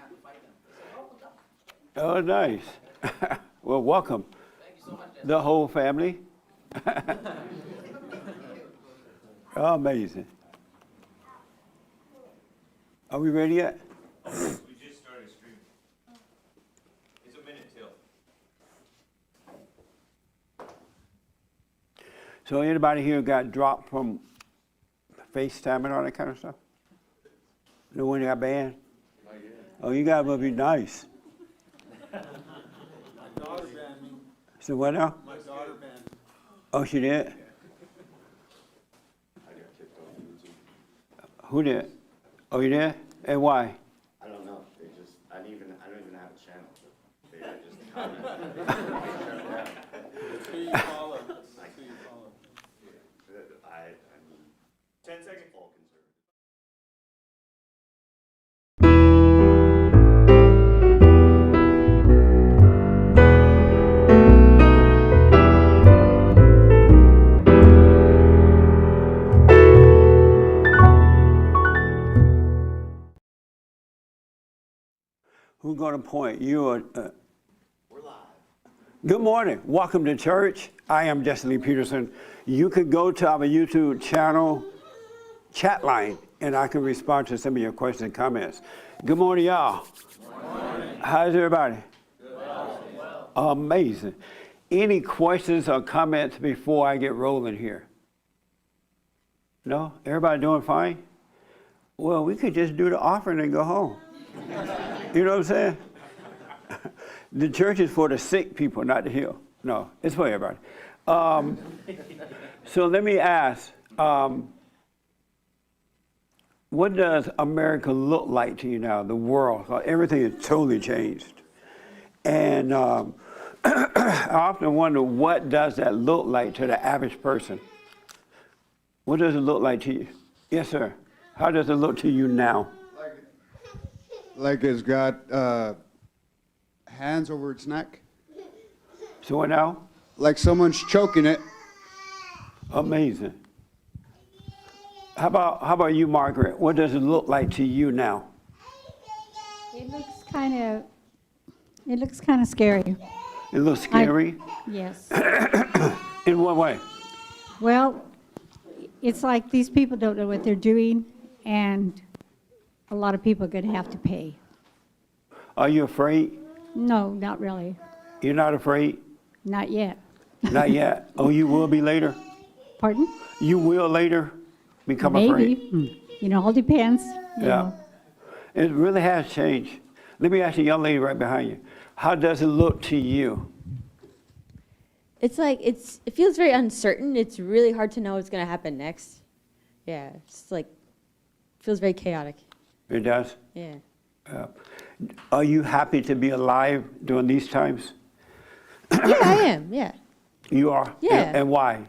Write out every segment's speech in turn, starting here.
have to fight them. They said, oh, what's up? Oh, nice. Well, welcome. Thank you so much, Jesse. The whole family. Amazing. Are we ready yet? We just started streaming. It's a minute till. So anybody here got dropped from FaceTime and all that kind of stuff? No one got banned? Oh, you guys must be nice. My daughter banned me. So what now? My daughter banned me. Oh, she did? Who did? Oh, you did? And why? I don't know. They just, I don't even have a channel. They just comment. Who you follow? Who you follow? I mean, 10 seconds. all conservative. Who's going to point? You or? We're live. Good morning. Welcome to church. I am Jesse Lee Peterson. You could go to our YouTube channel chat line, and I can respond to some of your questions and comments. Good morning, y'all. Good morning. How's everybody? Good. Well. Amazing. Any questions or comments before I get rolling here? No? Everybody doing fine? Well, we could just do the offering and go home. You know what I'm saying? The church is for the sick people, not the healed. No, it's for everybody. So let me ask, what does America look like to you now, the world? Everything is totally changed. And I often wonder, what does that look like to the average person? What does it look like to you? Yes, sir. How does it look to you now? Like it's got hands over its neck. So what now? Like someone's choking it. Amazing. How about you, Margaret? What does it look like to you now? It looks kind of scary. It looks scary? Yes. In what way? Well, it's like these people don't know what they're doing, and a lot of people are going to have to pay. Are you afraid? No, not really. You're not afraid? Not yet. Not yet. Oh, you will be later? Pardon? You will later become Maybe. afraid? You know, all depends. You know. It really has changed. Let me ask you, young lady right behind you. How does it look to you? It's like, it feels very uncertain. It's really hard to know what's going to happen next. Yeah, it's like, feels very chaotic. It does? Yeah. Are you happy to be alive during these times? Yeah, I am, yeah. You are? Yeah. And why?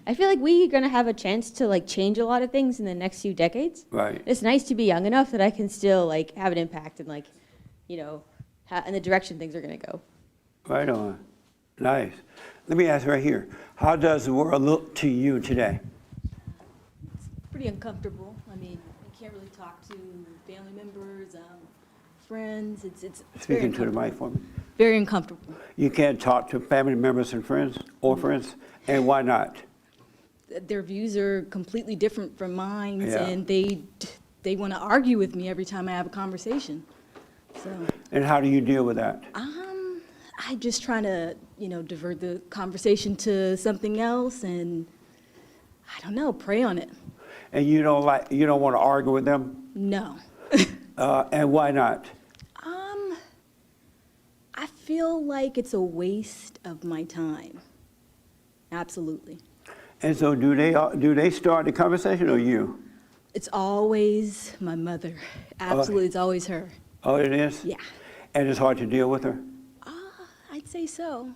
I feel like we're going to have a chance to like change a lot of things in the next few decades. Right. It's nice to be young enough that I can still like have an impact and like, you know, in the direction things are going to go. Right on. Nice. Let me ask right here. How does the world look to you today? It's pretty uncomfortable. I mean, I can't really talk to family members, friends. It's Speaking to the mic for me. very uncomfortable. You can't talk to family members and friends or friends, and why not? Their views are completely different from mine, Yeah. and they want to argue with me every time I have a conversation. So And how do you deal with that? I just try to, you know, divert the conversation to something else, and I don't know, pray on it. And you don't want to argue with them? No. And why not? I feel like it's a waste of my time. Absolutely. And so do they start the conversation or you? It's always my mother. Absolutely, it's always her. Oh, it is? Yeah. And it's hard to deal with her? I'd say so.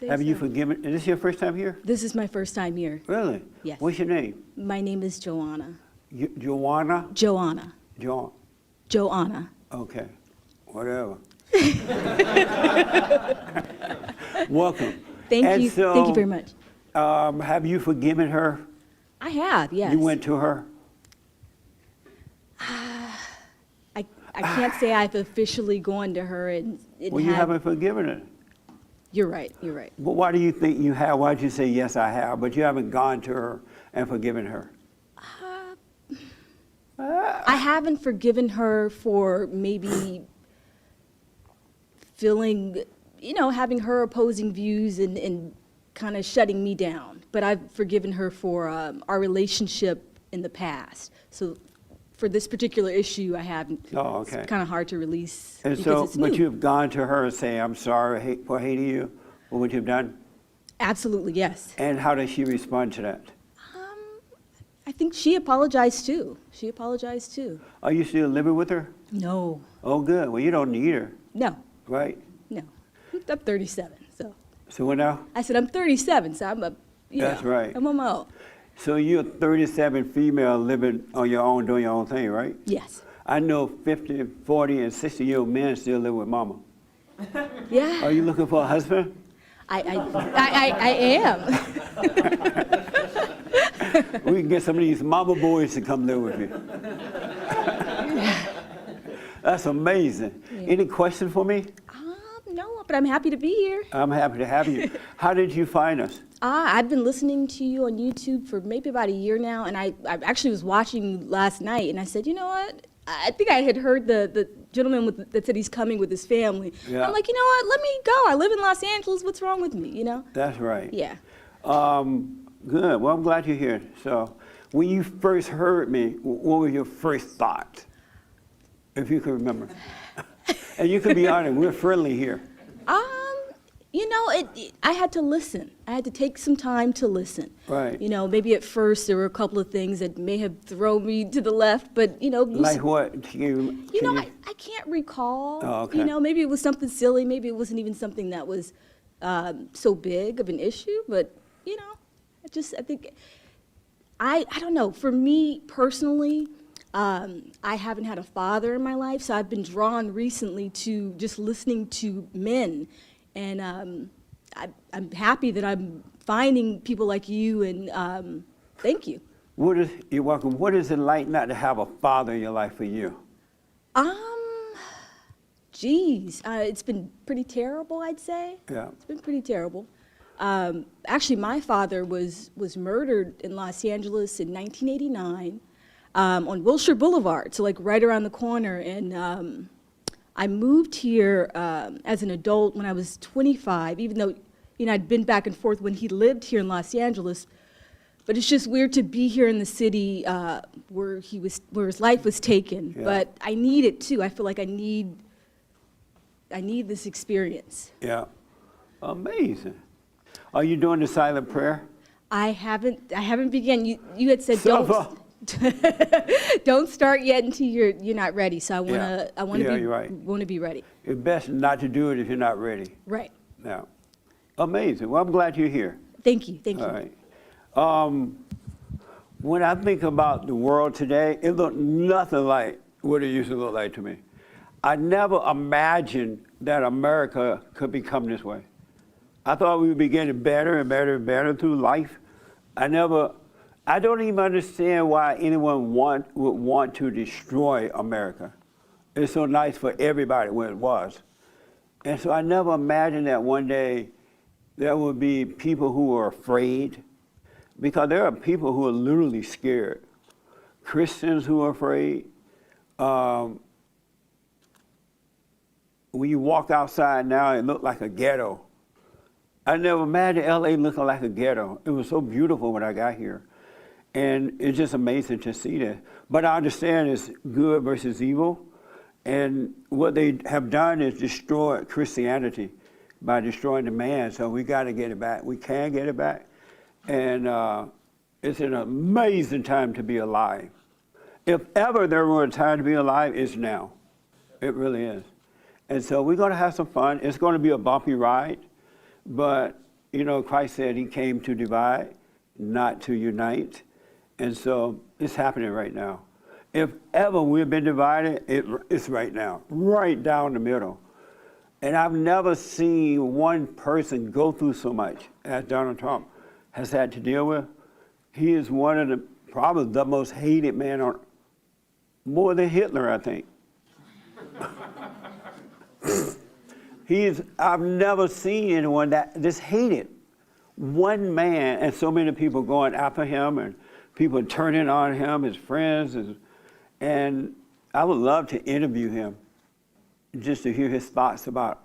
Have you forgiven? Is this your first time here? This is my first time here. Really? Yes. What's your name? My name is Joanna. Joanna? Joanna. Joanna. Okay. Whatever. Welcome. Thank you. So, Thank you very much. Have you forgiven her? I have, yes. You went to her? I can't say I've officially gone to her and Well, you haven't forgiven her. You're right, you're right. But why do you think you have? Why did you say, yes, I have, but you haven't gone to her and forgiven her? I haven't forgiven her for maybe feeling, having her opposing views and kind of shutting me down. But I've forgiven her for our relationship in the past. So for this particular issue, I haven't. Oh, okay. It's kind of hard to release And because so, it's but new. you've gone to her and say, I'm sorry for hating you for what you've done? Absolutely, yes. And how does she respond to that? I think she apologized too. She apologized too. Are you still living with her? No, Oh, good. Well, you don't need her, no, right? no. I'm 37, so. So what now? I said, I'm 37, so I'm That's right. I'm on my own. So you're 37 female living on your own, doing your own thing, right? Yes. I know 50, 40, and 60-year-old men still live with mama. Yeah, Are you looking for a husband? I am. We can get some of these mama boys to come live with you. That's amazing. Any question for me? No, but I'm happy to be here. I'm happy to have you. How did you find us? I've been listening to you on YouTube for maybe about a year now, and I actually was watching last night, and I said, you know what? I think I had heard the gentleman that said he's coming with his family. Yeah. I'm like, you know what? Let me go. I live in Los Angeles. What's wrong with me? That's right. Yeah. Good. Well, I'm glad you're here. So, when you first heard me, what was your first thought? If you can remember. And you can be honest, we're friendly here. I had to listen. I had to take some time to listen. Right. Maybe at first there were a couple of things that may have thrown me to the left, but Like what? I can't recall. Oh, okay. Maybe it was something silly. Maybe it wasn't even something that was so big of an issue. But I think I don't know. For me personally, I haven't had a father in my life, so I've been drawn recently to just listening to men, and I'm happy that I'm finding people like you. And thank you. You're welcome. What is it like not to have a father in your life for you? It's been pretty terrible, I'd say. Yeah. It's been pretty terrible. Actually, my father was murdered in Los Angeles in 1989 on Wilshire Boulevard, so like right around the corner. And I moved here as an adult when I was 25, even though I'd been back and forth when he lived here in Los Angeles. But it's just weird to be here in the city where his life was taken. Yeah. But I need it too. I feel like I need this experience. Yeah. Amazing. Are you doing the silent prayer? I haven't begun. You had said So don't start yet until you're not ready. So I want Yeah, you're right. to be ready. It's best not to do it if you're not ready. Right. Yeah. Amazing. Well, I'm glad you're here. Thank you. Thank you. All right. When I think about the world today, it looked nothing like what it used to look like to me. I never imagined that America could become this way. I thought we would be getting better and better and better through life. I don't even understand why anyone would want to destroy America. It's so nice for everybody when it was. And so I never imagined that one day there would be people who are afraid, because there are people who are literally scared. Christians who are afraid. When you walk outside now, it looked like a ghetto. I never imagined LA looking like a ghetto. It was so beautiful when I got here. And it's just amazing to see that. But I understand it's good versus evil. And what they have done is destroy Christianity by destroying the man. So we got to get it back. We can get it back. And it's an amazing time to be alive. If ever there were a time to be alive, it's now. It really is. And so we're going to have some fun. It's going to be a bumpy ride. But, Christ said he came to divide, not to unite. And so it's happening right now. If ever we've been divided, it's right now, right down the middle. And I've never seen one person go through so much as Donald Trump has had to deal with. He is probably the most hated man on, more than Hitler, I think. I've never seen anyone that just hated one man and so many people going after him and people turning on him, his friends. And I would love to interview him just to hear his thoughts about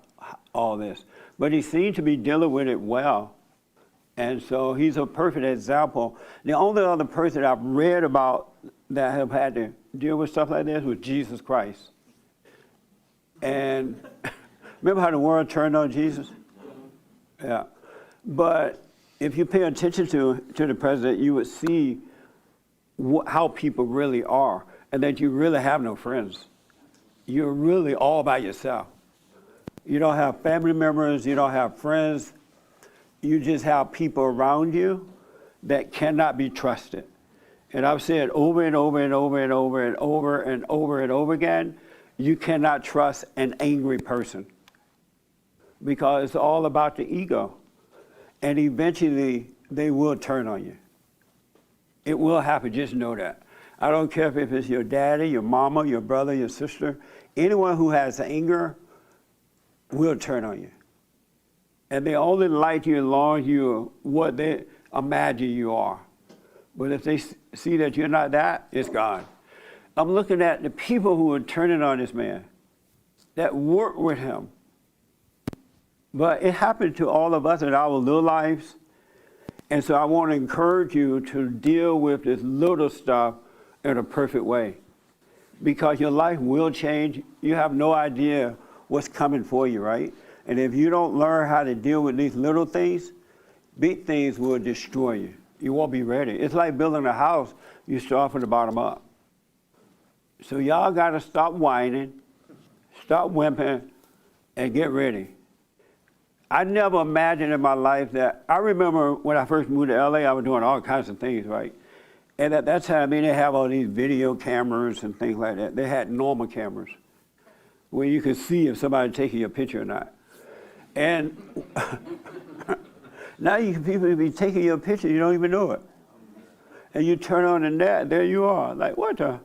all this. But he seemed to be dealing with it well. And so he's a perfect example. The only other person I've read about that have had to deal with stuff like this was Jesus Christ. And remember how the world turned on Jesus? Yeah. But if you pay attention to the president, you would see how people really are, and that you really have no friends. You're really all by yourself. You don't have family members, you don't have friends. You just have people around you that cannot be trusted. And I've said over and over and over and over and over and over and over again, you cannot trust an angry person because it's all about the ego. And eventually they will turn on you. It will happen, just know that. I don't care if it's your daddy, your mama, your brother, your sister, anyone who has anger will turn on you. And they only like you as long as you're what they imagine you are. But if they see that you're not that, it's gone. I'm looking at the people who are turning on this man, that work with him. But it happened to all of us in our little lives. And so I want to encourage you to deal with this little stuff in a perfect way. Because your life will change. You have no idea what's coming for you, right? And if you don't learn how to deal with these little things, big things will destroy you. You won't be ready. It's like building a house. You start from the bottom up. So y'all got to stop whining, stop whimpering, and get ready. I never imagined in my life that, I remember when I first moved to LA, I was doing all kinds of things, right? And at that time, they didn't have all these video cameras and things like that. They had normal cameras where you could see if somebody taking your picture or not. And now people be taking your picture, you don't even know it. And you turn on the net, there you are. Like, what the?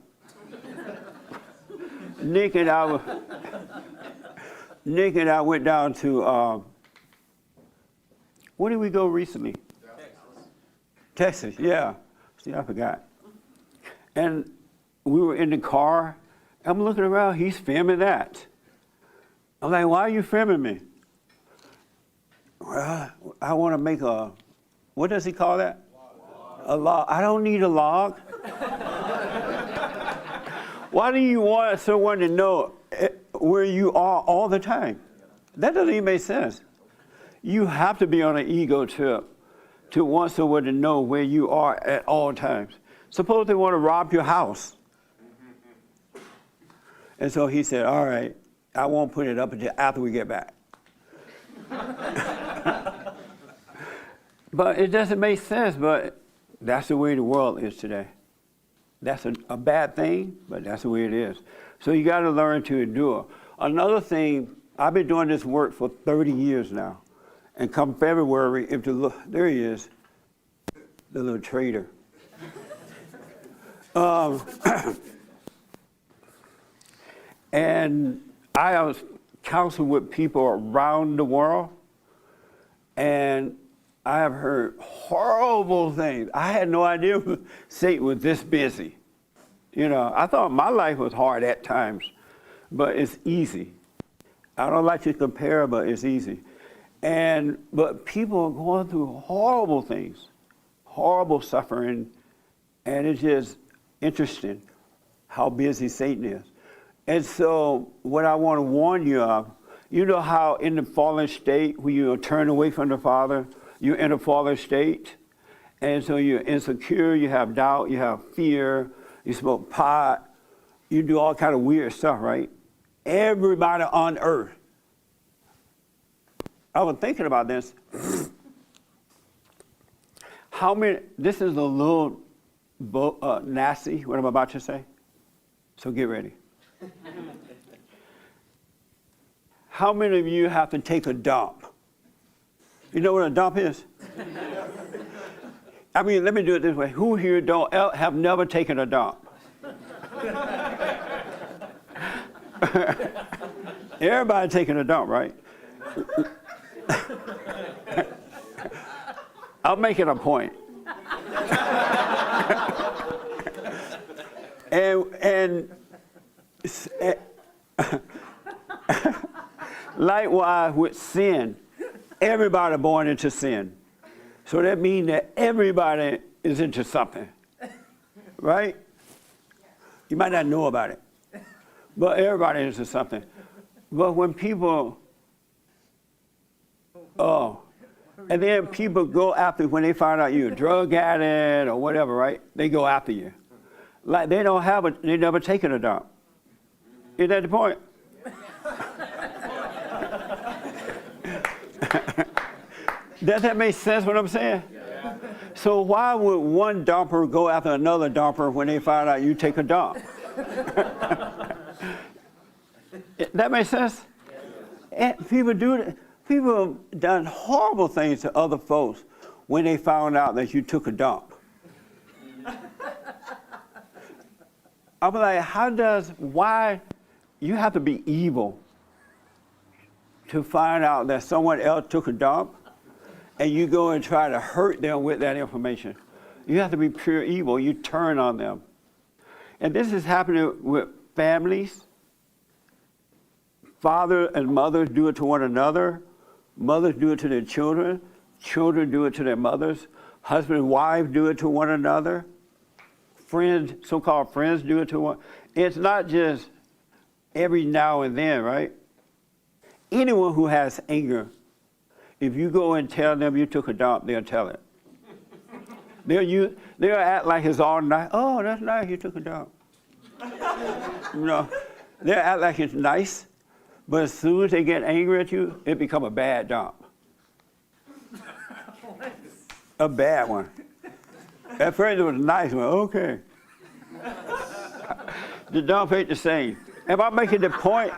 Nick and I went down to, where did we go recently? Texas, yeah. See, I forgot. And we were in the car. I'm looking around, he's filming that. I'm like, why are you filming me? Well, I want to make a, what does he call that? A log. I don't need a log. Why do you want someone to know where you are all the time? That doesn't even make sense. You have to be on an ego trip to want someone to know where you are at all times. Suppose they want to rob your house. And so he said, all right, I won't put it up until after we get back. But it doesn't make sense, but that's the way the world is today. That's a bad thing, but that's the way it is. So you got to learn to endure. Another thing, I've been doing this work for 30 years now. And come February, if there he is, the little traitor. And I was counseling with people around the world, and I have heard horrible things. I had no idea Satan was this busy. You know, I thought my life was hard at times, but it's easy. I don't like to compare, but it's easy. But people are going through horrible things, horrible suffering, and it's just interesting how busy Satan is. And so what I want to warn you of, you know how in the fallen state, when you turn away from the Father, you're in a fallen state, and so you're insecure, you have doubt, you have fear, you smoke pot, you do all kind of weird stuff, right? Everybody on earth. I was thinking about this. How many, this is a little nasty, what I'm about to say, so get ready. How many of you have to take a dump? You know what a dump is? I mean, let me do it this way. Who here have never taken a dump? Everybody taking a dump, right? I'm making a point. and likewise with sin, everybody born into sin. So that means that everybody is into something, right? You might not know about it, but everybody is into something. But when people, and then people go after, when they find out you're a drug addict or whatever, right? They go after you. Like they don't have they never taken a dump. Is that the point? Does that make sense what I'm saying? Yeah. So why would one dumper go after another dumper when they find out you take a dump? That makes sense? And people do that. People have done horrible things to other folks when they found out that you took a dump. I'm like, why you have to be evil to find out that someone else took a dump and you go and try to hurt them with that information? You have to be pure evil. You turn on them. And this is happening with families. Father and mothers do it to one another. Mothers do it to their children. Children do it to their mothers. Husband and wife do it to one another. Friends, so-called friends do it to one. It's not just every now and then, right? Anyone who has anger, if you go and tell them you took a dump, they'll tell it. They'll act like it's all nice. Oh, that's nice, you took a dump. They'll act like it's nice, but as soon as they get angry at you, it becomes a bad dump. A bad one. At first it was a nice one, okay. The dump ain't the same. Am I making the point?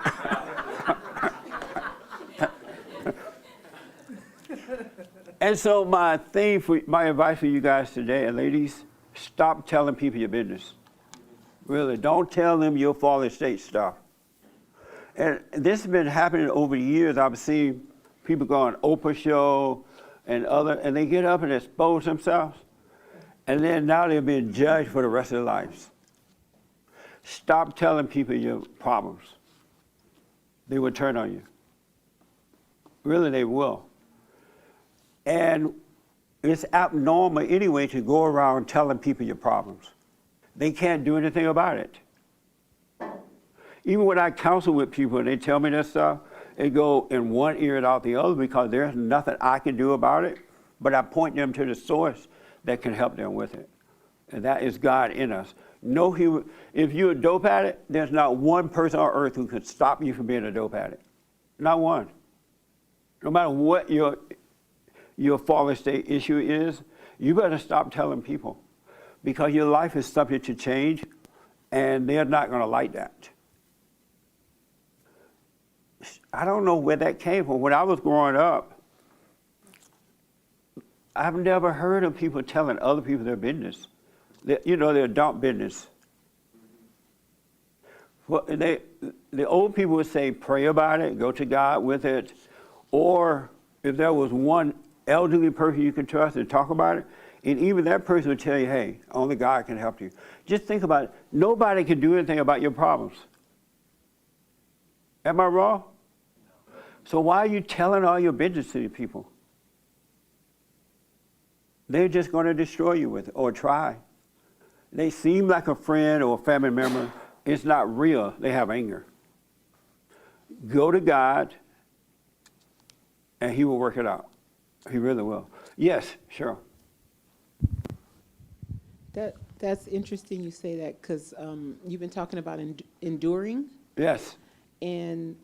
And so my advice for you guys today, and ladies, stop telling people your business. Really, don't tell them your fallen state stuff. And this has been happening over the years. I've seen people go on Oprah show and they get up and expose themselves. And then now they're being judged for the rest of their lives. Stop telling people your problems. They will turn on you. Really, they will. And it's abnormal anyway to go around telling people your problems. They can't do anything about it. Even when I counsel with people and they tell me this stuff, it go in one ear and out the other because there's nothing I can do about it, but I point them to the source that can help them with it. And that is God in us. If you're a dope addict, there's not one person on earth who can stop you from being a dope addict. Not one. No matter what your fallen state issue is, you better stop telling people because your life is subject to change and they're not going to like that. I don't know where that came from. When I was growing up, I've never heard of people telling other people their business. Their dump business. Well, the old people would say, pray about it, go to God with it. Or if there was one elderly person you could trust and talk about it, and even that person would tell you, hey, only God can help you. Just think about it. Nobody can do anything about your problems. Am I wrong? So why are you telling all your business to people? They're just going to destroy you with it, or try. They seem like a friend or a family member. It's not real. They have anger. Go to God, and He will work it out. He really will. Yes, sure. That's interesting you say that because you've been talking about enduring. Yes. And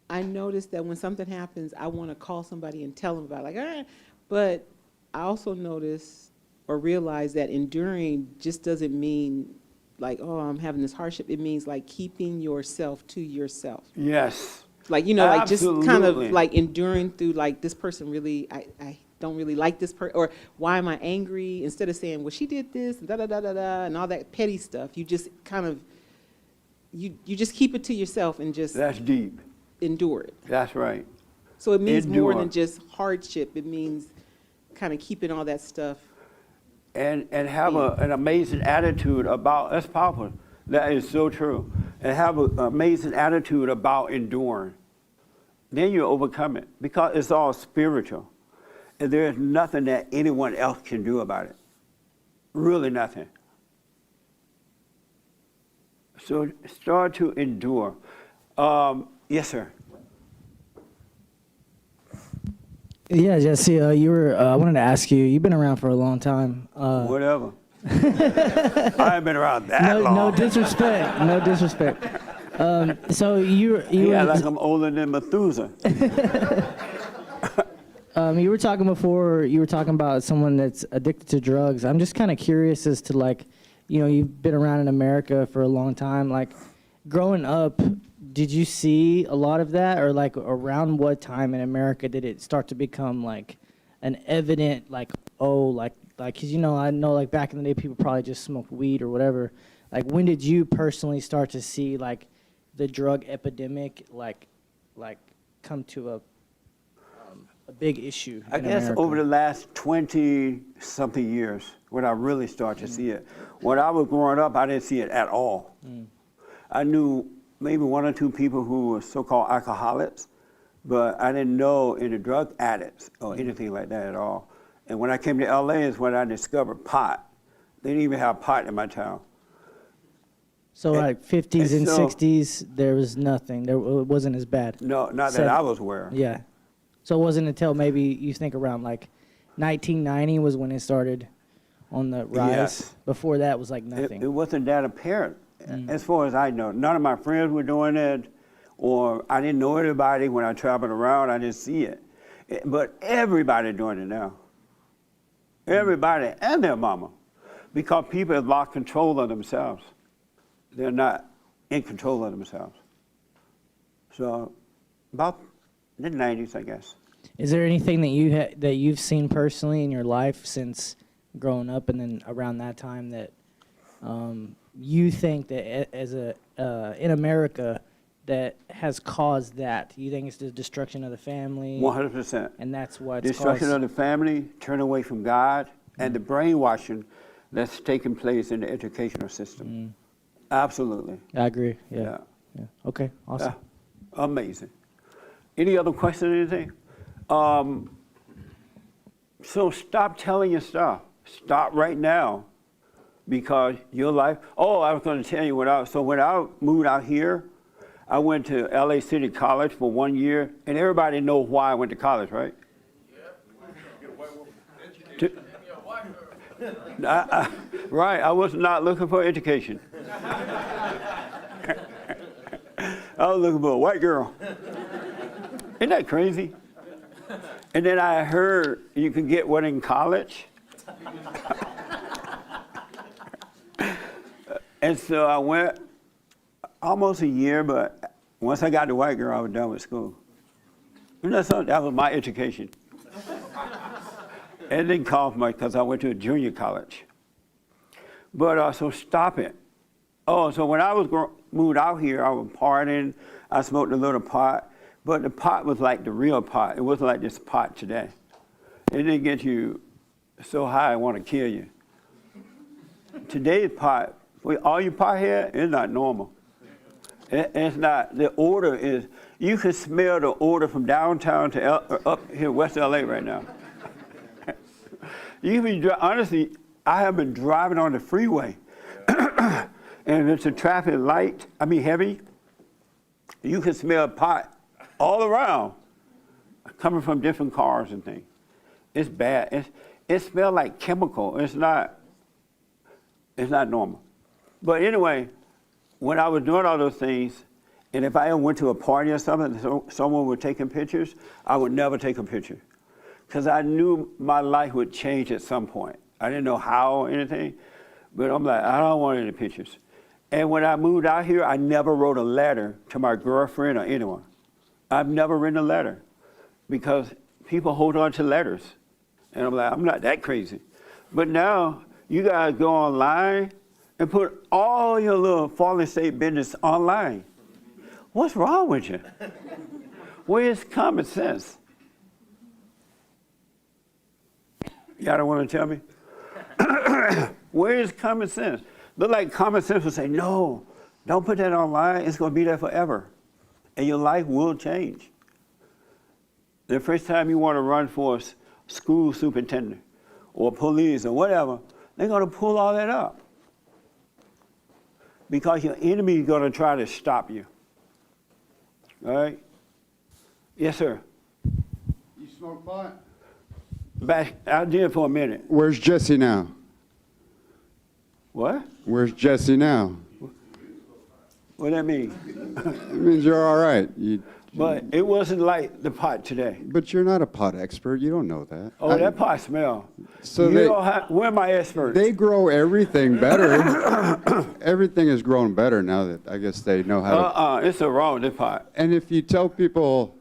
I noticed that when something happens, I want to call somebody and tell them about it. But I also notice or realize that enduring just doesn't mean like, oh, I'm having this hardship. It means like keeping yourself to yourself. Yes. Like, like just kind of like enduring through like this person really, I don't really like this person, or why am I angry? Instead of saying, well, she did this, and da-da-da-da-da, and all that petty stuff, you just kind of, you just keep it to yourself and just. That's deep. Endure it. That's right. So it means more Endure. than just hardship. It means kind of keeping all that stuff. And have an amazing attitude about, that's powerful. That is so true. And have an amazing attitude about enduring. Then you overcome it because it's all spiritual. And there's nothing that anyone else can do about it. Really nothing. So start to endure. Yes, sir. Yeah, Jesse, I wanted to ask you, you've been around for a long time. Whatever. I haven't been around that long. No disrespect, no disrespect. So you Yeah, were, like I'm older than Methuselah. you were talking before, you were talking about someone that's addicted to drugs. I'm just kind of curious as to like, you've been around in America for a long time. Like, growing up, did you see a lot of that, or like around what time in America did it start to become like an evident, like, oh, like, cause I know like back in the day people probably just smoked weed or whatever. Like, when did you personally start to see like the drug epidemic like come to a big issue? I guess over the last 20-something years, when I really started to see it. When I was growing up, I didn't see it at all. I knew maybe one or two people who were so-called alcoholics, but I didn't know any drug addicts or anything like that at all. And when I came to LA is when I discovered pot. They didn't even have pot in my town. So like 50s and so- 60s, there was nothing. It wasn't as bad. No, not So- that I was aware of. Yeah. So it wasn't until maybe you think around like 1990 was when it started on the rise. Yes. Before that was like nothing. It wasn't that apparent, as far as I know. None of my friends were doing it, or I didn't know anybody when I traveled around. I didn't see it. But everybody doing it now. Everybody and their mama. Because people have lost control of themselves. They're not in control of themselves. So about the 90s, I guess. Is there anything that that you've seen personally in your life since growing up and then around that time that you think that as in America that has caused that? You think it's the destruction of the family? 100%. And that's what's Destruction caused. of the family, turn away from God, and the brainwashing that's taking place in the educational system. Absolutely. I agree. Yeah. Yeah. Yeah. Okay. Awesome. Amazing. Any other question or anything? So stop telling your stuff. Stop right now, because your life. Oh, I was going to tell you when I moved out here, I went to LA City College for 1 year, and everybody knows why I went to college, right? Right, I was not looking for education. I was looking for a white girl. Isn't that crazy? And then I heard you could get one in college. And so I went almost a year, but once I got the white girl, I was done with school. And that was my education. It didn't cost much because I went to a junior college. But so stop it. Oh, so when I was moved out here, I was partying. I smoked a little pot, but the pot was like the real pot. It wasn't like this pot today. It didn't get you so high I want to kill you. Today's pot, all you pothead, is not normal. It's not. The odor is. You can smell the odor from downtown to up here, West LA right now. You can be, honestly, I have been driving on the freeway, and it's a traffic light. Heavy. You can smell pot all around, coming from different cars and things. It's bad. It smells like chemical. It's not normal. But anyway, when I was doing all those things, and if I ever went to a party or something, someone was taking pictures, I would never take a picture. Because I knew my life would change at some point. I didn't know how or anything, but I'm like, I don't want any pictures. And when I moved out here, I never wrote a letter to my girlfriend or anyone. I've never written a letter because people hold on to letters. And I'm like, I'm not that crazy. But now, you guys go online and put all your little fallen state business online. What's wrong with you? Where's common sense? Y'all don't want to tell me? Where is common sense? Look like common sense would say, no, don't put that online. It's going to be there forever. And your life will change. The first time you want to run for a school superintendent or police or whatever, they're going to pull all that up. Because your enemy is going to try to stop you. All right? Yes, sir. You smoke pot? Back, I did for a minute. Where's Jesse now? What? Where's Jesse now? What that mean? It means you're all right. But it wasn't like the pot today. But you're not a pot expert. You don't know that. Oh, that pot smell. So You don't have, where are my experts? they grow everything better. Everything is grown better now that I guess they know how to. It's a wrong, this pot. And if you tell people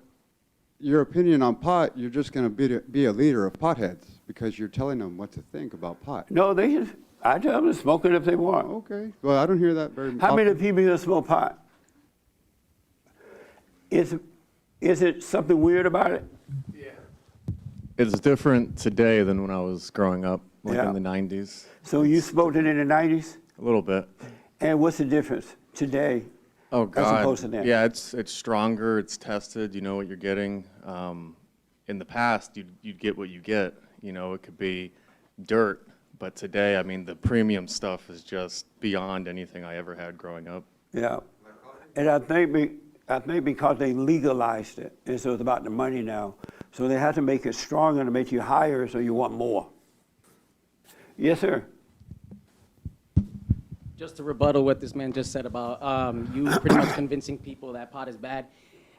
your opinion on pot, you're just going to be a leader of potheads because you're telling them what to think about pot. No, I tell them to smoke it if they want. Okay. Well, I don't hear that very much. How many people here smoke pot? Is it something weird about it? It's different today than when I was growing up, like Yeah. in the 90s. So you smoked it in the 90s? A little bit. And what's the difference today? Oh, As God. opposed to then? Yeah, it's stronger, it's tested, you know what you're getting. In the past, you'd get what you get. You know, it could be dirt, but today, I mean, the premium stuff is just beyond anything I ever had growing up. Yeah. And I think because they legalized it, and so it's about the money now. So they have to make it stronger to make you higher so you want more. Yes, sir. Just to rebuttal what this man just said about you pretty much convincing people that pot is bad.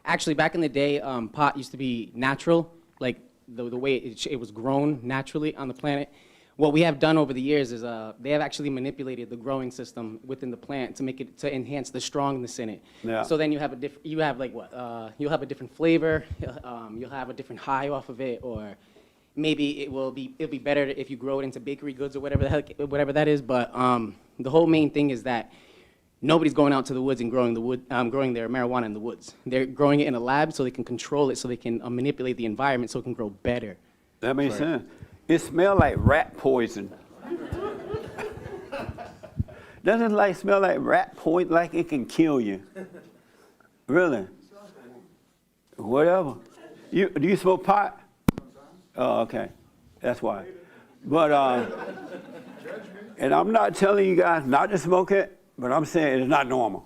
Actually, back in the day, pot used to be natural, like the way it was grown naturally on the planet. What we have done over the years is they have actually manipulated the growing system within the plant to make it to enhance the strongness in it. Yeah. So then you have you'll have a different flavor, you'll have a different high off of it, or maybe it'll be better if you grow it into bakery goods or whatever that is. But the whole main thing is that nobody's going out to the woods and growing their marijuana in the woods. They're growing it in a lab so they can control it, so they can manipulate the environment so it can grow better. That makes sense. It smells like rat poison. Doesn't it smell like rat poison, like it can kill you? Really? Whatever. Do you smoke pot? Oh, okay. That's why. But, and I'm not telling you guys not to smoke it, but I'm saying it's not normal.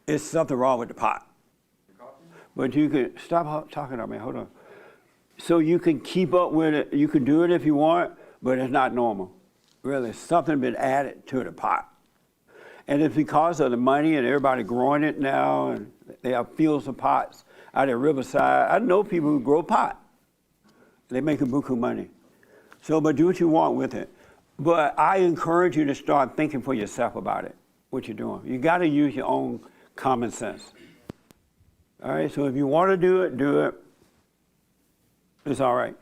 It's something wrong with the pot. But you can, stop talking to me, hold on. So you can keep up with it, you can do it if you want, but it's not normal. Really, something been added to the pot. And it's because of the money and everybody growing it now, and they have fields of pots out at Riverside. I know people who grow pot. They make a buku money. So, but do what you want with it. But I encourage you to start thinking for yourself about it, what you're doing. You got to use your own common sense. All right, so if you want to do it, do it. It's all right.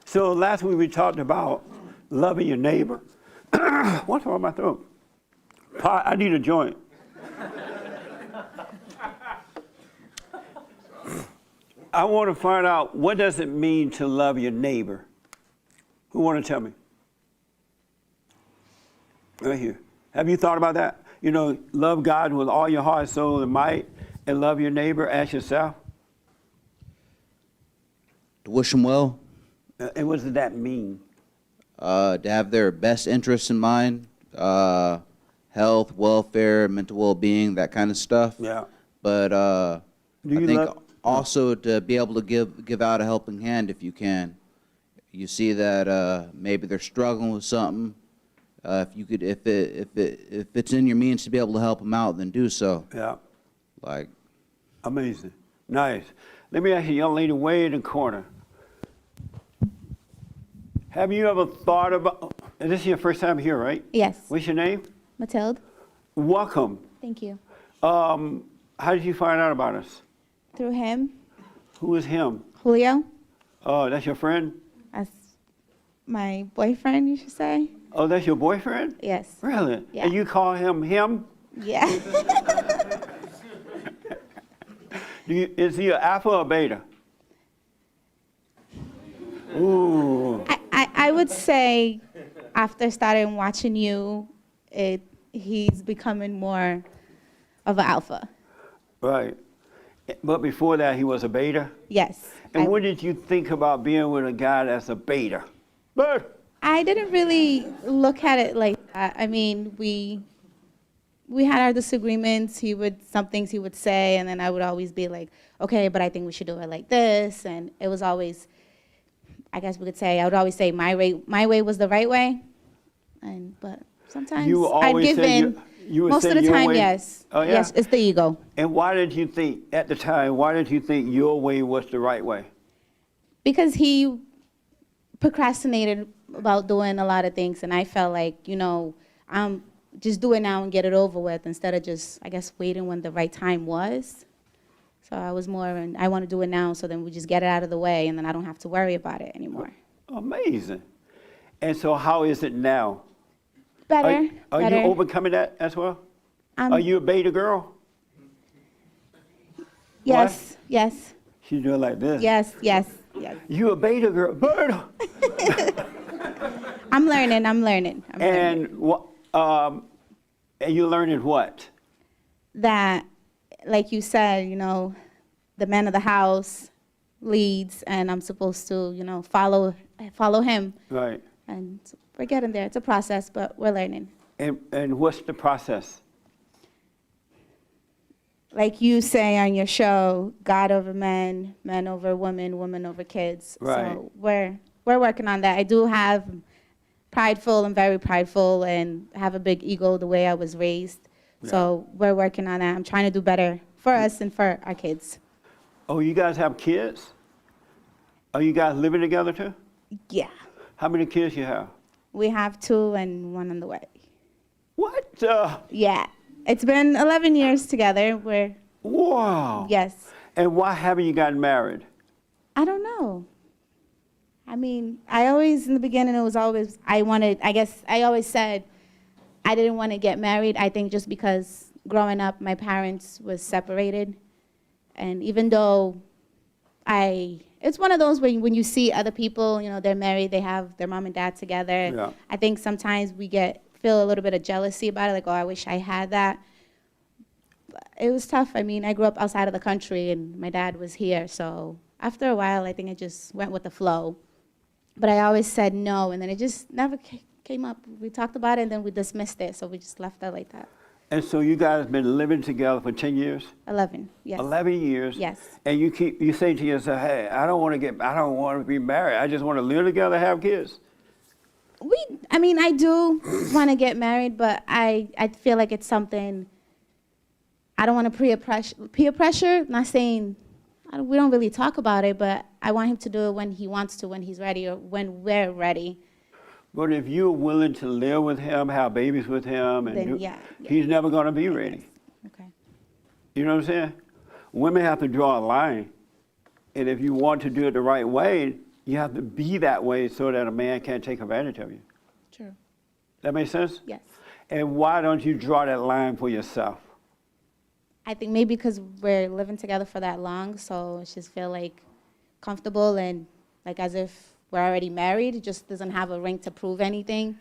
So last week we talked about loving your neighbor. What's wrong with my throat? I need a joint. I want to find out, what does it mean to love your neighbor? Who want to tell me? Right here. Have you thought about that? You know, love God with all your heart, soul, and might, and love your neighbor as yourself? To wish them well. And what does that mean? To have their best interests in mind, health, welfare, mental well-being, that kind of stuff. Yeah. But I think also to be able to give out a helping hand if you can. You see that maybe they're struggling with something. If it's in your means to be able to help them out, then do so. Yeah. Like. Amazing. Nice. Let me ask you, young lady way in the corner. Have you ever thought about, and this is your first time here, right? Yes. What's your name? Matilde. Welcome. Thank you. How did you find out about us? Through him. Who is him? Julio. Oh, that's your friend? That's my boyfriend, you should say. Oh, that's your boyfriend? Yes. Really? Yeah. And you call him him? Yeah. Is he an alpha or beta? Ooh. I would say after starting watching you, he's becoming more of an alpha. Right. But before that, he was a beta? Yes. And what did you think about being with a guy that's a beta? But I didn't really look at it like that. I mean, we had our disagreements. Some things he would say, and then I would always be like, okay, but I think we should do it like this. And it was always, I guess we could say, I would always say my way was the right way. But sometimes I'd give in. Most of the time, yes. Oh, yeah? Yes, it's the ego. And why did you think, at the time, your way was the right way? Because he procrastinated about doing a lot of things, and I felt like, I'm just do it now and get it over with instead of just, I guess, waiting when the right time was. So I was more, and I want to do it now, so then we just get it out of the way, and then I don't have to worry about it anymore. Amazing. And so how is it now? Better. Are you overcoming that as well? Are you a beta girl? Yes, what? Yes. She's doing like this. Yes. You a beta girl? Beta. I'm learning. And you learning what? That, like you said, the man of the house leads, and I'm supposed to, follow him. Right. And we're getting there. It's a process, but we're learning. And what's the process? Like you say on your show, God over men, men over women, women over kids. Right. So we're working on that. I do have I'm very prideful, and have a big ego the way I was raised. Yeah. So we're working on that. I'm trying to do better for us and for our kids. Oh, you guys have kids? Are you guys living together too? Yeah. How many kids you have? We have 2 and 1 on the way. What? Yeah. It's been 11 years together. Wow. Yes. And why haven't you gotten married? I don't know. I mean, in the beginning, it was always, I always said I didn't want to get married. I think just because growing up, my parents was separated. And even though it's one of those when you see other people, they're married, they have their mom and dad together. Yeah. I think sometimes we feel a little bit of jealousy about it, like, oh, I wish I had that. But it was tough. I mean, I grew up outside of the country, and my dad was here. So after a while, I think it just went with the flow. But I always said no, and then it just never came up. We talked about it, and then we dismissed it, so we just left it like that. And so you guys have been living together for 10 years? 11, yes. 11 years? Yes. And you say to yourself, hey, I don't want to be married. I just want to live together, have kids. I do want to get married, but I feel like it's something, I don't want to peer pressure, not saying, we don't really talk about it, but I want him to do it when he wants to, when he's ready, or when we're ready. But if you're willing to live with him, have babies with him, and he's never going to be ready. Okay. You know what I'm saying? Women have to draw a line. And if you want to do it the right way, you have to be that way so that a man can't take advantage of you. True. That make sense? Yes. And why don't you draw that line for yourself? I think maybe because we're living together for that long, so it just feel like comfortable and like as if we're already married. It just doesn't have a ring to prove anything.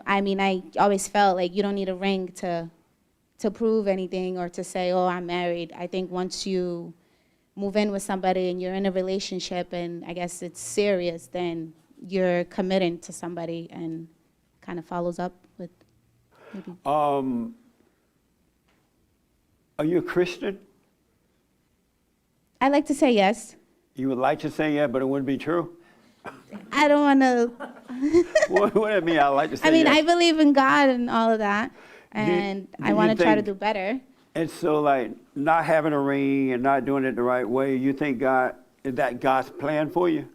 I always felt like you don't need a ring to prove anything or to say, oh, I'm married. I think once you move in with somebody and you're in a relationship and I guess it's serious, then you're committing to somebody and kind of follows up with maybe. Are you a Christian? I like to say yes. You would like to say yeah, but it wouldn't be true? I don't want to. What do you mean I like to say yes? I believe in God and all of that, and I want to try to do better. And so, like, not having a ring and not doing it the right way, you think is that God's plan for you?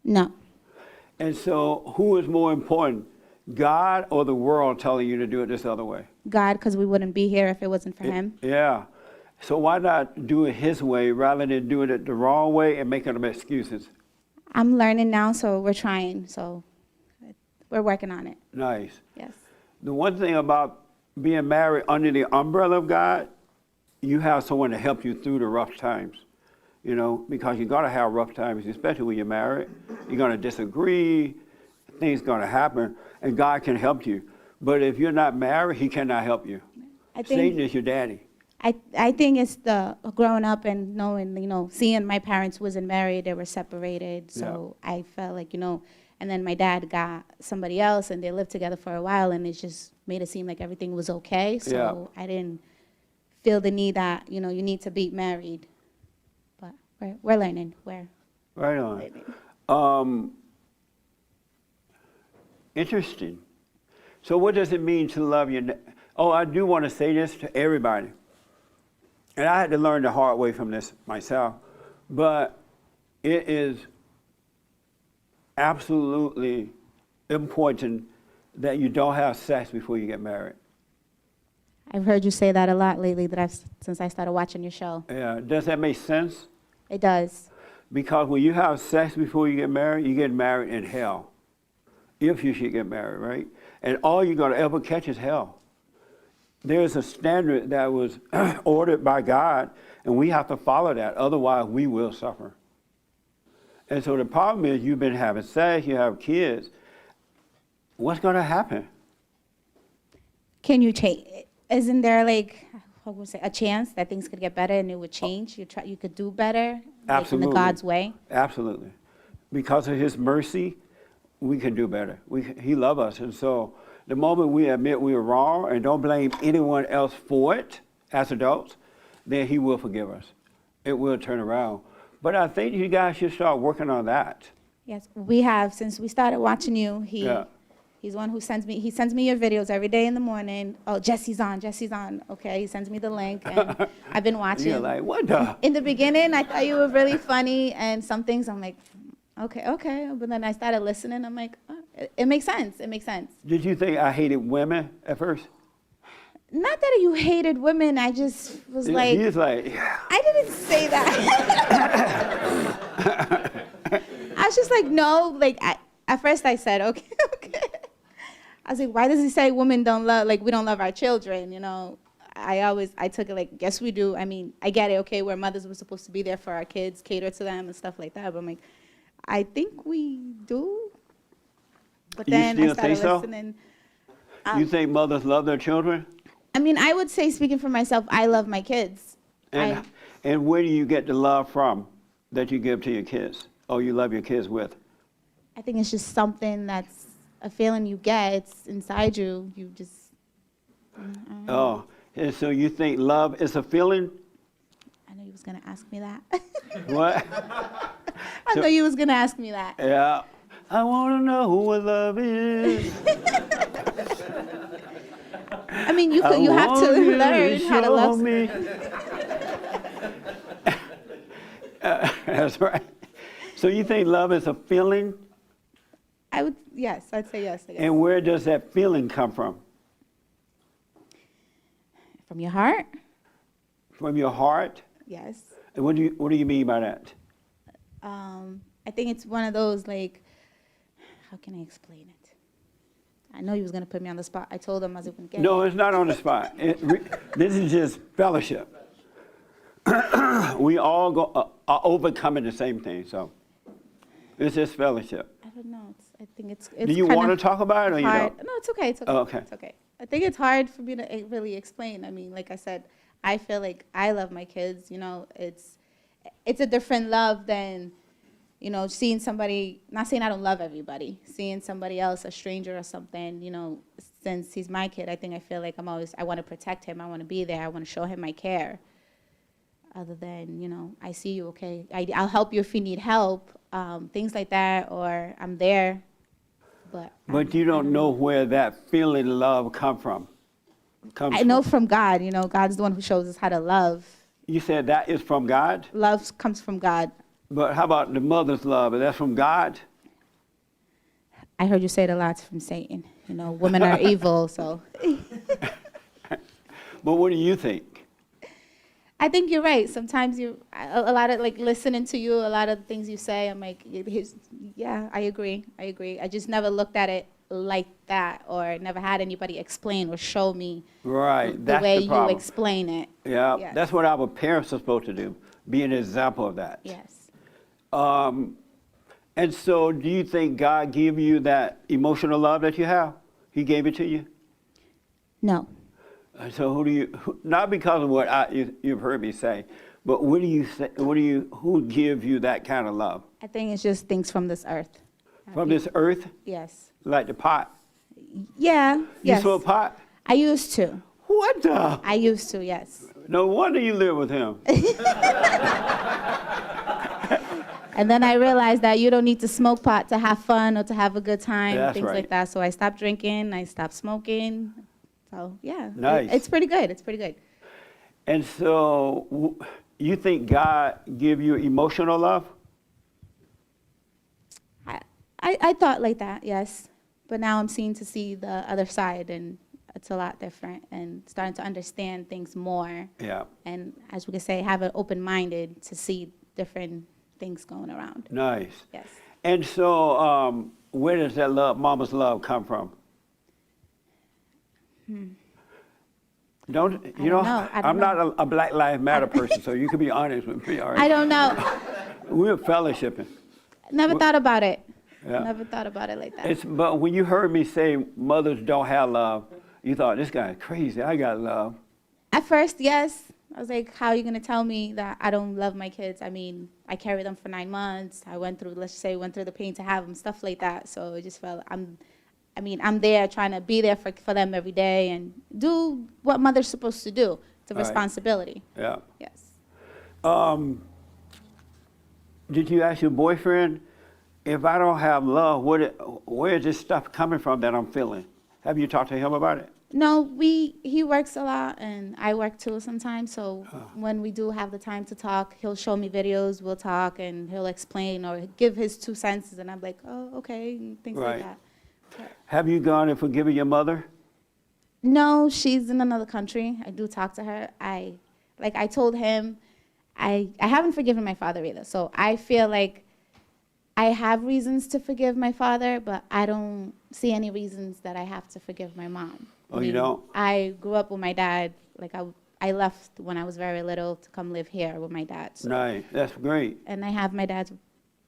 No. And so, who is more important, God or the world telling you to do it this other way? God, because we wouldn't be here if it wasn't for Him. Yeah. So why not do it His way rather than doing it the wrong way and making them excuses? I'm learning now, so we're trying. So we're working on it. Nice. Yes. The one thing about being married under the umbrella of God, you have someone to help you through the rough times. You know, because you're gonna have rough times, especially when you're married. You're gonna disagree, things gonna happen, and God can help you. But if you're not married, he cannot help you. I think, Satan is your daddy. I think it's the growing up and knowing, seeing my parents wasn't married, they were separated. So I felt like, and then my dad got somebody else and they lived together for a while and it just made it seem like everything was okay. So I didn't feel the need that, you need to be married. But we're learning. We're Right on. learning. Interesting. So what does it mean to love your Oh, I do want to say this to everybody. And I had to learn the hard way from this myself. But it is absolutely important that you don't have sex before you get married. I've heard you say that a lot lately since I started watching your show. Yeah, does that make sense? It does. Because when you have sex before you get married in hell. If you should get married, right? And all you're going to ever catch is hell. There's a standard that was ordered by God, and we have to follow that. Otherwise, we will suffer. And so the problem is you've been having sex, you have kids. What's going to happen? Can you change? Isn't there a chance that things could get better and it would change? You could do better, Absolutely. in the God's way. Absolutely, because of His mercy, we can do better. He loves us, and so the moment we admit we are wrong and don't blame anyone else for it as adults, then He will forgive us. It will turn around. But I think you guys should start working on that. Yes, we have since we started watching you. He's the one who sends me your videos every day in the morning. Oh, Jesse's on. Okay, he sends me the link, and I've been watching. You're like, what the? In the beginning, I thought you were really funny, and some things I'm like, okay. But then I started listening. I'm like, oh, it makes sense. It makes sense. Did you think I hated women at first? Not that you hated women. I just was like, He's like, I didn't say that. I was just like, no. At first I said, okay. I was like, why does he say women don't love, we don't love our children, I took it like, yes, we do. I mean, I get it, okay, we're mothers, we're supposed to be there for our kids, cater to them and stuff like that. But I'm like, I think we do. But then I started listening. You think mothers love their children? I mean, I would say, speaking for myself, I love my kids. And where do you get the love from that you give to your kids? Or you love your kids with? I think it's just something that's a feeling you get. It's inside you. You just. Oh, and so you think love is a feeling? I know you was gonna ask me that. What? I know you was gonna ask me that. Yeah. I want to know what love is. I mean, you have to learn how to love. Me. That's right. So you think love is a feeling? I'd say yes. I guess. And where does that feeling come from? From your heart? From your heart? Yes. And what do you mean by that? I think it's one of those, how can I explain it? I know you was gonna put me on the spot. I told him I was gonna get No, it's not on the spot. This is just fellowship. We all are overcoming the same thing, so it's just fellowship. I don't know. I think it's Do you want to talk about it or you hard. don't? No, it's okay. It's okay. Oh, okay. It's okay. I think it's hard for me to really explain. I mean, like I said, I feel like I love my kids. It's a different love than, seeing somebody. Not saying I don't love everybody. Seeing somebody else, a stranger or something. Since he's my kid, I feel like I want to protect him. I want to be there. I want to show him my care. Other than, I see you, okay. I'll help you if you need help. Things like that, or I'm there. But you don't know where that feeling love come from. I know from God. God's the one who shows us how to love. You said that is from God? Love comes from God. But how about the mother's love? Is that from God? I heard you say it a lot from Satan. Women are evil, so. But what do you think? I think you're right. Sometimes a lot of listening to you, a lot of things you say, I'm like, yeah, I agree. I just never looked at it like that, or never had anybody explain or show me Right, the that's way the you problem. explain it. Yeah, Yes. that's what our parents are supposed to do, be an example of that. Yes. And so do you think God gave you that emotional love that you have? He gave it to you? No. So not because of what you've heard me say, but what do you say, who gives you that kind of love? I think it's just things from this earth. From this earth? Yes. Like the pot? Yeah. You Yes. smoke pot? I used to. What the? I used to, yes. No wonder you live with him. And then I realized that you don't need to smoke pot to have fun or to have a good time, That's things right. like that. So I stopped drinking, I stopped smoking. So yeah, Nice. it's pretty good. It's pretty good. And so you think God give you emotional love? I thought like that, yes. But now I'm seeing to see the other side, and it's a lot different, and starting to understand things more. Yeah. And as we could say, have an open-minded to see different things going around. Nice. Yes. And so where does that love, mama's love, come from? Don't you know? know. I don't I'm not a Black Lives Matter person, so you can be honest with me. All right? I don't know. We're fellowshipping. Never thought about it. Yeah. Never thought about it like that. But when you heard me say mothers don't have love, you thought this guy is crazy. I got love. At first, yes. I was like, how are you going to tell me that I don't love my kids? I mean, I carried them for 9 months. I went through, let's say, the pain to have them, stuff like that. So it just felt, I'm there trying to be there for them every day and do what mother's supposed to do. It's a Right. responsibility. Yeah. Yes. Did you ask your boyfriend, if I don't have love, where is this stuff coming from that I'm feeling? Have you talked to him about it? No, he works a lot, and I work too sometimes. So when we do have the time to talk, he'll show me videos, we'll talk, and he'll explain or give his 2 cents, and I'm like, oh, okay, and things Right. like that. Have you gone and forgiven your mother? No, she's in another country. I do talk to her. I told him, I haven't forgiven my father either. So I feel like I have reasons to forgive my father, but I don't see any reasons that I have to forgive my mom. Oh, you don't? I grew up with my dad. Like I left when I was very little to come live here with my dad. So, Nice. That's great. and I have my dad's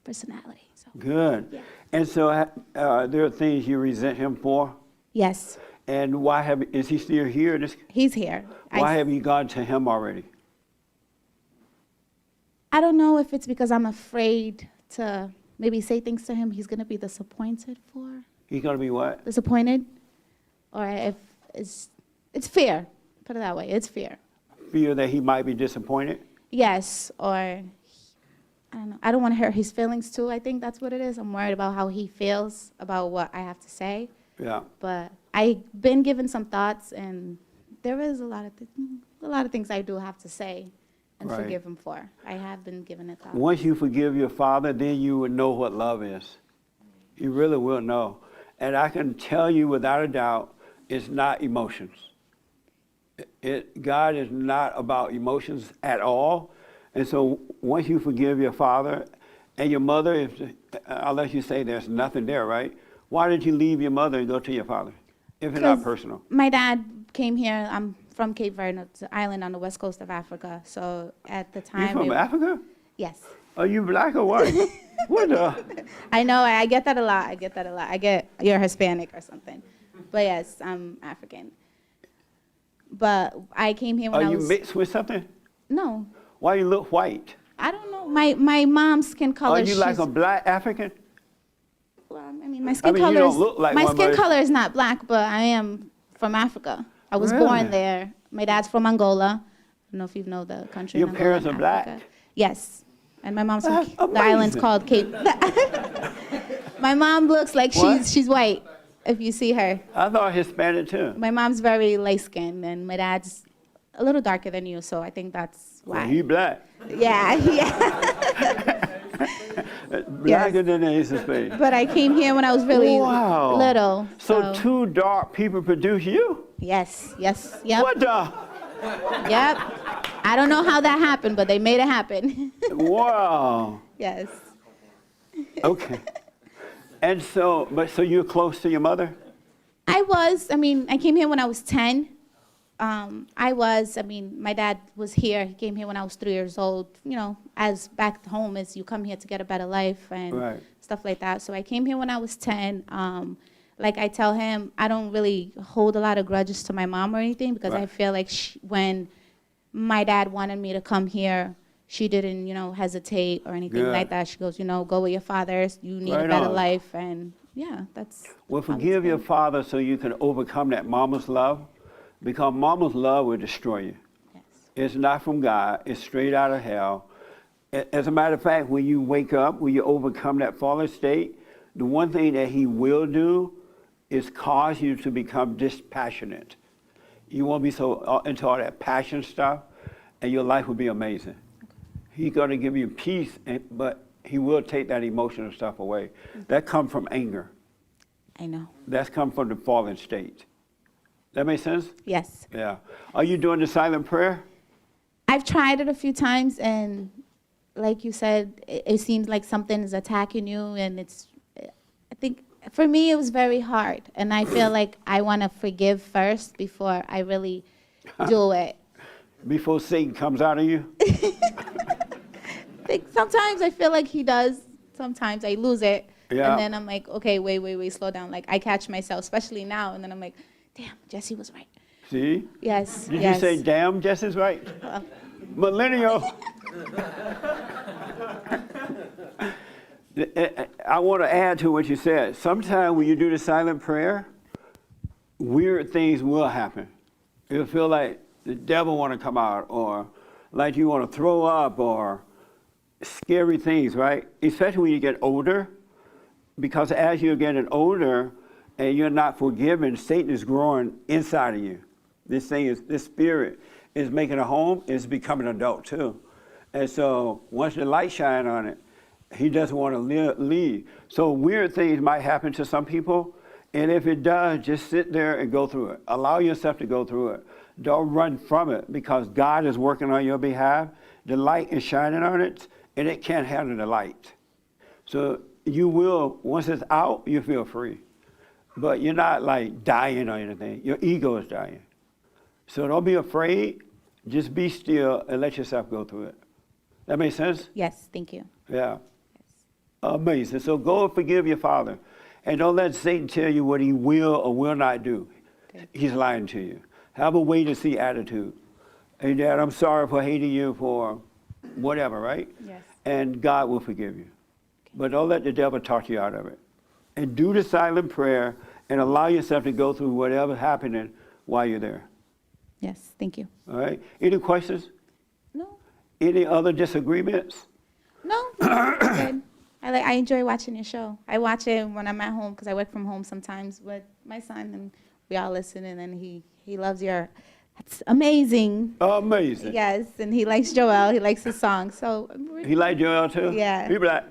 personality. So Good. Yeah. And so there are things you resent him for? yes, And is he still here? he's here. Why have you gone to him already? I don't know if it's because I'm afraid to maybe say things to him he's going to be disappointed for. He's going to be what? Disappointed. Or if it's fear. Put it that way. It's fear. Fear that he might be disappointed? Yes. Or, I don't know. I don't want to hurt his feelings too. I think that's what it is. I'm worried about how he feels about what I have to say. Yeah. But I've been given some thoughts, and there is a lot of things I do have to say and Right. forgive him for. I have been given it thought. Once you forgive your father, then you would know what love is. You really will know. And I can tell you without a doubt, it's not emotions. God is not about emotions at all. And so once you forgive your father and your mother, unless you say there's nothing there, right? Why did you leave your mother and go to your father, if it's not 'Cause personal? My dad came here. I'm from Cape Verde, it's an island on the west coast of Africa. So at the You time, from Africa? Yes. Are you black or white? What the? I know. I get that a lot. I get you're Hispanic or something, but yes, I'm African. But I came here when Are I you was mixed with something? no. Why you look white? I don't know. My mom's skin color. Are you like she's- a black African? Well, I mean, my skin you color don't is look like my one, skin but- color is not black, but I am from Africa. I was Really? born there. My dad's from Angola. I don't know if you know the country. Your Angola parents in are black? Africa. Yes, and my mom's from That's the island's amazing. called Cape. My mom looks like What? she's white. If you see her, I thought Hispanic too. my mom's very light skinned, and my dad's a little darker than you. So I think that's why. Well, he black. Yeah, yeah. Blacker than the Ace of Spades. But I came here when I was really Wow. little. So two dark people produce you? Yes, yes, yep. What the? Yep. I don't know how that happened, but they made it happen. Wow. Yes. Okay. And so, so you're close to your mother? I mean, I came here when I was 10. My dad was here. He came here when I was 3 years old. You know, as back home as you come here to get a better life and stuff like that. So I came here when I was 10. Like I tell him, I don't really hold a lot of grudges to my mom or anything because I feel like when my dad wanted me to come here, she didn't, hesitate or anything like that. She goes, go with your fathers. You need a better life. And yeah, that's. Well, forgive your father so you can overcome that mama's love, because mama's love will destroy you. Yes. It's not from God. It's straight out of hell. As a matter of fact, when you wake up, when you overcome that fallen state, the one thing that he will do is cause you to become dispassionate. You won't be so into all that passion stuff, and your life will be amazing. He's going to give you peace, but he will take that emotional stuff away. That comes from anger. I know. That's come from the fallen state. That make sense? Yes. Yeah. Are you doing the silent prayer? I've tried it a few times, and like you said, it seems like something is attacking you, and I think for me it was very hard, and I feel like I want to forgive first before I really do it. Before Satan comes out of you? Sometimes I feel like he does. Sometimes I lose it. Yeah. And then I'm like, okay, wait, slow down. Like, I catch myself, especially now. And then I'm like, damn, Jesse was right. See? Yes. Did you say, damn, Jesse's right? Millennial. I want to add to what you said. Sometimes when you do the silent prayer, weird things will happen. You'll feel like the devil want to come out, or like you want to throw up, or scary things, right? Especially when you get older, because as you're getting older and you're not forgiven, Satan is growing inside of you. This spirit is making a home, is becoming an adult too. And so once the light shine on it, he doesn't want to leave. So weird things might happen to some people, and if it does, just sit there and go through it. Allow yourself to go through it. Don't run from it, because God is working on your behalf. The light is shining on it, and it can't handle the light. So you will, once it's out, you feel free. But you're not like dying or anything. Your ego is dying. So don't be afraid. Just be still and let yourself go through it. That makes sense? Yes, thank you. Yeah. Amazing. So go and forgive your father. And don't let Satan tell you what he will or will not do. Okay. He's lying to you. Have a wait-and-see attitude. Hey, Dad, I'm sorry for hating you for whatever, right? Yes. And God will forgive you. Okay. But don't let the devil talk you out of it. And do the silent prayer and allow yourself to go through whatever's happening while you're there. Yes, thank you. All right? Any questions? No. Any other disagreements? No, good. I enjoy watching your show. I watch it when I'm at home because I work from home sometimes with my son, and we all listen, and then he loves your, that's amazing. Amazing. Yes, and he likes Joel. He likes his song. So he likes Joel too? Yeah. He black.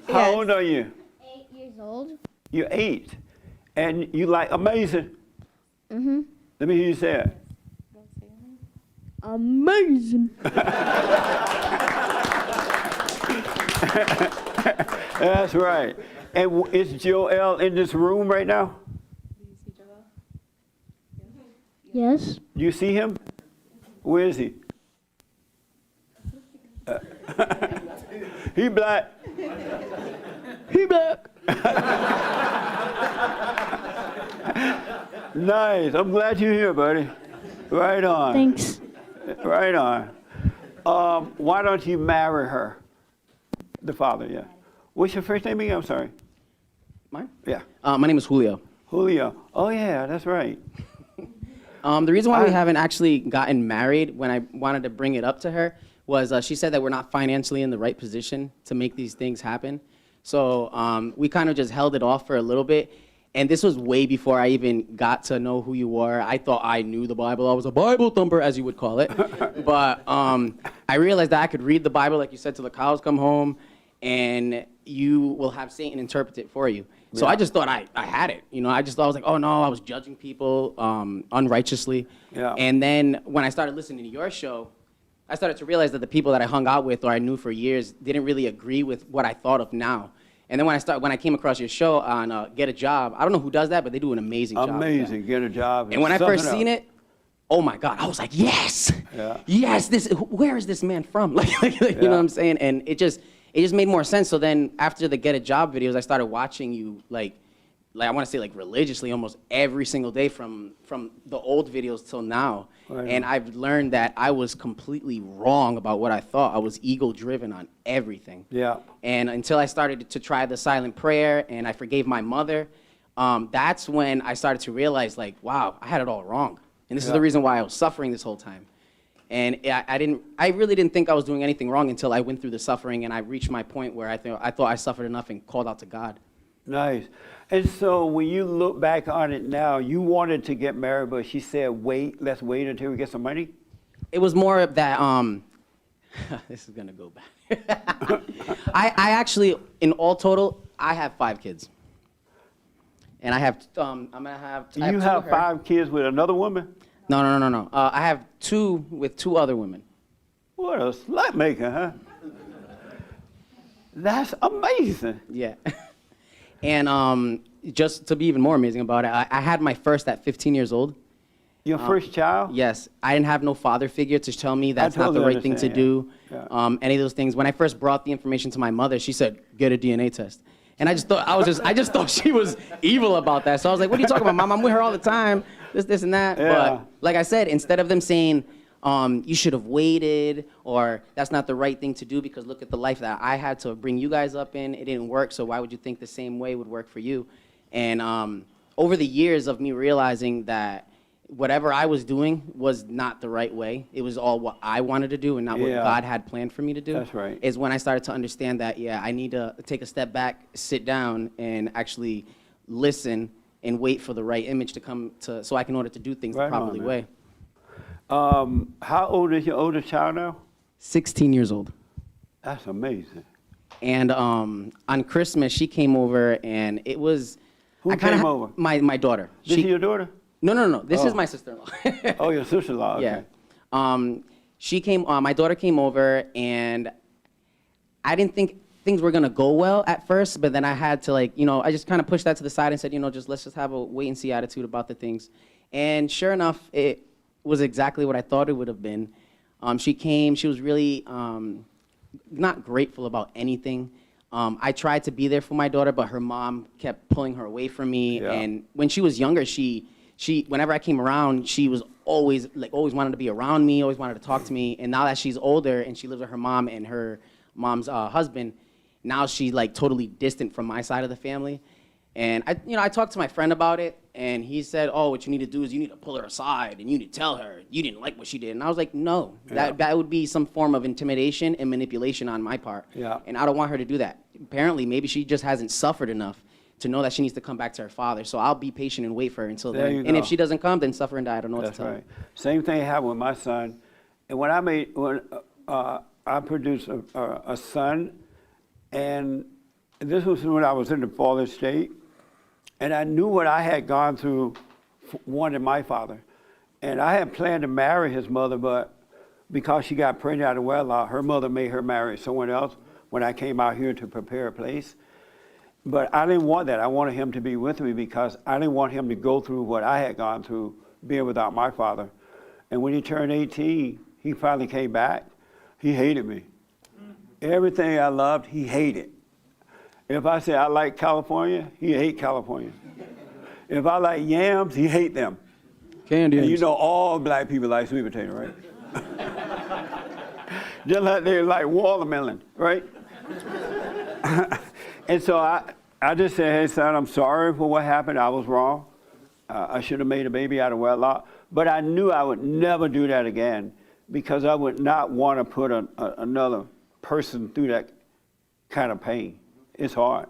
How old are you? 8 years old. You're 8. And you like amazing. Mm-hmm. Let me hear you say it. Amazing. That's right. And is Joel in this room right now? Yes. Do you see him? Where is he? He black. He black. Nice. I'm glad you're here, buddy. Right on. Thanks. Right on. Why don't you marry her? The father, yeah. What's your first name again? I'm sorry. Mine? Yeah. My name is Julio. Julio. Oh, yeah, that's right. The reason why we haven't actually gotten married, when I wanted to bring it up to her, was she said that we're not financially in the right position to make these things happen. So we kind of just held it off for a little bit. And this was way before I even got to know who you were. I thought I knew the Bible. I was a Bible thumper, as you would call it. But I realized that I could read the Bible, like you said, till the cows come home, and you will have Satan interpret it for you. So I just thought I had it. You know, I just thought, I was like, oh no, I was judging people unrighteously. Yeah. And then when I started listening to your show, I started to realize that the people that I hung out with or I knew for years didn't really agree with what I thought of now. And then when I came across your show on Get a Job, I don't know who does that, but they do an amazing job. Amazing, Get a Job. And when I first something seen else. it, oh my God, I was like, yes, Yeah. yes. Where is this man from? You know what I'm saying? And it just made more sense. So then after the Get a Job videos, I started watching you like I want to say like religiously almost every single day from the old videos till now. Right. And I've learned that I was completely wrong about what I thought. I was ego driven on everything. Yeah. And until I started to try the silent prayer and I forgave my mother, that's when I started to realize like, wow, I had it all wrong. And this is the reason why I was suffering this whole time. And I really didn't think I was doing anything wrong until I went through the suffering and I reached my point where I thought I suffered enough and called out to God. Nice. And so when you look back on it now, you wanted to get married, but she said, wait, let's wait until we get some money? It was more of that, this is gonna go back. I actually, in all total, I have 5 kids. And I have, I'm gonna have. I You two have of her. 5 kids with another woman? No. I have 2 with 2 other women. What a slut maker, huh? That's amazing. Yeah. And just to be even more amazing about it, I had my first at 15 years old. Your first child? Yes. I didn't have no father figure to tell me that's not the totally right thing to understand, do. Any of those things. When I first brought the information to my mother, she said, get a DNA test. And I just thought she was evil about that. So I was like, what are you talking about, Mom? I'm with her all the time, this, and that. Yeah. But like I said, instead of them saying, you should have waited, or that's not the right thing to do because look at the life that I had to bring you guys up in. It didn't work, so why would you think the same way would work for you? And over the years of me realizing that whatever I was doing was not the right way, it was all what I wanted to do and not what God had planned for me to do. That's right. Is when I started to understand that, I need to take a step back, sit down, and actually listen and wait for the right image to come to, so I can order to do things Right the on, properly man. way. How old is your oldest child now? 16 years old. That's amazing. And on Christmas, she came over, and it was... Who came over? My daughter. This is your daughter? No. This is Oh. my sister-in-law. Oh, your sister-in-law, okay. Yeah. She came, my daughter came over, and I didn't think things were gonna go well at first, but then I had to I just kind of pushed that to the side and said, let's just have a wait and see attitude about the things. And sure enough, it was exactly what I thought it would have been. She came, she was really not grateful about anything. I tried to be there for my daughter, but her mom kept pulling her away from me. Yeah. And when she was younger, she whenever I came around, she was always wanted to be around me, always wanted to talk to me. And now that she's older and she lives with her mom and her mom's husband, now she's totally distant from my side of the family. And I talked to my friend about it, and he said, oh, what you need to do is you need to pull her aside and you need to tell her you didn't like what she did. And I was like, no, that would be some form of intimidation and manipulation on my part. Yeah. And I don't want her to do that. Apparently, maybe she just hasn't suffered enough to know that she needs to come back to her father. So I'll be patient and wait for her until There then. you And go. if she doesn't come, then suffer and die. I don't know what That's to tell right. Same thing happened with my son. And when I produced a son, and this was when I was in the father's state, and I knew what I had gone through wanting my father. And I had planned to marry his mother, but because she got pregnant out of wedlock, her mother made her marry someone else when I came out here to prepare a place. But I didn't want that. I wanted him to be with me because I didn't want him to go through what I had gone through being without my father. And when he turned 18, he finally came back. He hated me. Everything I loved, he hated. If I say I like California, he hate California. If I like yams, he hate them. Candy. And you know all black people like sweet potato, right? Just like they like watermelon, right? And so I just said, hey, son, I'm sorry for what happened. I was wrong. I should have made a baby out of wedlock. But I knew I would never do that again because I would not want to put another person through that kind of pain. It's hard.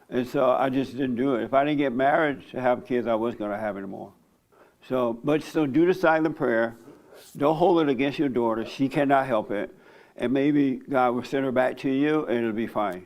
And so I just didn't do it. If I didn't get married to have kids, I wasn't going to have any more. So do the silent prayer. Don't hold it against your daughter. She cannot help it. And maybe God will send her back to you and it'll be fine.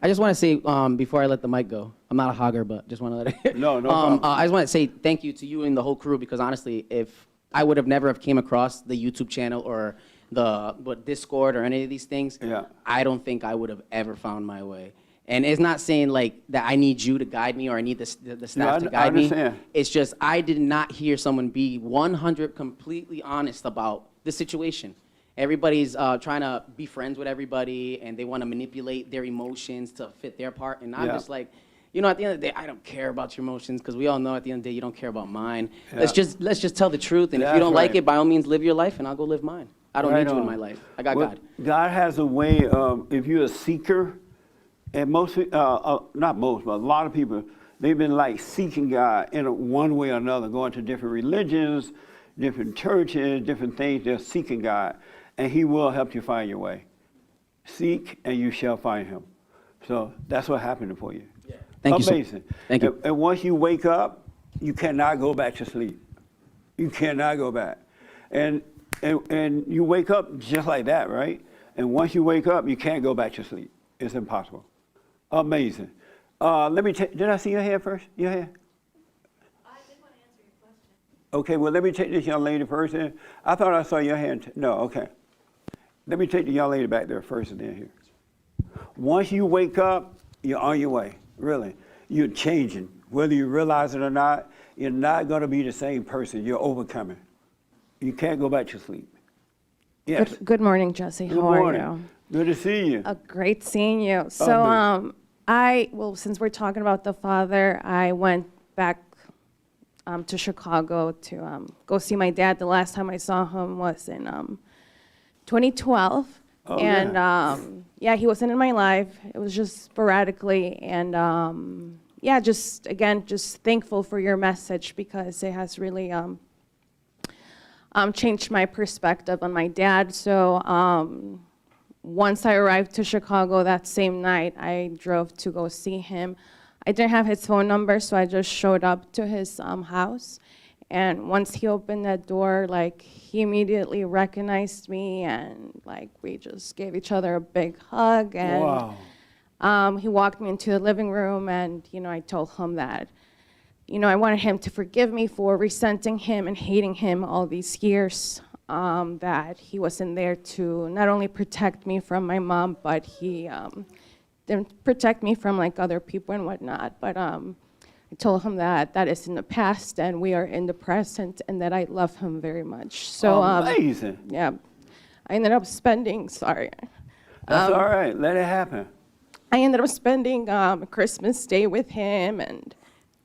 I just want to say, before I let the mic go, I'm not a hogger, but just want to let it. No problem. I just want to say thank you to you and the whole crew because honestly, if I would have never have came across the YouTube channel or the Discord or any of these things, I don't think I would have ever found my way. And it's not saying like that I need you to guide me or I need the staff to I guide me. understand. It's just I did not hear someone be 100 completely honest about the situation. Everybody's trying to be friends with everybody, and they want to manipulate their emotions to fit their part. And I'm Yeah. just like, you know, at the end of the day, I don't care about your emotions, because we all know at the end of the day you don't care about mine. Yeah. Let's just tell the truth, and if you That's don't like right. it, by all means, live your life, and I'll go live mine. I don't Right need you in on. my life. I got Well, God. God has a way of, if you're a seeker, and most, not most, but a lot of people, they've been like seeking God in one way or another, going to different religions, different churches, different things. They're seeking God, and He will help you find your way. Seek, and you shall find Him. So that's what happened for you. Thank you, sir. Amazing. Thank you. And once you wake up, you cannot go back to sleep. You cannot go back. And you wake up just like that, right? And once you wake up, you can't go back to sleep. It's impossible. Amazing. Let me take, did I see your hand first? Your hand? I did want to answer your question. Okay, well, let me take this young lady first. I thought I saw your hand. No, okay. Let me take the young lady back there first and then here. Once you wake up, you're on your way, really. You're changing. Whether you realize it or not, you're not going to be the same person. You're overcoming. You can't go back to sleep. Yes. Good morning, Jesse. Good How are morning. you? Good to see you. Great seeing you. So, since we're talking about the father, I went back to Chicago to go see my dad. The last time I saw him was in 2012. Oh, and he wasn't in my life. It was just sporadically. And just thankful for your message, because it has really changed my perspective on my dad. So once I arrived to Chicago that same night, I drove to go see him. I didn't have his phone number, so I just showed up to his house. And once he opened that door, like, he immediately recognized me, and like, we just gave each other a big hug. And Wow. he walked me into the living room, and I told him that I wanted him to forgive me for resenting him and hating him all these years, that he wasn't there to not only protect me from my mom, but he didn't protect me from like other people and whatnot. But I told him that that is in the past and we are in the present, and that I love him very much. So amazing. Yeah, I ended up spending, sorry. That's all right. Let it happen. I ended up spending Christmas Day with him, and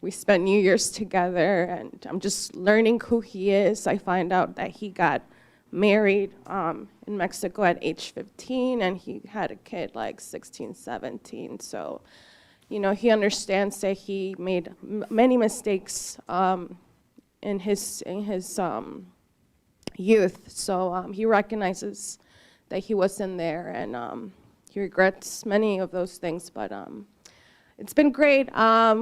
we spent New Year's together, and I'm just learning who he is. I find out that he got married in Mexico at age 15, and he had a kid like 16, 17. So, he understands that he made many mistakes in his youth. So he recognizes that he wasn't there, and he regrets many of those things. But it's been great.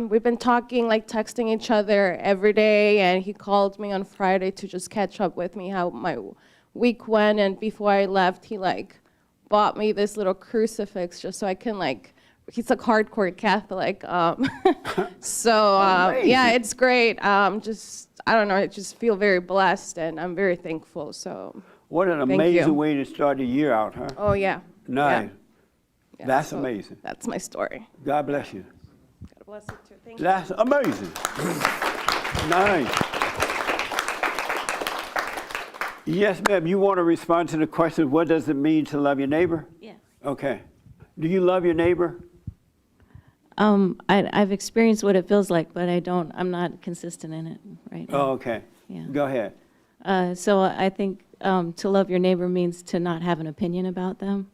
We've been talking, like texting each other every day, and he called me on Friday to just catch up with me how my week went. And before I left, he like bought me this little crucifix just so I can like. He's a hardcore Catholic, so yeah, it's great. Just I don't know, I just feel very blessed, and I'm very thankful. So what an thank amazing you. way to start the year out, huh? Oh yeah. Nice. Yeah, That's so amazing. That's my story. God bless you. God bless you too. Thank you. That's amazing. Nice. Yes, ma'am. You want to respond to the question, what does it mean to love your neighbor? Yes. Okay. Do you love your neighbor? I've experienced what it feels like, but I'm not consistent in it right now. Oh, okay. Yeah. Go ahead. So I think to love your neighbor means to not have an opinion about them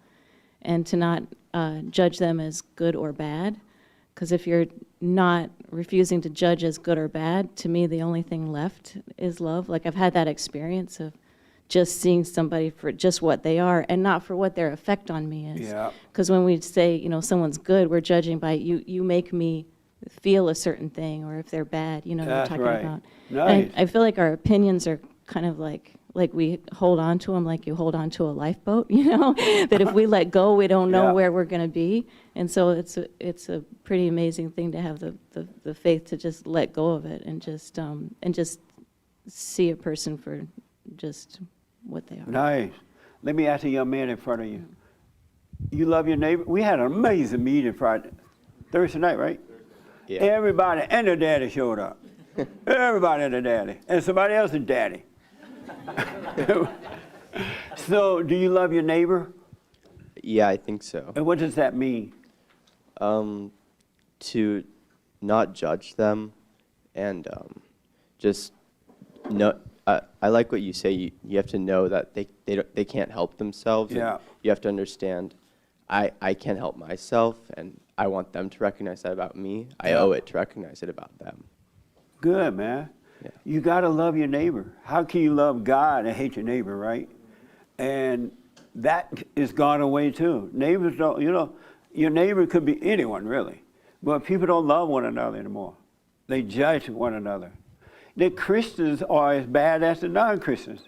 and to not judge them as good or bad. Because if you're not refusing to judge as good or bad, to me, the only thing left is love. Like, I've had that experience of just seeing somebody for just what they are and not for what their effect on me is. Yeah. Because when we say, someone's good, we're judging by you make me feel a certain thing, or if they're bad, we're That's talking right. about. Nice. I feel like our opinions are kind of like we hold on to them like you hold on to a lifeboat, that if we let go, we don't know Yeah. where we're going to be. And so it's a pretty amazing thing to have the faith to just let go of it and just see a person for just what they are. Nice. Let me ask the young man in front of you. You love your neighbor? We had an amazing meeting Friday. Thursday night, right? Yeah. Everybody and their daddy showed up. Everybody and their daddy. And somebody else's daddy. So, do you love your neighbor? Yeah, I think so. And what does that mean? To not judge them and just know. I like what you say. You have to know that they can't help themselves. and Yeah. You have to understand. I can't help myself, and I want them to recognize that about me. I owe it to recognize it about them. Good, man. Yeah. You got to love your neighbor. How can you love God and hate your neighbor, right? And that is gone away too. Neighbors don't, your neighbor could be anyone really, but people don't love one another anymore. They judge one another. The Christians are as bad as the non-Christians.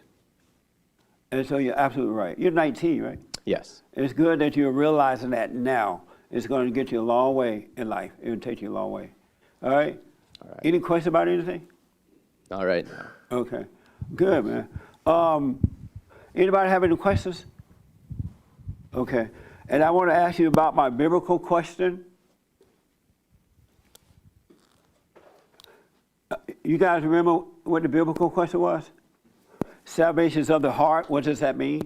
And so you're absolutely right. You're 19, right? Yes. It's good that you're realizing that now. It's going to get you a long way in life. It will take you a long way. All right? All right. Any questions about anything? All right now. Okay. Good, man. Anybody have any questions? Okay. And I want to ask you about my biblical question. You guys remember what the biblical question was? Salvation is of the heart. What does that mean?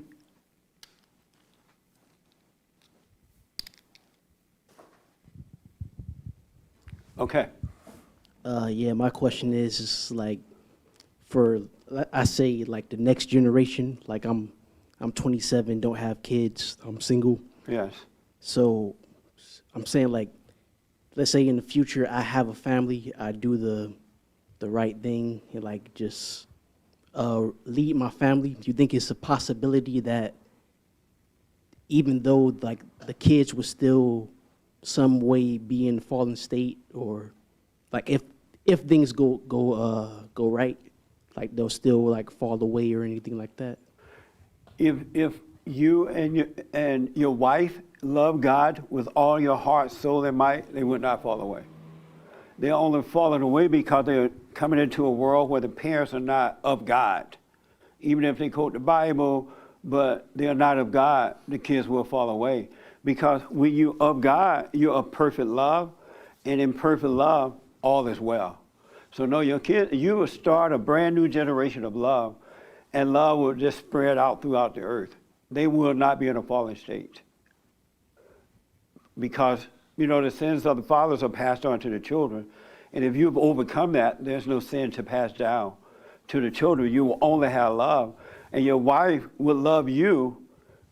Okay. Yeah, my question is like, for I say like the next generation. Like I'm 27, don't have kids, I'm single. Yes. So I'm saying like, let's say in the future I have a family, I do the right thing and like just lead my family. Do you think it's a possibility that even though like the kids would still some way be in fallen state, or like if things go right, like they'll still like fall away or anything like that? If you and your wife love God with all your heart, soul, and might, they would not fall away. They're only falling away because they're coming into a world where the parents are not of God. Even if they quote the Bible, but they're not of God, the kids will fall away. Because when you of God, you're of perfect love, and in perfect love, all is well. So no, your kids, you will start a brand new generation of love, and love will just spread out throughout the earth. They will not be in a fallen state. Because, the sins of the fathers are passed on to the children. And if you've overcome that, there's no sin to pass down to the children. You will only have love. And your wife will love you,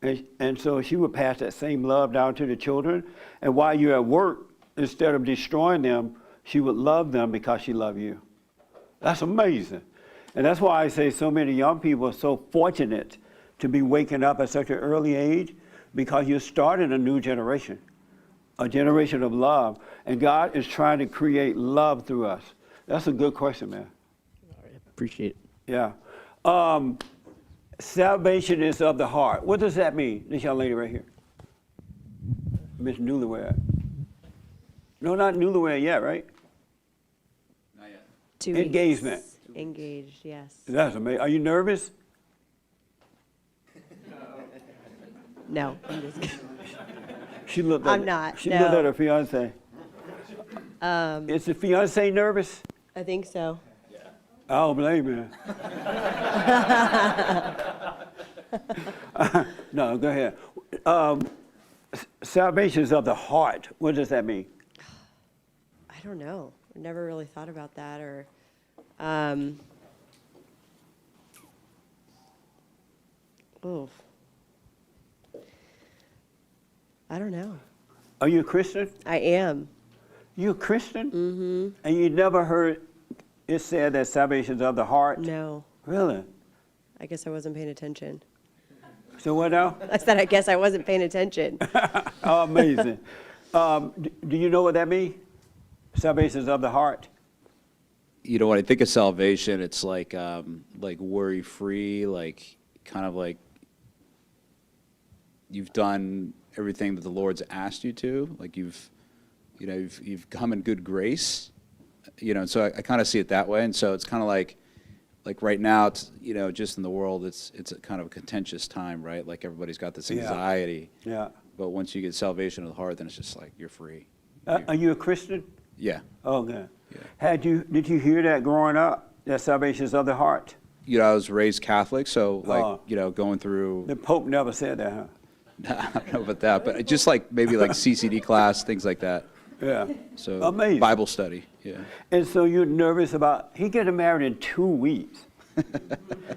and so she will pass that same love down to the children. And while you're at work, instead of destroying them, she would love them because she loved you. That's amazing. And that's why I say so many young people are so fortunate to be waking up at such an early age, because you're starting a new generation, a generation of love. And God is trying to create love through us. That's a good question, man. All right, appreciate it. Yeah. Salvation is of the heart. What does that mean? This young lady right here. Miss Newlywed. No, not newlywed yet, right? Not yet. 2 weeks. Engagement. Engaged, yes. That's amazing. Are you nervous? No, I'm just kidding. She looked at, I'm not, She no. looked at her fiance. Is the fiance nervous? I think so. I don't blame you. No, go ahead. Salvation is of the heart. What does that mean? I don't know. I never really thought about that, or oof. I don't know. Are you a Christian? I am. You a Christian? Mm-hmm. And you never heard it said that salvation is of the heart? No. Really? I guess I wasn't paying attention. So what now? I said I guess I wasn't paying attention. Oh, amazing. Do you know what that means? Salvation is of the heart. When I think of salvation, it's like worry-free, like kind of like you've done everything that the Lord's asked you to, like you've come in good grace, and so I kind of see it that way. And so it's kind of like right now, it's, just in the world, it's a kind of a contentious time, right? Like everybody's got this anxiety. Yeah. But once you get salvation of the heart, then it's just like you're free. Are you a Christian? Yeah. Okay. Did you hear that growing up, that salvation is of the heart? I was raised Catholic, so like, going through. The Pope never said that, huh? I don't know about that, but just like maybe like CCD class, things like that. Yeah. So amazing. Bible study, yeah. And so you're nervous about, he getting married in 2 weeks.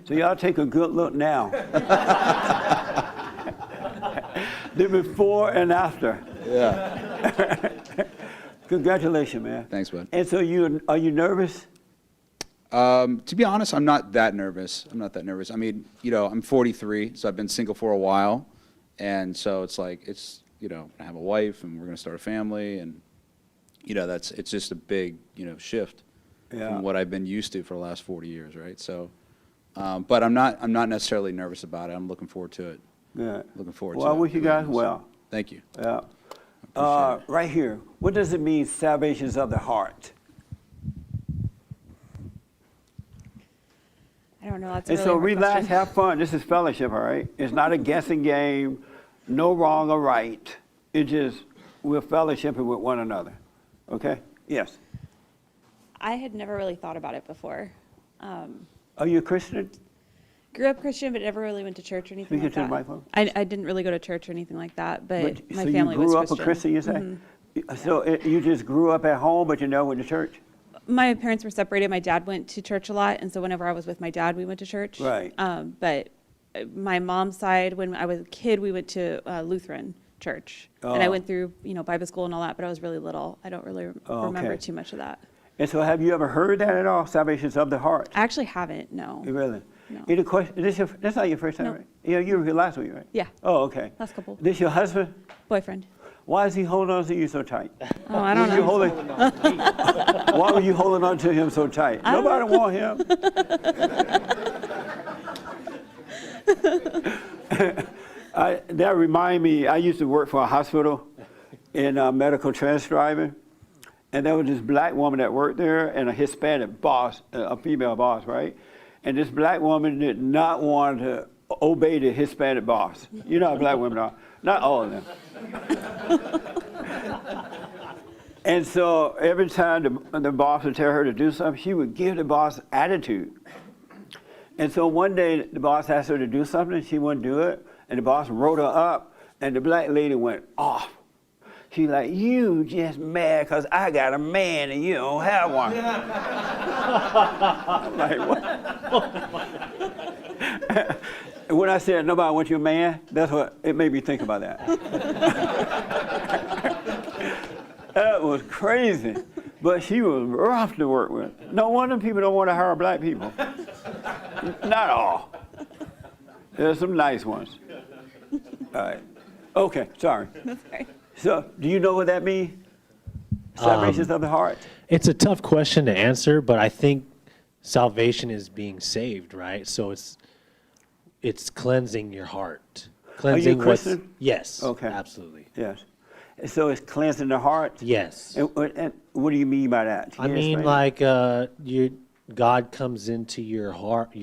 So y'all take a good look now. The before and after. Yeah. Congratulations, man. Thanks, bud. And so are you nervous? To be honest, I'm not that nervous. I mean, I'm 43, so I've been single for a while. And so it's like, I have a wife and we're going to start a family. And, it's just a big, shift from what I've been used to for the last 40 years, right? So, but I'm not necessarily nervous about it. I'm looking forward to it. Yeah. Looking forward to it. Well, I wish you guys well. Thank you. Yeah. Right here, what does it mean, salvation is of the heart? I don't know. That's And a so really hard relax, question. have fun. This is fellowship, all right? It's not a guessing game, no wrong or right. It just, we're fellowshipping with one another. Okay? Yes. I had never really thought about it before. Are you a Christian? Grew up Christian, but never really went to church or anything Speak like into the that. microphone. I didn't really go to church or anything like that, but my so family you grew was up a Christian, you say? Mhm. So you just grew up at home, but you never went to church? My parents were separated. My dad went to church a lot, and so whenever I was with my dad, we went to church. Right. But my mom's side, when I was a kid, we went to Lutheran church, and I went through Bible school and all that. But I was really little. I don't really remember too much of that. And so have you ever heard that at all? Salvation is of the heart. I actually haven't. No. Really? No. Any question? That's not your first time, No. right? Yeah, you were here last week, right? Yeah. Oh, okay. Last couple. This your husband? Boyfriend. Why is he holding on to you so tight? Oh, I don't know. Why were you holding on to him so tight? Nobody want him. That remind me, I used to work for a hospital in medical transcribing, and there was this black woman that worked there and a Hispanic boss, a female boss, right? And this black woman did not want to obey the Hispanic boss. You know how black women are. Not all of them. And so every time the boss would tell her to do something, she would give the boss attitude. And so one day the boss asked her to do something, she wouldn't do it, and the boss wrote her up, and the black lady went off. She's like, you just mad because I got a man and you don't have one. I'm like, what? And when I said nobody wants your man, that's what it made me think about that. That was crazy. But she was rough to work with. No wonder people don't want to hire black people. Not all. There's some nice ones. All right. Okay, sorry. That's right. So, do you know what that means? Salvation of the heart? It's a tough question to answer, but I think salvation is being saved, right? So it's cleansing your heart. Cleansing Are you a Christian? Yes. Okay. Absolutely. Yes. So it's cleansing the heart? Yes. And what do you mean by that? I Can you mean, explain? like God comes into your heart,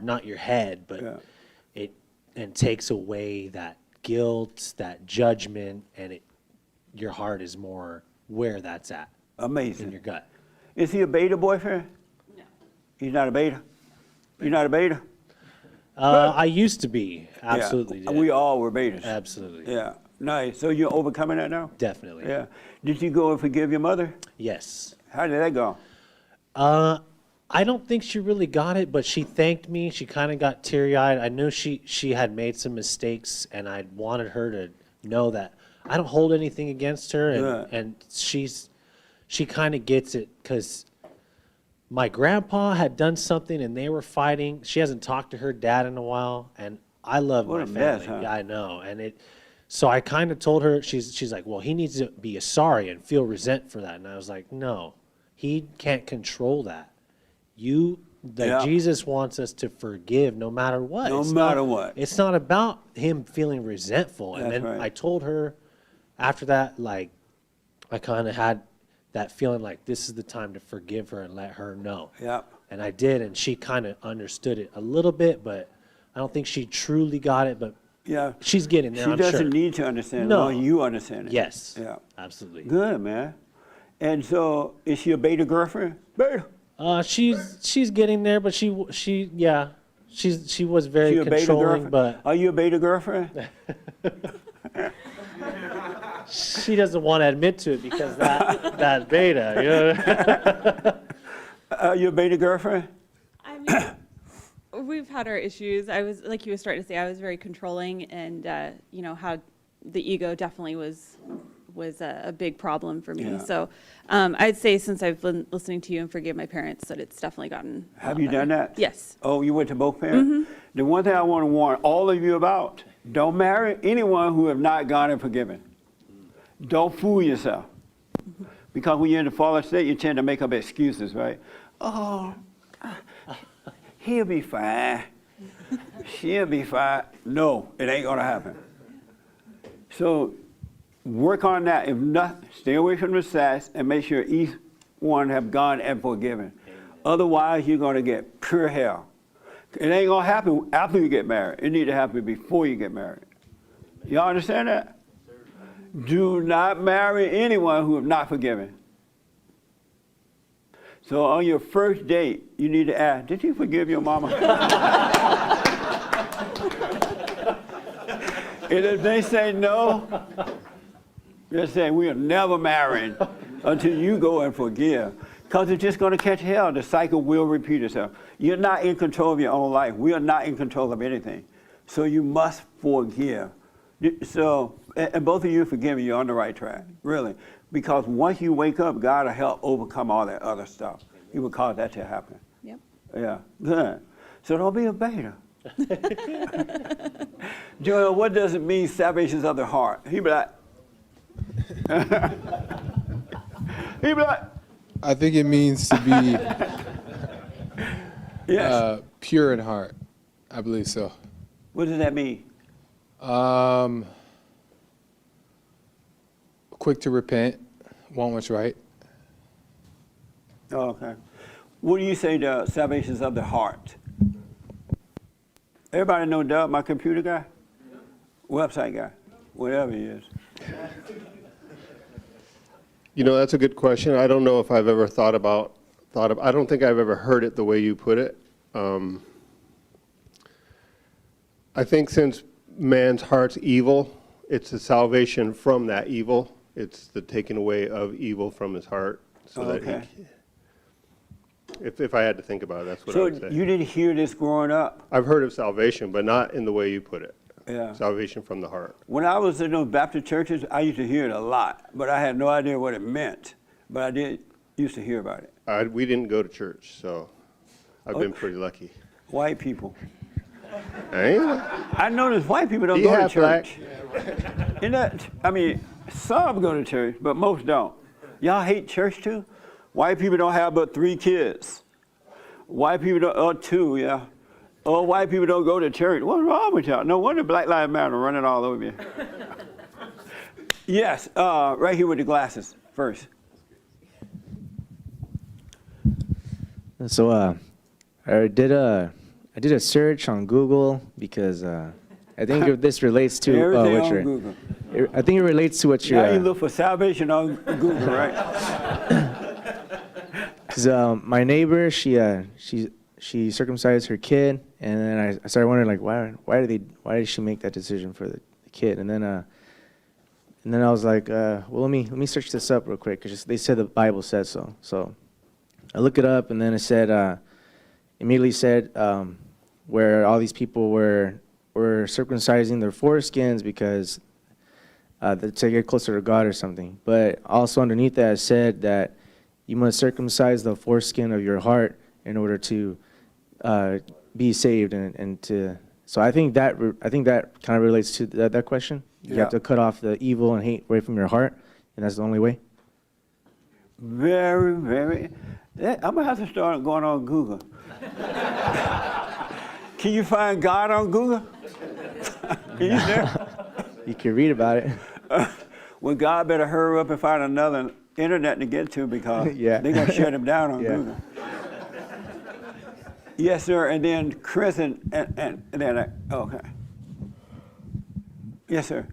not your head, but it takes away that guilt, that judgment, and your heart is more where that's at. Amazing. In your gut. Is he a beta boyfriend? No. He's not a beta? You're not a beta? I used to be. Absolutely. Yeah. We all were betas. Absolutely. Yeah. Nice. So you're overcoming that now? Definitely. Yeah. Did you go and forgive your mother? Yes. How did that go? I don't think she really got it, but she thanked me. She kind of got teary-eyed. I knew she had made some mistakes, and I wanted her to know that I don't hold anything against her, and she kind of gets it because my grandpa had done something, and they were fighting. She hasn't talked to her dad in a while, and I love my family. Mess, huh? Yeah, I know, so I kind of told her. She's like, well, he needs to be sorry and feel resent for that, and I was like, no, he can't control that. Jesus wants us to forgive no matter what. No matter what. It's not about him feeling resentful. And That's then right. I told her after that, like, I kind of had that feeling like this is the time to forgive her and let her know. Yep. And I did, and she kind of understood it a little bit, but I don't think she truly got it. But Yeah. She's getting there, She I'm doesn't sure. need to understand it. No. No, you understand it. Yes. Yeah. Absolutely. Good, man. And so, is she a beta girlfriend? Beta. She's getting there, but she was very She a beta controlling, girlfriend? but Are you a beta girlfriend? she doesn't want to admit to it because that beta, you know. Are you a beta girlfriend? I mean, we've had our issues. I was, like you were starting to say, I was very controlling, and you know how the ego definitely was a big problem for me. Yeah. So I'd say since I've been listening to you and forgive my parents, that it's definitely gotten. a Have lot you done better. that? Yes. Oh, you went to both parents? The one thing I want to warn all of you about, don't marry anyone who have not gone and forgiven. Don't fool yourself. Because when you're in the fallen state, you tend to make up excuses, right? Oh, he'll be fine. She'll be fine. No, it ain't going to happen. So work on that. If not, stay away from the sex and make sure each one have gone and forgiven. Otherwise, you're going to get pure hell. It ain't going to happen after you get married. It need to happen before you get married. Y'all understand that? Do not marry anyone who have not forgiven. So on your first date, you need to ask, did you forgive your mama? And if they say no, just say, we are never married until you go and forgive. Because it's just going to catch hell. The cycle will repeat itself. You're not in control of your own life. We are not in control of anything. So you must forgive. So, and both of you forgive me, you're on the right track, really. Because once you wake up, God will help overcome all that other stuff. He will cause that to happen. Yep. Yeah, good. So don't be a beta. Joel, what does it mean, salvation of the heart? He be like, he be like, I think it means to be yes. Pure in heart. I believe so. What does that mean? Quick to repent, want what's right. Oh, okay. What do you say to salvations of the heart? Everybody know Doug, my computer guy? Website guy, whatever he is. You know, that's a good question. I don't know if I've ever thought of, I don't think I've ever heard it the way you put it. I think since man's heart's evil, it's the salvation from that evil. It's the taking away of evil from his heart. So that if I had to think about it, that's what I would say. So you didn't hear this growing up? I've heard of salvation, but not in the way you put it. Yeah. Salvation from the heart. When I was in those Baptist churches, I used to hear it a lot, but I had no idea what it meant. But I used to hear about it. We didn't go to church, so I've been pretty lucky. White people. Anyway. I noticed white people don't He go to half black. church. Isn't that, I mean, some go to church, but most don't. Y'all hate church too? White people don't have but 3 kids. White people don't, or 2, yeah. Oh, white people don't go to church. What's wrong with y'all? No wonder Black Lives Matter running all over you. Yes, right here with the glasses first. So I did a search on Google because I think this relates to Everything what on you're. Google. I think it relates to what you're. Now you look for salvation on Google, right? Because my neighbor, she circumcised her kid, and then I started wondering like why did she make that decision for the kid, and then I was like, well let me search this up real quick because they said the Bible said so. So I look it up, and then it said immediately said where all these people were circumcising their foreskins because to get closer to God or something. But also underneath that it said that you must circumcise the foreskin of your heart in order to be saved and to. So I think that kind of relates to that question. You have to cut off the evil and hate away from your heart, and that's the only way. Very, very. I'm gonna have to start going on Google. Can you find God on Google? Can you there? You can read about it. Well, God better hurry up and find another internet to get to because Yeah. they're gonna shut him down on Yeah. Google. Yes, sir. And then Chris and then okay. Yes, sir.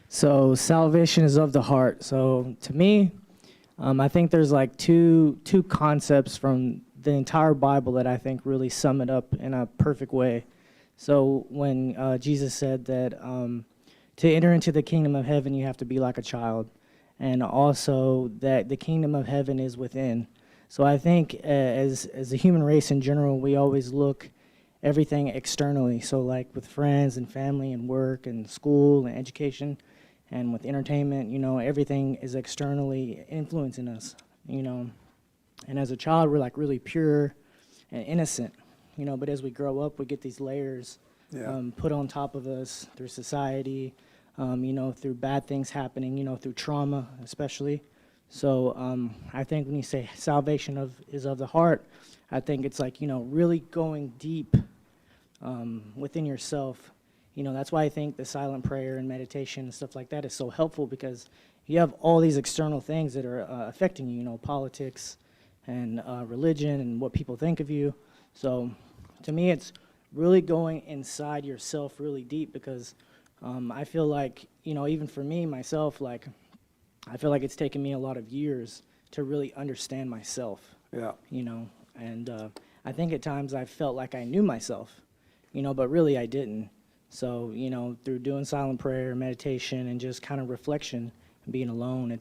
So salvation is of the heart. So to me, I think there's like two concepts from the entire Bible that I think really sum it up in a perfect way. So when Jesus said that to enter into the kingdom of heaven, you have to be like a child, and also that the kingdom of heaven is within. So I think as a human race in general, we always look everything externally. So like with friends and family and work and school and education and with entertainment, you know, everything is externally influencing us, you know. And as a child, we're like really pure and innocent, you know, but as we grow up, we get these layers put on top of us through society, you know, through bad things happening, you know, through trauma especially. So I think when you say salvation is of the heart, I think it's like, you know, really going deep within yourself. You know, that's why I think the silent prayer and meditation and stuff like that is so helpful, because you have all these external things that are affecting you, you know, politics and religion and what people think of you. So to me, it's really going inside yourself really deep, because I feel like, you know, even for me, myself, like, I feel like it's taken me a lot of years to really understand myself. Yeah. You know, and I think at times I felt like I knew myself, you know, but really I didn't. So, you know, through doing silent prayer, meditation, and just kind of reflection and being alone,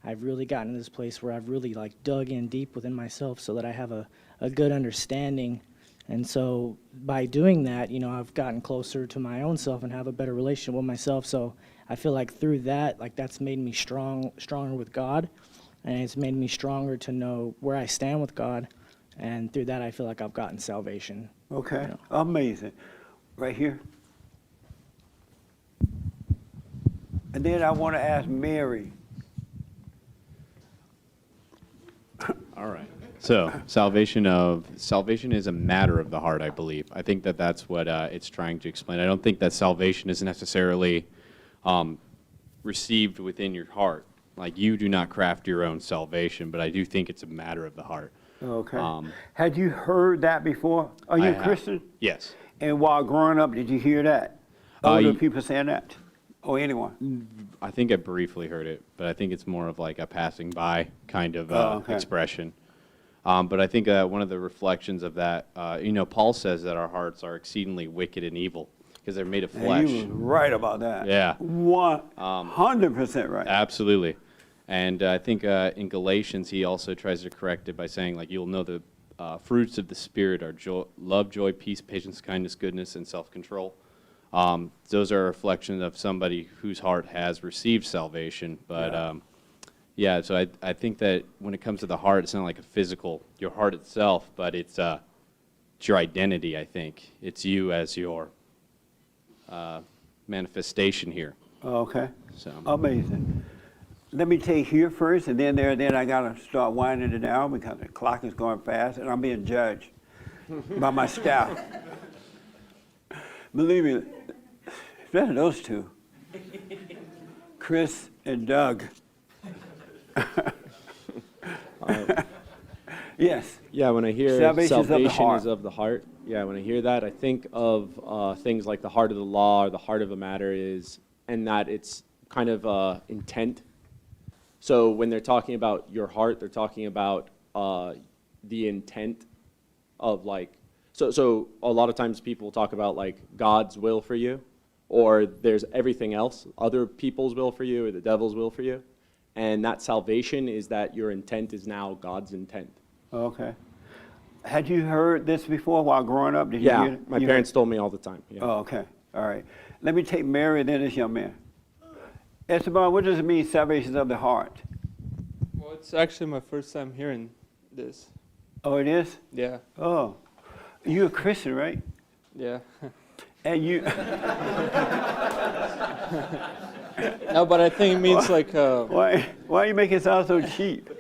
I've really gotten to this place where I've really like dug in deep within myself so that I have a good understanding. And so by doing that, you know, I've gotten closer to my own self and have a better relationship with myself. So I feel like through that, like that's made me stronger with God, and it's made me stronger to know where I stand with God. And through that, I feel like I've gotten salvation. Okay, You know. amazing. Right here. And then I want to ask Mary. All right. So salvation is a matter of the heart, I believe. I think that's what it's trying to explain. I don't think that salvation is necessarily received within your heart. Like, you do not craft your own salvation, but I do think it's a matter of the heart. Okay. Had you heard that before? Are you I a have. Christian? Yes. And while growing up, did you hear that? Older people saying that? Or anyone? I think I briefly heard it, but I think it's more of like a passing by kind of okay. expression. But I think one of the reflections of that, you know, Paul says that our hearts are exceedingly wicked and evil because they're made of flesh. And you was right about that. Yeah. 100% right. Absolutely. And I think in Galatians, he also tries to correct it by saying, like, you'll know the fruits of the Spirit are love, joy, peace, patience, kindness, goodness, and self-control. Those are a reflection of somebody whose heart has received salvation. But yeah, so I think that when it comes to the heart, it's not like a physical, your heart itself, but it's your identity, I think. It's you as your manifestation here. Okay. So. Amazing. Let me take here first, and then I got to start winding it down because the clock is going fast, and I'm being judged by my staff. Believe me, especially those two, Chris and Doug. Yes. Yeah, when I hear Salvation salvation is of the heart, yeah, when I hear that, I think of things like the heart of the law or the heart of a matter is, and that it's kind of intent. So when they're talking about your heart, they're talking about the intent of like, so a lot of times people talk about like God's will for you, or there's everything else, other people's will for you or the devil's will for you. And that salvation is that your intent is now God's intent. Okay. Had you heard this before while growing up? Did you Yeah, hear it? my parents told me all the time. Yeah. Oh, okay. All right. Let me take Mary and then this young man. Esteban, what does it mean, salvation of the heart? Well, it's actually my first time hearing this. Oh, it is? Yeah. Oh. You're a Christian, right? Yeah. And you... No, but I think it means like... Why are you making it sound so cheap?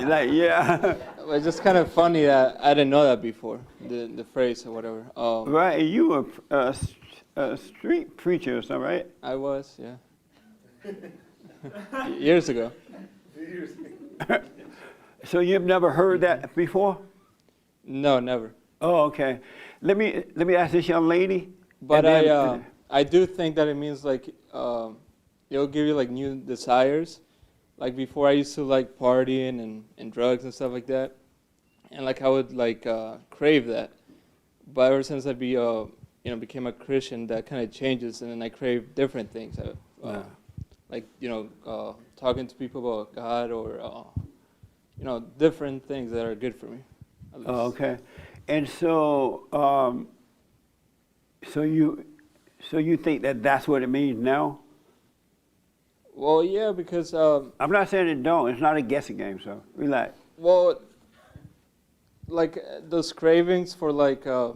Like, yeah. It's just kind of funny that I didn't know that before, the phrase or whatever. Right, you were a street preacher or something, right? I was, yeah. Years ago. So you've never heard that before? No, never. Oh, okay. Let me ask this young lady. But I do think that it means like it'll give you like new desires. Like before, I used to like partying and drugs and stuff like that, and like I would like crave that. But ever since I became a Christian, that kind of changes, and then I crave different things. Like talking to people about God, or different things that are good for me. Oh, okay. And so, so you think that that's what it means now? Well, yeah, because I'm not saying it don't. It's not a guessing game, so relax. well, like those cravings for like they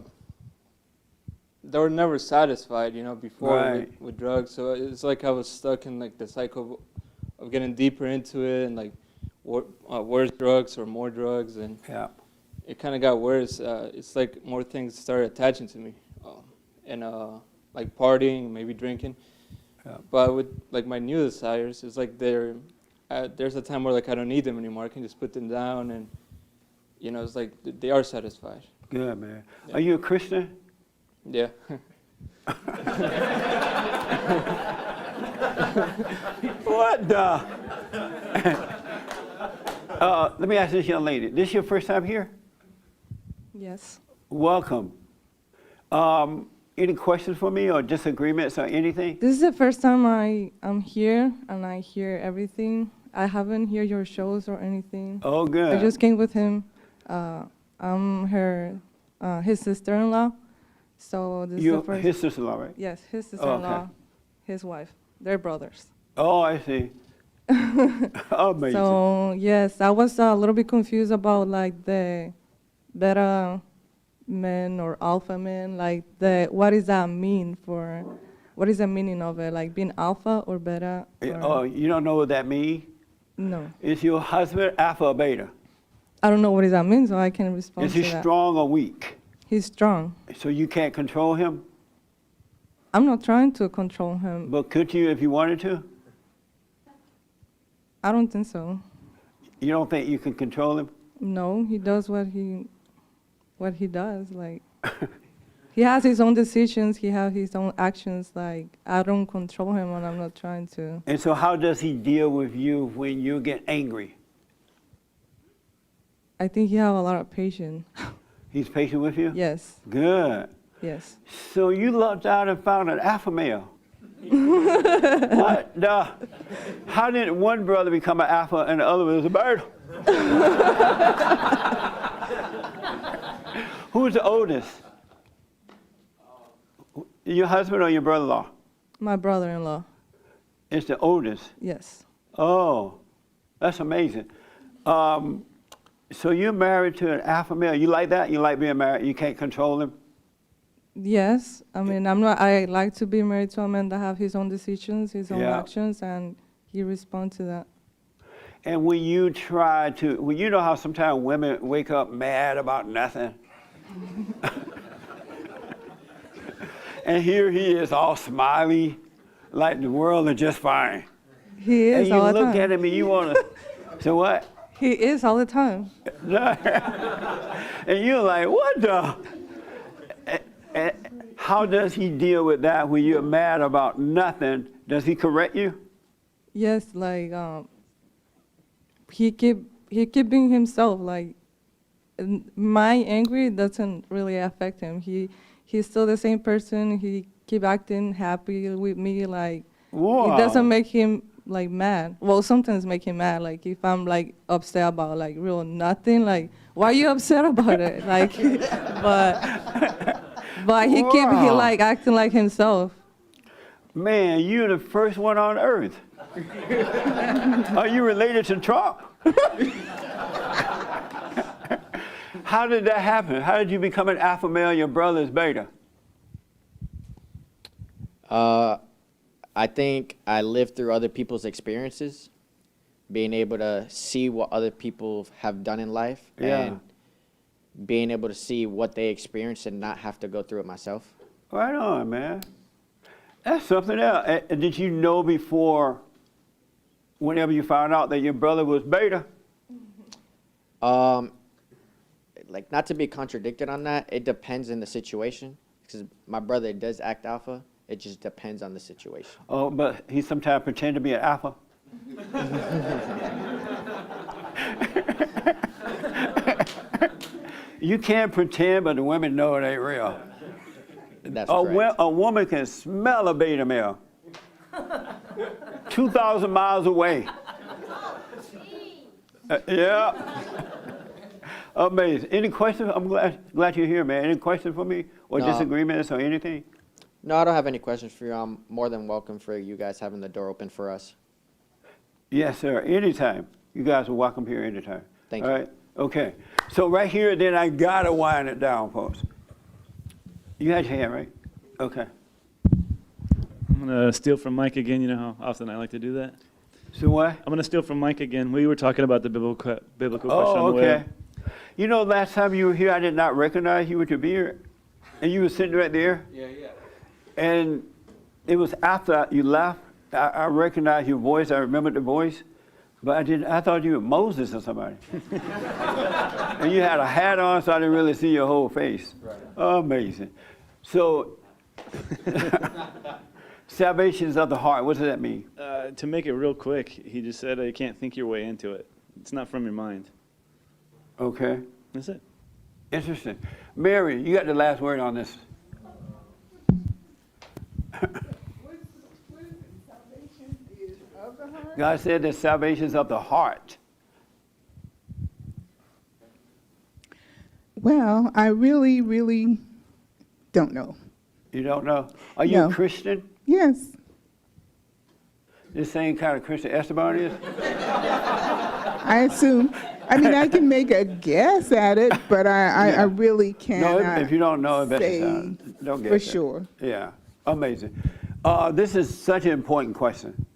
were never satisfied, before Right. with drugs. So it's like I was stuck in like the cycle of getting deeper into it, and like worse drugs or more drugs, and Yeah. it kind of got worse. It's like more things started attaching to me, and like partying, maybe drinking. Yeah. But with like my new desires, it's like there's a time where like I don't need them anymore. I can just put them down, and it's like they are satisfied. Good, man. Are you a Christian? Yeah. What the? Let me ask this young lady. This your first time here? Yes. Welcome. Any questions for me or disagreements or anything? This is the first time I'm here and I hear everything. I haven't heard your shows or anything. Oh, good. I just came with him. I'm his sister-in-law. So this is the first. His sister-in-law, right? Yes, his sister-in-law, okay. his wife. They're brothers. Oh, I see. Amazing. So yes, I was a little bit confused about like the beta men or alpha men, like what does that mean what is the meaning of it, like being alpha or beta? Oh, you don't know what that means? No. Is your husband alpha or beta? I don't know what does that mean, so I can respond Is to he that. strong or weak? He's strong. So you can't control him? I'm not trying to control him. But could you if you wanted to? I don't think so. You don't think you can control him? No, he does what he does. Like he has his own decisions. He has his own actions. Like I don't control him, and I'm not trying to. And so how does he deal with you when you get angry? I think he have a lot of patience. He's patient with you? Yes. Good. Yes. So you lucked out and found an alpha male. What the? How did one brother become an alpha and the other was a beta? Who's the oldest? Your husband or your brother-in-law? My brother-in-law. It's the oldest? Yes. Oh, that's amazing. So you're married to an alpha male. You like that? You like being married? You can't control him? Yes. I mean, I like to be married to a man that have his own decisions, his own Yeah. actions, and he responds to that. And when you try to, well, you know how sometimes women wake up mad about nothing? And here he is all smiley, like the world is just fine. He is and you all the look time. at him and you want to, so what? He is all the time. And you're like, what the? And how does he deal with that when you're mad about nothing? Does he correct you? Yes, like he keep being himself. Like my angry doesn't really affect him. He's still the same person. He keep acting happy with me. Like Wow. it doesn't make him like mad. Well, sometimes make him mad. Like if I'm like upset about like real nothing. Like why are you upset about it? Like but he Wow. like acting like himself. Man, you're the first one on earth. Are you related to Trump? How did that happen? How did you become an alpha male and your brother is beta? I think I lived through other people's experiences, being able to see what other people have done in life, Yeah. and being able to see what they experienced and not have to go through it myself. Right on, man. That's something else. And did you know before, whenever you found out that your brother was beta? Like, not to be contradicted on that, it depends in the situation, because my brother does act alpha, It just depends on the situation. Oh, but he sometimes pretend to be an alpha. You can't pretend, but the women know it ain't real. That's correct. A woman can smell a beta male 2,000 miles away. Yeah. Amazing. Any questions? I'm glad you're here, man. Any questions for me? Or No. disagreements or anything? No, I don't have any questions for you. I'm more than welcome for you guys having the door open for us. Yes, sir. Anytime. You guys are welcome here anytime. Thank All you. right? Okay. So right here, then I got to wind it down, folks. You had your hand, right? Okay. I'm going to steal from Mike again. You know how often I like to do that? So what? I'm going to steal from Mike again. We were talking about the biblical question on Oh, the okay. web. You know, last time you were here, I did not recognize you with your beard. And you were sitting right there. Yeah. And it was after you left, I recognized your voice. I remembered the voice. But I didn't. I thought you were Moses or somebody. And you had a hat on, so I didn't really see your whole face. Right. Amazing. So, salvation is of the heart. What does that mean? To make it real quick, he just said you can't think your way into it. It's not from your mind. Okay. That's it. Interesting. Mary, you got the last word on this. God said that salvation is of the heart. Well, I really, really don't know. You don't know? Are you a Christian? Yes. The same kind of Christian Esteban is? I assume. I mean, I can make a guess at it, but I really cannot. No, if you don't know, it better say don't get for that. sure. Yeah, amazing. This is such an important question.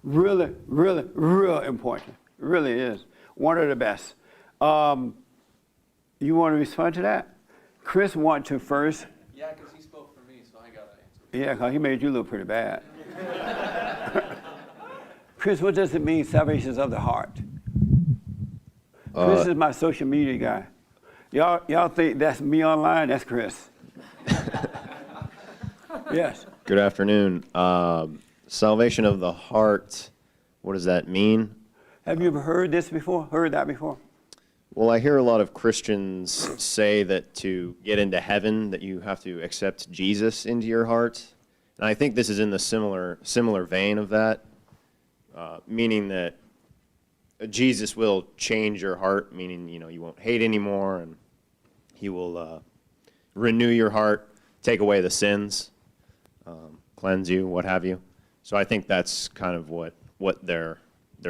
Really, really, real important. It really is. One of the best. You want to respond to that? Chris want to first. Yeah, because he spoke for me, so I got to answer. Yeah, because he made you look pretty bad. Chris, what does it mean, salvation is of the heart? Chris is my social media guy. Y'all think that's me online? That's Chris. Yes. Good afternoon. Salvation of the heart, what does that mean? Have you ever heard this before? Heard that before? Well, I hear a lot of Christians say that to get into heaven, that you have to accept Jesus into your heart. And I think this is in the similar vein of that, meaning that Jesus will change your heart, meaning, you won't hate anymore, and he will renew your heart, take away the sins, cleanse you, what have you. So I think that's kind of what they're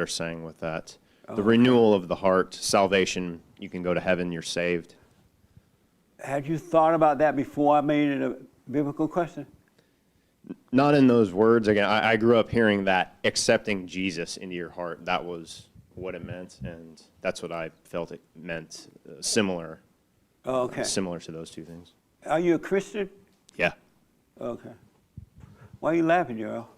saying with that. The renewal of the heart, salvation, you can go to heaven, you're saved. Had you thought about that before I made it a biblical question? Not in those words. Again, I grew up hearing that accepting Jesus into your heart, that was what it meant, and that's what I felt it meant, similar similar to those two things. Are you a Christian? Yeah. Okay. Why are you laughing, Joel?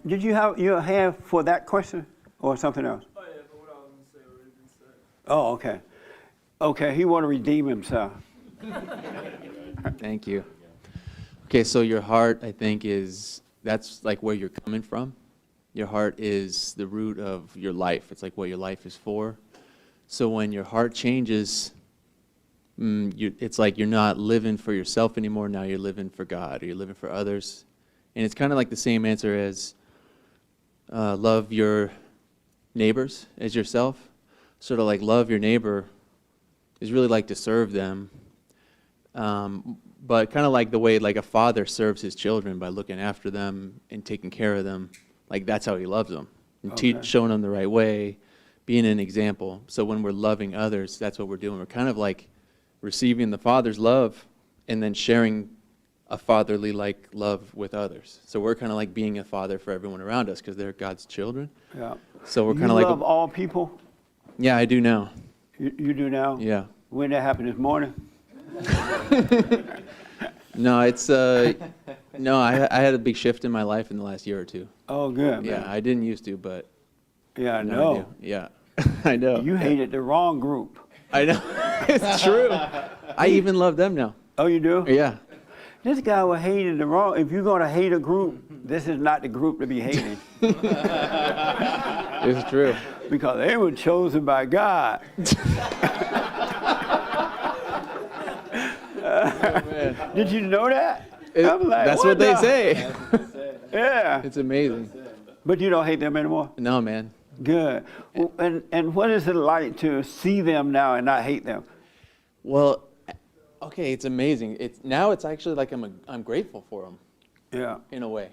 Did you have your hand for that question or something else? Oh, yeah, but what I was going to say already been said. Oh, okay. Okay, he want to redeem himself. Thank you. Okay, so your heart, I think, that's like where you're coming from. Your heart is the root of your life. It's like what your life is for. So when your heart changes, it's like you're not living for yourself anymore. Now you're living for God, or you're living for others. And it's kind of like the same answer as love your neighbors as yourself. Sort of like love your neighbor is really like to serve them. But kind of like the way like a father serves his children by looking after them and taking care of them. Like that's how he loves them. And showing them the right way, being an example. So when we're loving others, that's what we're doing. We're kind of like receiving the Father's love and then sharing a fatherly like love with others. So we're kind of like being a father for everyone around us because they're God's children. Yeah. So we're kind of like You love all people? Yeah, I do now. You do now? Yeah. When that happened this morning? No, it's no. I had a big shift in my life in the last year or two. Oh, good. Yeah, man. I didn't used to, but Yeah, I now know. do. Yeah, I know. You hated the wrong group. I know. It's true. I even love them now. Oh, you do? Yeah. This guy was hating the wrong. If you're going to hate a group, this is not the group to be hating. It's true. Because they were chosen by God. Did you know that? I'm like, That's what they the-" say. Yeah. It's amazing. But you don't hate them anymore? No, man. Good. And what is it like to see them now and not hate them? Well, okay, it's amazing. It's actually like I'm grateful for them. Yeah. In a way.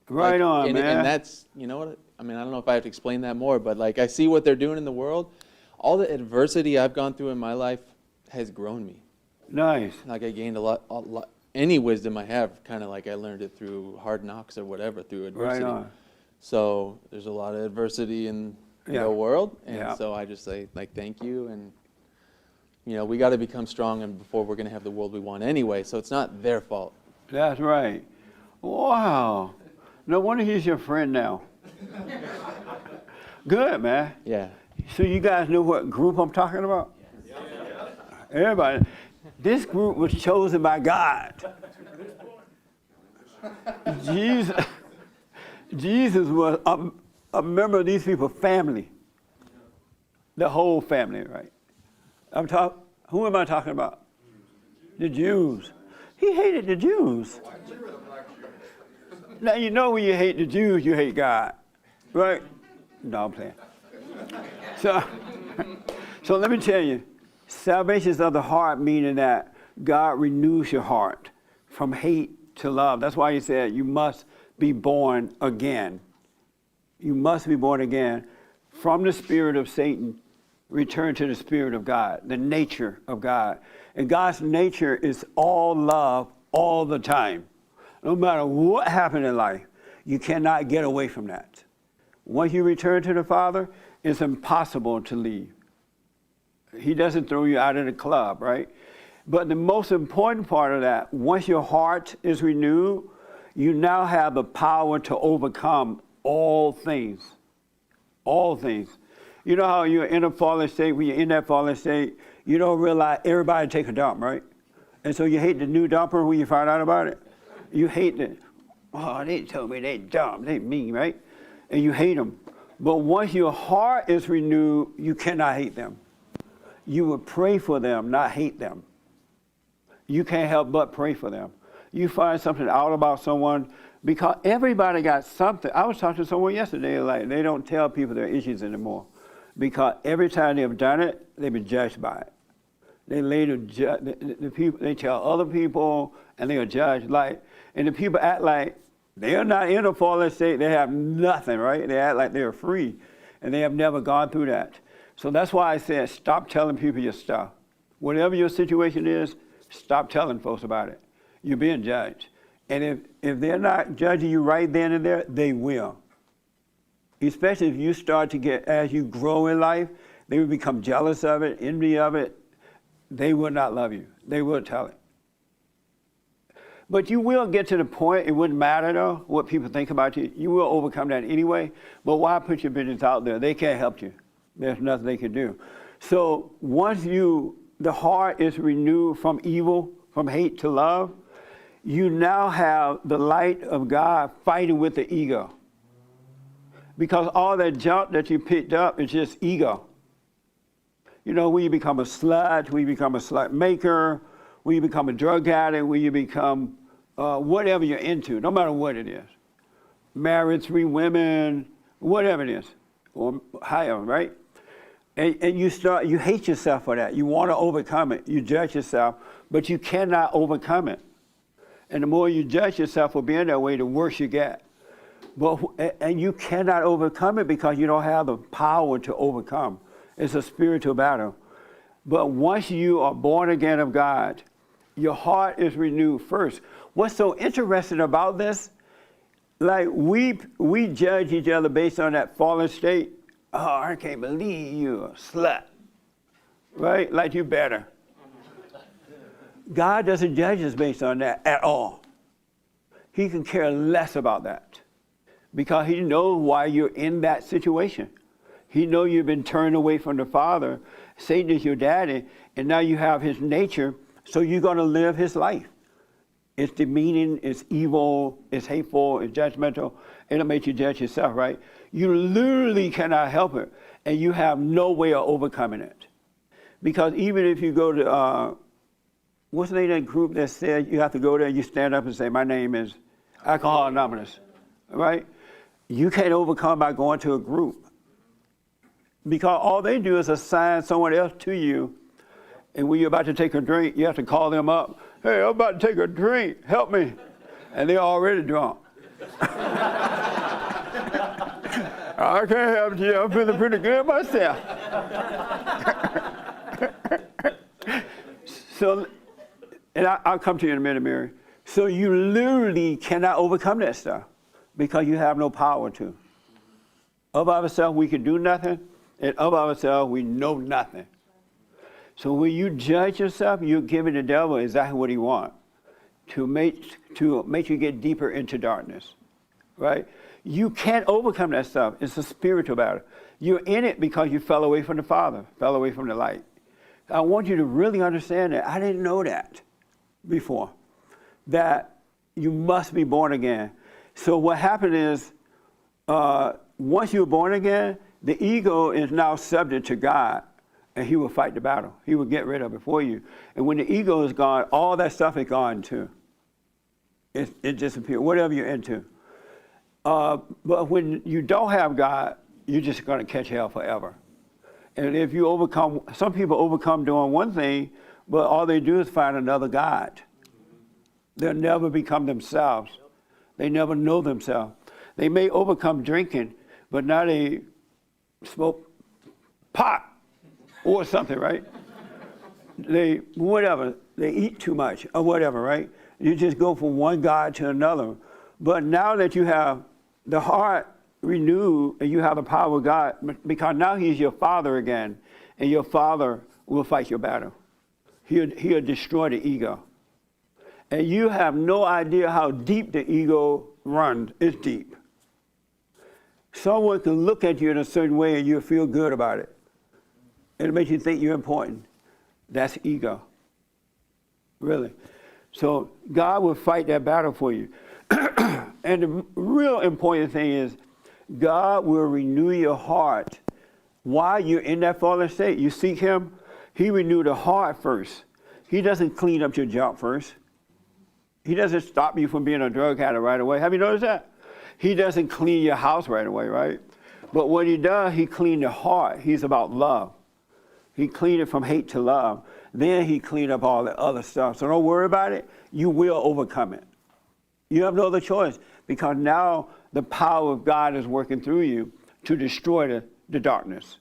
Right Like, on, man. And that's, you know what, I mean, I don't know if I have to explain that more, but like I see what they're doing in the world. All the adversity I've gone through in my life has grown me. Nice. Like I gained a lot, any wisdom I have, kind of like I learned it through hard knocks or whatever, through adversity. Right on. So there's a lot of adversity in Yeah. the world, and Yeah. so I just say like thank you, and you know we got to become strong, and before we're going to have the world we want anyway. So it's not their fault. That's right. Wow. No wonder he's your friend now. Good, man. Yeah. So you guys know what group I'm talking about? Everybody. This group was chosen by God. Jesus was a member of these people's family. The whole family, right? Who am I talking about? The Jews. He hated the Jews. Now, you know when you hate the Jews, you hate God, right? No, I'm playing. So let me tell you, salvation is of the heart, meaning that God renews your heart from hate to love. That's why he said you must be born again. You must be born again from the spirit of Satan, return to the spirit of God, the nature of God. And God's nature is all love all the time. No matter what happened in life, you cannot get away from that. Once you return to the Father, it's impossible to leave. He doesn't throw you out of the club, right? But the most important part of that, once your heart is renewed, you now have the power to overcome all things. All things. You know how you're in a fallen state, when you're in that fallen state, you don't realize everybody take a dump, right? And so you hate the new dumper when you find out about it. You hate it. Oh, they told me they dumb, they mean, right? And you hate them. But once your heart is renewed, you cannot hate them. You will pray for them, not hate them. You can't help but pray for them. You find something out about someone, because everybody got something. I was talking to someone yesterday, like they don't tell people their issues anymore, because every time they've done it, they've been judged by it. They later the people, they tell other people, and they are judged. And the people act like they are not in a fallen state. They have nothing, right? They act like they're free, and they have never gone through that. So that's why I said, stop telling people your stuff. Whatever your situation is, stop telling folks about it. You're being judged. And if they're not judging you right then and there, they will. Especially if you start to get, as you grow in life, they will become jealous of it, envy of it. They will not love you. They will tell it. But you will get to the point, it wouldn't matter though, what people think about you. You will overcome that anyway. But why put your business out there? They can't help you. There's nothing they can do. So once the heart is renewed from evil, from hate to love, you now have the light of God fighting with the ego. Because all that junk that you picked up is just ego. You know, when you become a slut, when you become a slut maker, when you become a drug addict, when you become whatever you're into, no matter what it is. Married 3 women, whatever it is, or higher, right? And you hate yourself for that. You want to overcome it. You judge yourself, but you cannot overcome it. And the more you judge yourself for being that way, the worse you get. And you cannot overcome it because you don't have the power to overcome. It's a spiritual battle. But once you are born again of God, your heart is renewed first. What's so interesting about this, like we judge each other based on that fallen state. Oh, I can't believe you're a slut, right? Like you better. God doesn't judge us based on that at all. He can care less about that because he knows why you're in that situation. He knows you've been turned away from the Father. Satan is your daddy, and now you have his nature, so you're going to live his life. it's demeaning, it's evil, it's hateful, it's judgmental. It'll make you judge yourself, right? You literally cannot help it, and you have no way of overcoming it. Because even if you go to, what's the name of that group that said you have to go there, you stand up and say, my name is Alcohol Anonymous, right? You can't overcome by going to a group. Because all they do is assign someone else to you, and when you're about to take a drink, you have to call them up. Hey, I'm about to take a drink, help me. And they're already drunk. I can't help you, I'm feeling pretty good myself. So, and I'll come to you in a minute, Mary. So you literally cannot overcome that stuff because you have no power to. Of ourselves, we can do nothing, and of ourselves, we know nothing. So when you judge yourself, you're giving the devil exactly what he wants, to make you get deeper into darkness, right? You can't overcome that stuff. It's a spiritual battle. You're in it because you fell away from the Father, fell away from the light. I want you to really understand that. I didn't know that before, that you must be born again. So what happened is, once you're born again, the ego is now subject to God, and he will fight the battle. He will get rid of it for you. And when the ego is gone, all that stuff is gone too. It disappears, whatever you're into. But when you don't have God, you're just going to catch hell forever. And if you overcome, some people overcome doing one thing, but all they do is find another God. They'll never become themselves. They never know themselves. They may overcome drinking, but now they smoke pot or something, right? They eat too much or whatever, right? You just go from one God to another. But now that you have the heart renewed and you have the power of God, because now he's your Father again, and your Father will fight your battle. He'll destroy the ego. And you have no idea how deep the ego runs. It's deep. Someone can look at you in a certain way and you'll feel good about it. It'll make you think you're important. That's ego. Really. So God will fight that battle for you. And the real important thing is God will renew your heart while you're in that fallen state. You seek him, he renew the heart first. He doesn't clean up your junk first. He doesn't stop you from being a drug addict right away. Have you noticed that? He doesn't clean your house right away, right? But what he does, he cleans the heart. He's about love. He cleaned it from hate to love. Then he cleaned up all the other stuff. So don't worry about it. You will overcome it. You have no other choice, because now the power of God is working through you to destroy the darkness.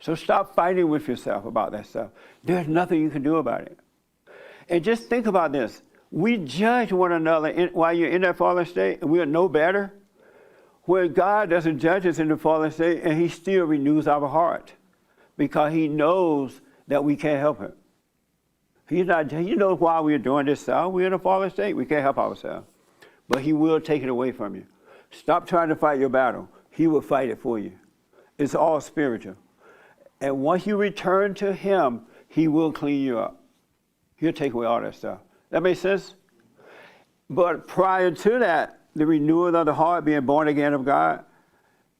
So stop fighting with yourself about that stuff. There's nothing you can do about it. And just think about this. We judge one another while you're in that fallen state, and we are no better. Where God doesn't judge us in the fallen state, and he still renews our heart, because he knows that we can't help it. He knows why we're doing this stuff. We're in a fallen state. We can't help ourselves. But he will take it away from you. Stop trying to fight your battle. He will fight it for you. It's all spiritual. And once you return to him, he will clean you up. He'll take away all that stuff. That makes sense? But prior to that, the renewal of the heart, being born again of God,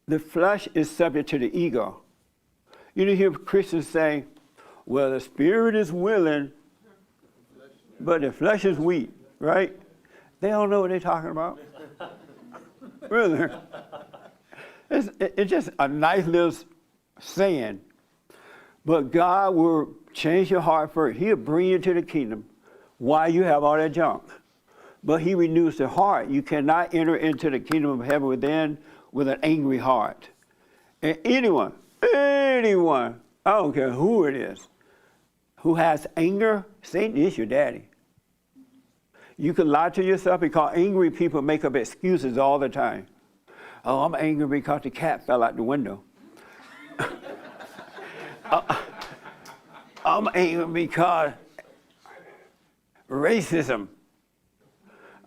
the flesh is subject to the ego. You hear Christians say, well, the spirit is willing, but the flesh is weak, right? They don't know what they're talking about. Really. It's just a nice little saying. But God will change your heart first. He'll bring you to the kingdom while you have all that junk. But he renews the heart. You cannot enter into the kingdom of heaven within with an angry heart. And anyone, I don't care who it is, who has anger, Satan is your daddy. You can lie to yourself, because angry people make up excuses all the time. Oh, I'm angry because the cat fell out the window. I'm angry because racism.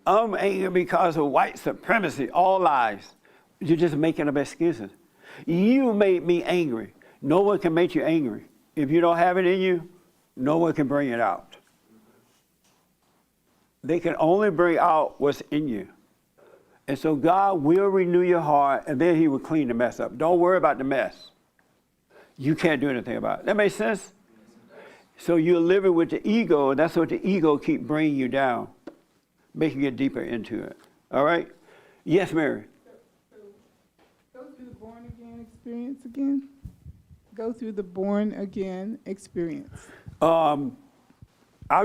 I'm angry because of white supremacy. All lies. You're just making up excuses. You made me angry. No one can make you angry. If you don't have it in you, no one can bring it out. they can only bring out what's in you. And so God will renew your heart, and then he will clean the mess up. Don't worry about the mess. You can't do anything about it. That makes sense? So you're living with the ego, and that's what the ego keep bringing you down, making you get deeper into it. All right? Yes, Mary? Go through the born again experience again. Go through the born again experience. I'll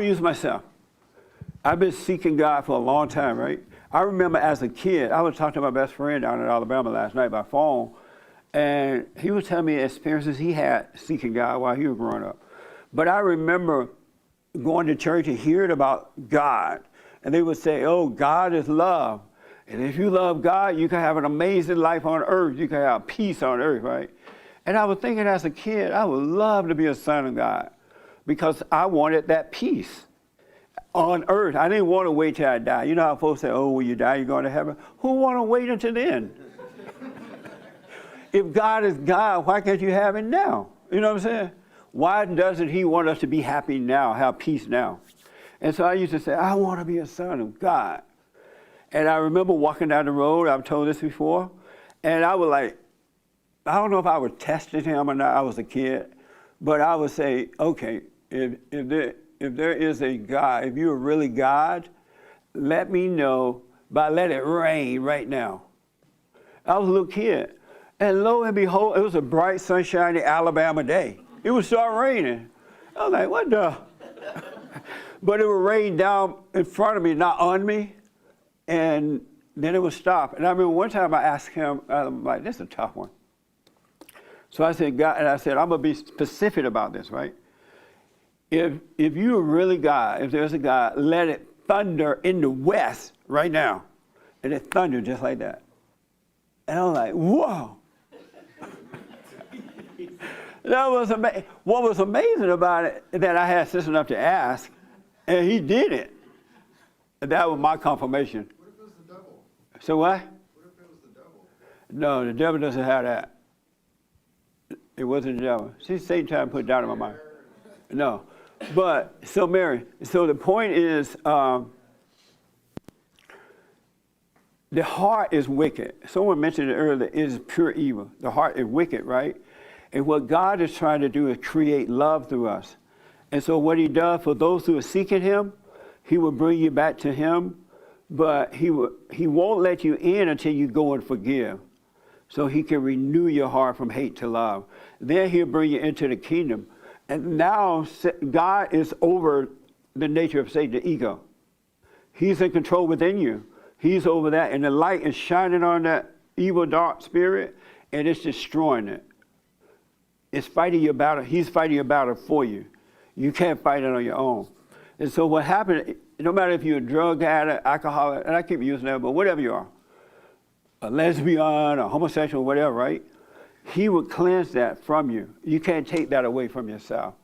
use myself. I've been seeking God for a long time, right? I remember as a kid, I was talking to my best friend down in Alabama last night by phone, and he was telling me experiences he had seeking God while he was growing up. But I remember going to church and hearing about God, and they would say, oh, God is love. And if you love God, you can have an amazing life on earth. You can have peace on earth, right? And I was thinking as a kid, I would love to be a son of God because I wanted that peace on earth. I didn't want to wait till I die. You know how folks say, oh, when you die, you're going to heaven? Who want to wait until then? If God is God, why can't you have it now? You know what I'm saying? Why doesn't he want us to be happy now, have peace now? And so I used to say, I want to be a son of God. And I remember walking down the road, I've told this before, and I was like, I don't know if I was testing him or not, I was a kid, but I would say, okay, if there is a God, if you're really God, let me know, but let it rain right now. I was a little kid, and lo and behold, it was a bright, sunshiny Alabama day. It would start raining. I was like, what the? But it would rain down in front of me, not on me, and then it would stop. And I remember one time I asked him, I'm like, this is a tough one. So I said, God, and I said, I'm going to be specific about this, right? If you are really God, if there's a God, let it thunder in the west right now. And it thundered just like that. And I was like, whoa. That was amazing. What was amazing about it is that I had sense enough to ask, and he did it. And that was my confirmation. What if it was the devil? So what? What if it was the devil? No, the devil doesn't have that. It wasn't the devil. See, Satan tried to put doubt in my mind. No. But, so Mary, so the point is, the heart is wicked. Someone mentioned it earlier, it is pure evil. The heart is wicked, right? And what God is trying to do is create love through us. And so what he does for those who are seeking him, he will bring you back to him, but he won't let you in until you go and forgive. So he can renew your heart from hate to love. Then he'll bring you into the kingdom. And now God is over the nature of Satan, the ego. He's in control within you. He's over that. And the light is shining on that evil, dark spirit, and it's destroying it. It's fighting your battle. He's fighting your battle for you. You can't fight it on your own. And so what happened, no matter if you're a drug addict, alcoholic, and I keep using that, but whatever you are, a lesbian, a homosexual, whatever, right? He would cleanse that from you. You can't take that away from yourself.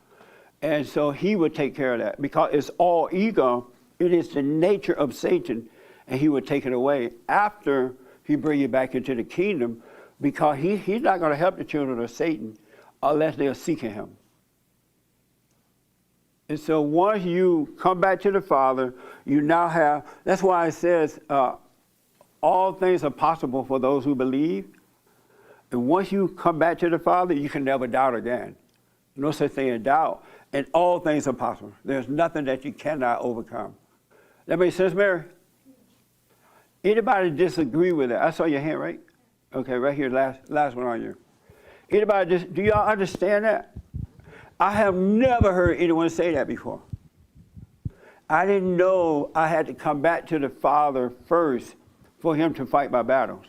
And so he would take care of that because it's all ego. It is the nature of Satan, and he would take it away after he bring you back into the kingdom because he's not going to help the children of Satan unless they are seeking him. And so once you come back to the Father, you now have, that's why it says, all things are possible for those who believe. And once you come back to the Father, you can never doubt again. No such thing as doubt. And all things are possible. There's nothing that you cannot overcome. That makes sense, Mary? Anybody disagree with that? I saw your hand, right? Okay, right here, last one on you. Anybody, do y'all understand that? I have never heard anyone say that before. I didn't know I had to come back to the Father first for him to fight my battles.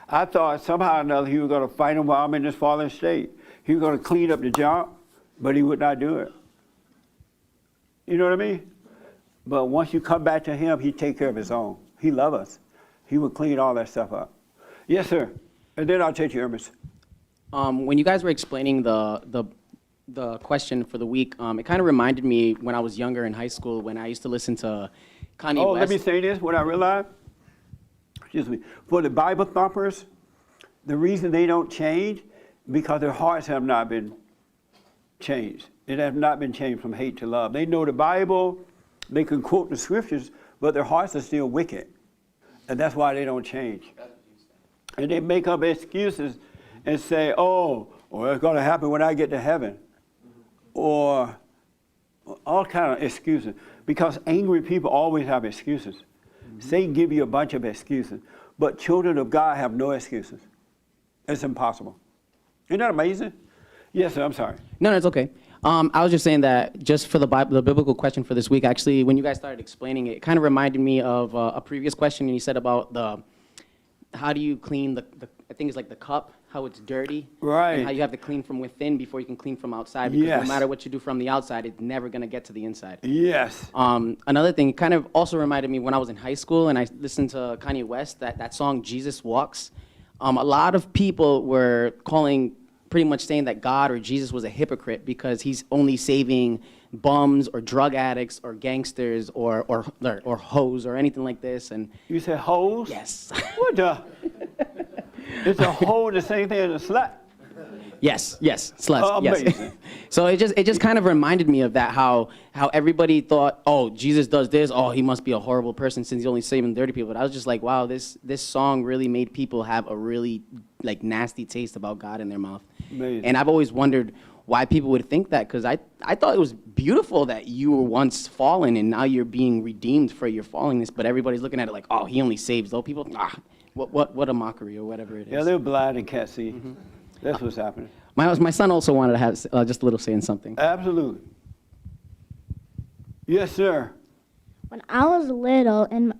I thought somehow or another he was going to fight him while I'm in this fallen state. He was going to clean up the junk, but he would not do it. You know what I mean? But once you come back to him, he take care of his own. He loves us. He would clean all that stuff up. Yes, sir. And then I'll take you, Ernest. When you guys were explaining the question for the week, it kind of reminded me when I was younger in high school when I used to listen to Kanye West. Let me say this, what I realized. Excuse me. For the Bible thumpers, the reason they don't change, because their hearts have not been changed. It has not been changed from hate to love. They know the Bible, they can quote the scriptures, but their hearts are still wicked. And that's why they don't change. And they make up excuses and say, oh, well, it's going to happen when I get to heaven. Or all kind of excuses. Because angry people always have excuses. Satan give you a bunch of excuses. But children of God have no excuses. It's impossible. Isn't that amazing? Yes, sir, I'm sorry. No, it's okay. I was just saying that just for the biblical question for this week, actually, when you guys started explaining it, it kind of reminded me of a previous question you said about how do you clean I think it's like the cup, how it's dirty. Right. And how you have to clean from within before you can clean from outside. Because Yes. no matter what you do from the outside, it's never going to get to the inside. Yes. Another thing, it kind of also reminded me when I was in high school and I listened to Kanye West, that song, Jesus Walks. A lot of people were pretty much saying that God or Jesus was a hypocrite because he's only saving bums or drug addicts or gangsters or hoes or anything like this. And You said hoes? Yes. What the? It's a hoe the same thing as a slut. Yes, sluts. Yes. Amazing. So it just kind of reminded me of that, how everybody thought, oh, Jesus does this, oh, he must be a horrible person since he's only saving dirty people. But I was just like, wow, this song really made people have a really like nasty taste about God in their mouth. Amazing. And I've always wondered why people would think that, because I thought it was beautiful that you were once fallen and now you're being redeemed for your fallenness, but everybody's looking at it like, oh, he only saves those people. What a mockery or whatever it is. Yeah, they're blind and can't see. That's what's happening. My son also wanted to have just a little say in something. Absolutely. Yes, sir. When I was little and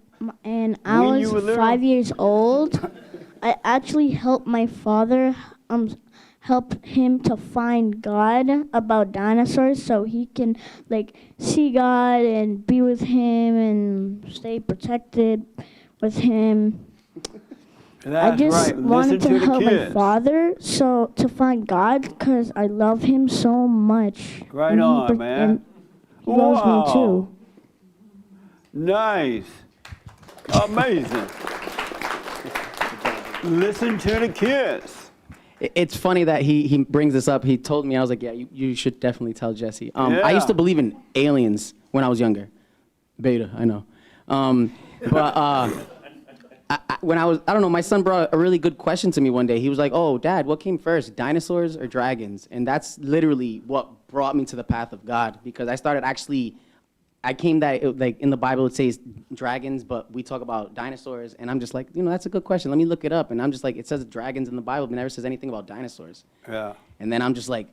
I When you were was little? 5 years old, I actually helped my father help him to find God about dinosaurs so he can like see God and be with him and stay protected with him. That's I just right. wanted Listen to the help my kids. father to find God because I love him so much. Right And he on, pro- man. and he loves Wow. me too. Nice. Amazing. Listen to the kids. It's funny that he brings this up. He told me, I was like, yeah, you should definitely tell Jesse. I Yeah. used to believe in aliens when I was younger. Beta, I know. When I don't know, my son brought a really good question to me one day. He was like, oh, Dad, what came first, dinosaurs or dragons? And that's literally what brought me to the path of God, because I started like in the Bible it says dragons, but we talk about dinosaurs, and I'm just like, that's a good question. Let me look it up. And I'm just like, it says dragons in the Bible, but it never says anything about dinosaurs. Yeah. And then I'm just like,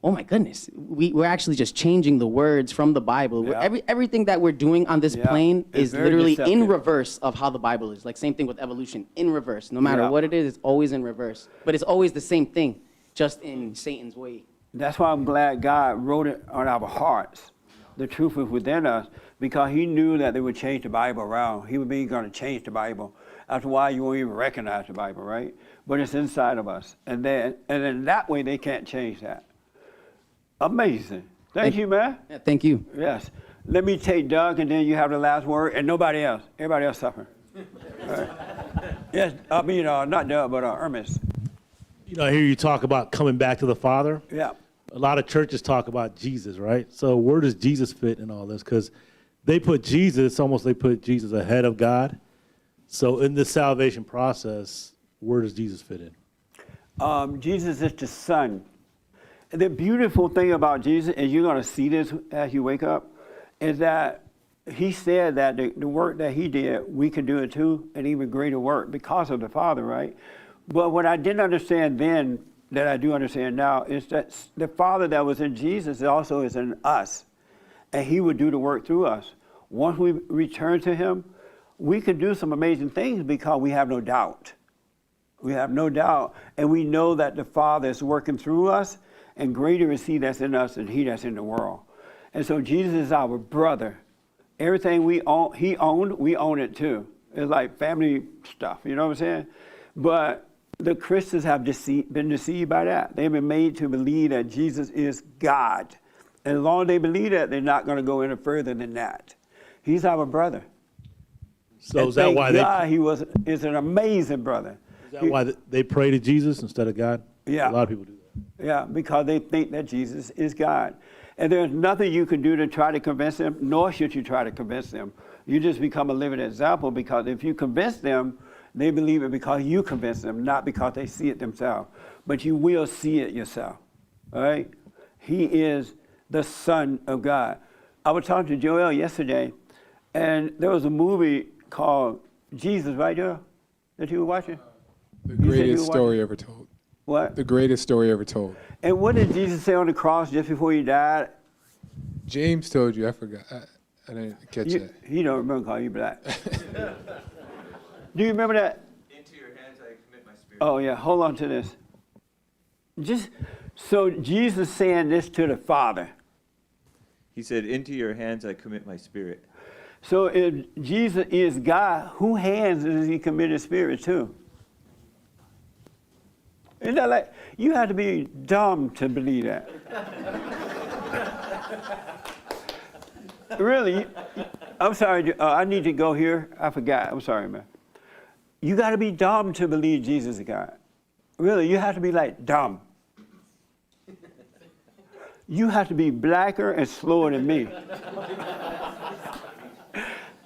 oh my goodness, we're actually just changing the words from the Bible. Yeah. Everything that we're doing on this Yeah. plane It's is very literally in deceptive. reverse of how the Bible is. Like same thing with evolution, in reverse. No matter Yeah. what it is, it's always in reverse. But it's always the same thing, just in Satan's way. That's why I'm glad God wrote it on our hearts. The truth is within us, because he knew that they would change the Bible around. He would be going to change the Bible. That's why you won't even recognize the Bible, right? But it's inside of us. And in that way, they can't change that. Amazing. Thank you, man. Yeah, thank you. Yes. Let me take Doug, and then you have the last word, and nobody else. Everybody else suffer. All right. Yes, I mean, not Doug, but Ernest. I hear you talk about coming back to the Father. Yeah. A lot of churches talk about Jesus, right? So where does Jesus fit in all this? Because they put Jesus ahead of God. So in this salvation process, where does Jesus fit in? Jesus is the Son. The beautiful thing about Jesus, and you're going to see this as you wake up, is that he said that the work that he did, we can do it too, and even greater work because of the Father, right? But what I didn't understand then, that I do understand now, is that the Father that was in Jesus also is in us, and he would do the work through us. Once we return to him, we can do some amazing things because we have no doubt. We have no doubt, and we know that the Father is working through us, and greater is he that's in us than he that's in the world. And so Jesus is our brother. Everything he owned, we own it too. It's like family stuff, you know what I'm saying? But the Christians have been deceived by that. They've been made to believe that Jesus is God. And as long as they believe that, they're not going to go any further than that. He's our brother. So and is that thank why God is an amazing brother. Is that why they pray to Jesus instead of God? Yeah. A lot of people do that. Yeah, because they think that Jesus is God. And there's nothing you can do to try to convince them, nor should you try to convince them, You just become a living example, because if you convince them, they believe it because you convince them, not because they see it themselves. But you will see it yourself, all right? He is the Son of God. I was talking to Joel yesterday, and there was a movie called Jesus, right, Joel, that you were watching? The You said you greatest were story ever told. What? The greatest story ever told. And what did Jesus say on the cross just before he died? James told you. I forgot. I didn't catch that. He don't remember calling you black. Do you remember that? Into your hands I commit my spirit. Oh, yeah. Hold on to this. Just so Jesus saying this to the Father. He said, into your hands I commit my spirit. So if Jesus is God, whose hands does he commit his spirit to? Isn't that like, you have to be dumb to believe that. Really, I'm sorry, I need to go here. I forgot, I'm sorry, man. You got to be dumb to believe Jesus is God. Really, you have to be like dumb. You have to be blacker and slower than me.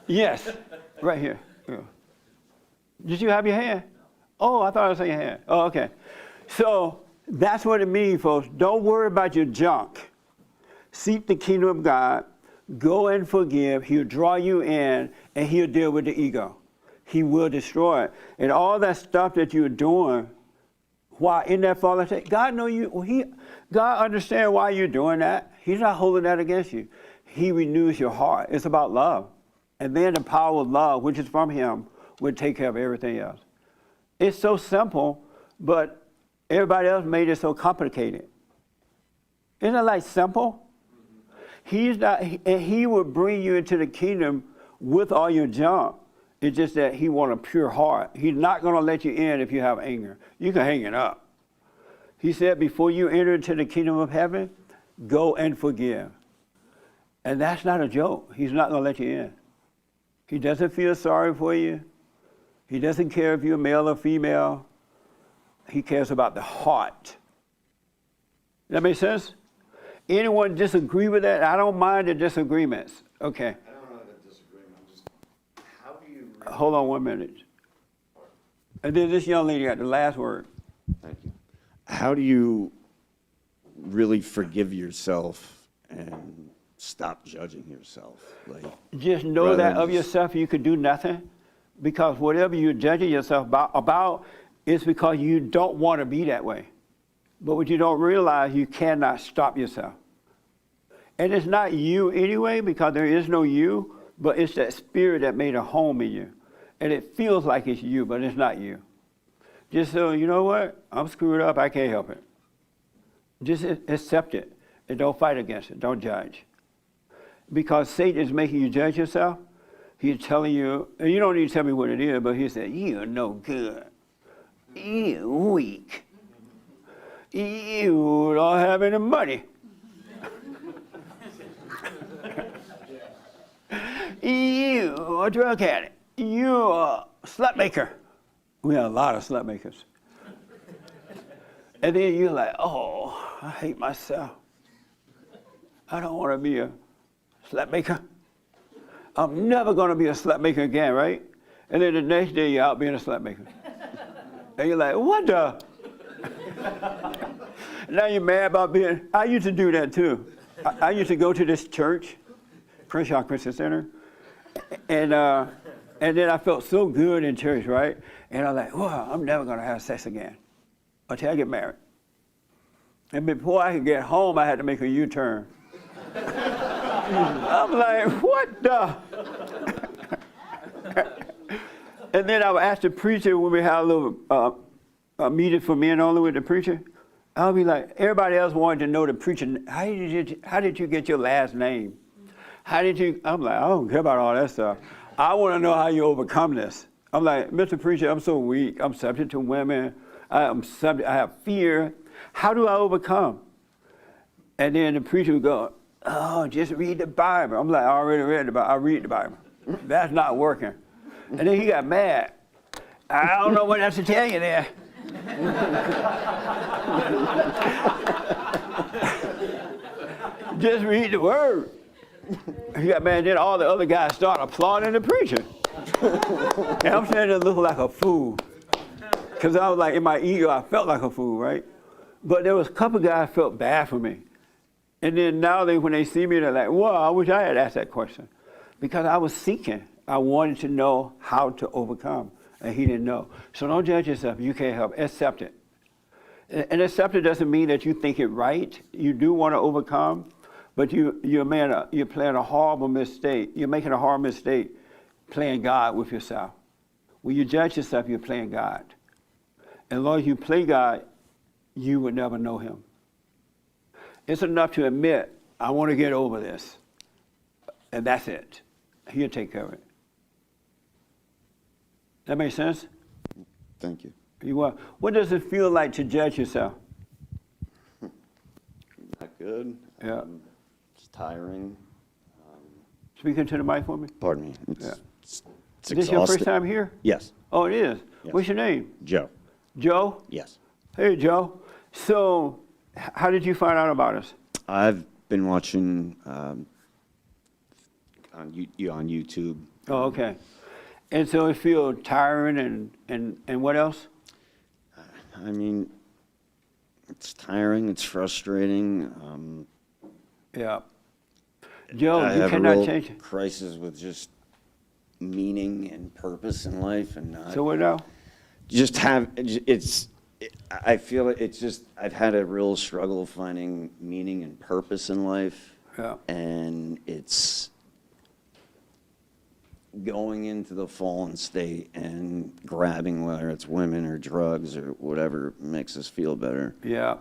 Yes, right here. Yeah. Did you have your hand? Oh, I thought I was saying your hand. Oh, okay. So that's what it means, folks. Don't worry about your junk. Seek the kingdom of God. Go and forgive. He'll draw you in, and he'll deal with the ego. He will destroy it. And all that stuff that you're doing while in that fallen state, God know you. God understands why you're doing that. He's not holding that against you. He renews your heart. It's about love. And then the power of love, which is from him, will take care of everything else. It's so simple, but everybody else made it so complicated. Isn't it like simple? He's not, and he will bring you into the kingdom with all your junk. It's just that he wants a pure heart. He's not going to let you in if you have anger. You can hang it up. He said, before you enter into the kingdom of heaven, go and forgive. And that's not a joke. He's not going to let you in. He doesn't feel sorry for you. He doesn't care if you're male or female. He cares about the heart. That make sense? Anyone disagree with that? I don't mind the disagreements. Okay. I don't know that disagreement. I'm just, how do you... Hold on 1 minute. And then this young lady got the last word. Thank you. How do you really forgive yourself and stop judging yourself? Like, just know that of yourself you could do nothing, because whatever you're judging yourself about is because you don't want to be that way. But what you don't realize, you cannot stop yourself. And it's not you anyway, because there is no you, but it's that spirit that made a home in you. And it feels like it's you, but it's not you. Just so, you know what? I'm screwed up, I can't help it. Just accept it and don't fight against it, don't judge. Because Satan is making you judge yourself. He's telling you, and you don't need to tell me what it is, but he said, you're no good. You're weak. You don't have any money. You're a drug addict. You're a slut maker. We have a lot of slut makers. And then you're like, oh, I hate myself. I don't want to be a slut maker. I'm never going to be a slut maker again, right? And then the next day you're out being a slut maker. And you're like, what the? Now you're mad about being, I used to do that too. I used to go to this church, Crenshaw Christian Center, and then I felt so good in church, right? And I'm like, wow, I'm never going to have sex again until I get married. And before I could get home, I had to make a U-turn. I'm like, what the? And then I would ask the preacher when we had a little a meeting for men only with the preacher. I'll be like, everybody else wanted to know the preacher. How did you get your last name? How did you? I'm like, I don't care about all that stuff. I want to know how you overcome this. I'm like, Mr. Preacher, I'm so weak. I'm subject to women. I have fear. How do I overcome? And then the preacher would go, oh, just read the Bible. I'm like, I already read the Bible. I read the Bible. That's not working. And then he got mad. I don't know what else to tell you there. Just read the word. Yeah, man, then all the other guys start applauding the preacher. And I'm standing there looking like a fool. Because I was like, in my ego, I felt like a fool, right? But there was a couple guys felt bad for me. And then now when they see me, they're like, well, I wish I had asked that question. Because I was seeking. I wanted to know how to overcome. And he didn't know. So don't judge yourself. You can't help. Accept it. And accept it doesn't mean that you think it right. You do want to overcome. But you're playing a horrible mistake. You're making a horrible mistake playing God with yourself. When you judge yourself, you're playing God. As long as you play God, you would never know him. It's enough to admit, I want to get over this. And that's it. He'll take care of it. That makes sense? Thank you. What does it feel like to judge yourself? Not good. Yeah. It's tiring. Speaking to the mic for me? Pardon me. Yeah. It's Is this your first time here? Yes. Oh, it is? Yes. What's your name? Joe. Joe? Yes. Hey, Joe. So, how did you find out about us? I've been watching on YouTube. Oh, okay. And so it feels tiring and what else? I mean, it's tiring. It's frustrating. Yeah. Joe, I you have cannot a real change it. crisis with just meaning and purpose in life, and not So what now? just have I feel it's just I've had a real struggle finding meaning and purpose in life. Yeah. And it's going into the fallen state and grabbing, whether it's women or drugs or whatever makes us feel better. Yeah.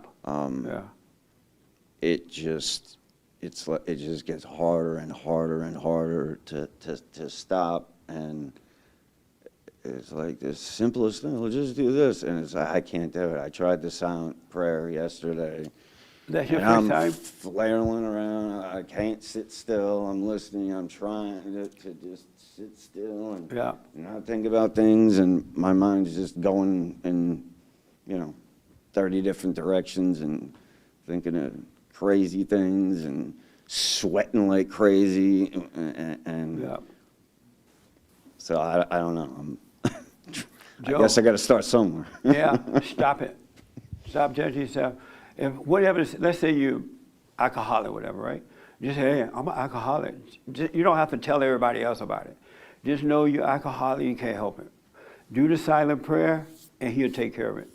It just gets harder and harder and harder to stop, and it's like the simplest thing. We'll just do this, and it's I can't do it. I tried the silent prayer yesterday. That's your and first I'm time? flailing around. I can't sit still. I'm listening. I'm trying to just sit still and not think about things. And my mind's just going in, 30 different directions and thinking of crazy things and sweating like crazy. And so I don't know. I guess I got to start somewhere. Yeah, stop it. Stop judging yourself. If whatever, let's say you alcoholic, whatever, right? Just say, hey, I'm an alcoholic. You don't have to tell everybody else about it. Just know you're alcoholic, you can't help it. Do the silent prayer, and he'll take care of it.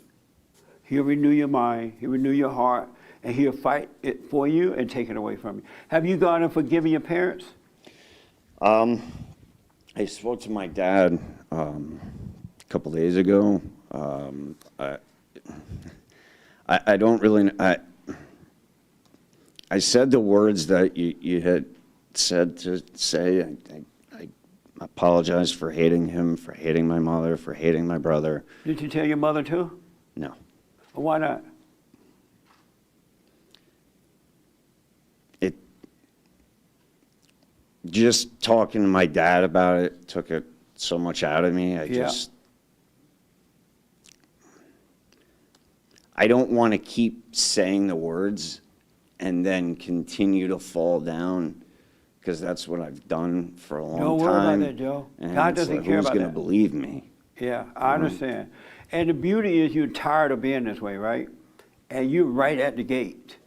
He'll renew your mind, he'll renew your heart, and he'll fight it for you and take it away from you. Have you gone and forgiven your parents? I spoke to my dad a couple days ago. I don't really. I said the words that you had said to say. I apologize for hating him, for hating my mother, for hating my brother. Did you tell your mother too? No. Why not? Just talking to my dad about it took it so much out of me. I don't want to keep saying the words and then continue to fall down, because that's what I've done for a long time. Don't worry about that, Joe. And God it's doesn't like, care who's about going to that. believe me? Yeah, I understand. And the beauty is you're tired of being this way, right? And you're right at the gate,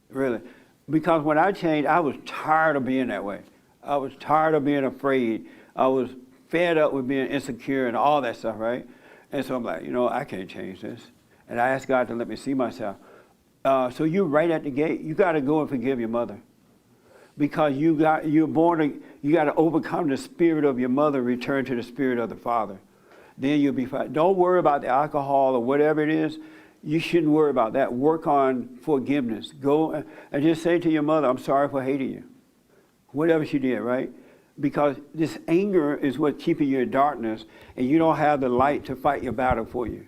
really. Because when I changed, I was tired of being that way. I was tired of being afraid. I was fed up with being insecure and all that stuff, right? And so I'm like, I can't change this. And I asked God to let me see myself. So you're right at the gate. You got to go and forgive your mother. Because you got to overcome the spirit of your mother, return to the spirit of the father. Then you'll be fine. Don't worry about the alcohol or whatever it is. You shouldn't worry about that. Work on forgiveness. Go and just say to your mother, I'm sorry for hating you. Whatever she did, right? Because this anger is what's keeping you in darkness, and you don't have the light to fight your battle for you.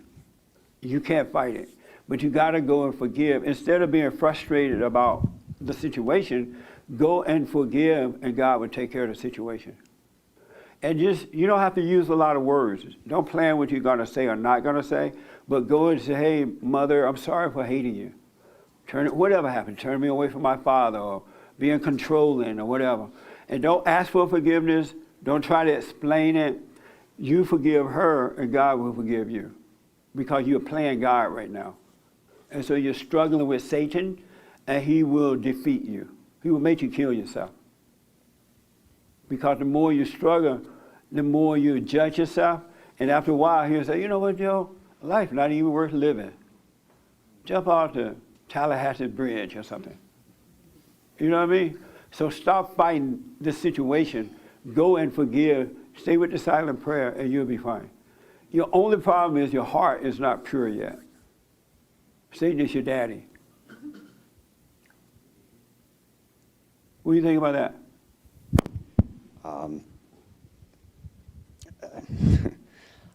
You can't fight it. But you got to go and forgive. Instead of being frustrated about the situation, go and forgive, and God will take care of the situation. And you don't have to use a lot of words. Don't plan what you're going to say or not going to say, but go and say, hey, mother, I'm sorry for hating you. Whatever happened, turn me away from my father, or being controlling or whatever. And don't ask for forgiveness. Don't try to explain it. You forgive her and God will forgive you because you're playing God right now. And so you're struggling with Satan and he will defeat you. He will make you kill yourself. Because the more you struggle, the more you judge yourself. And after a while, he'll say, you know what, Joe? Life's not even worth living. Jump off the Tallahassee Bridge or something. You know what I mean? So stop fighting this situation. Go and forgive. Stay with the silent prayer and you'll be fine. Your only problem is your heart is not pure yet. Satan is your daddy. What do you think about that?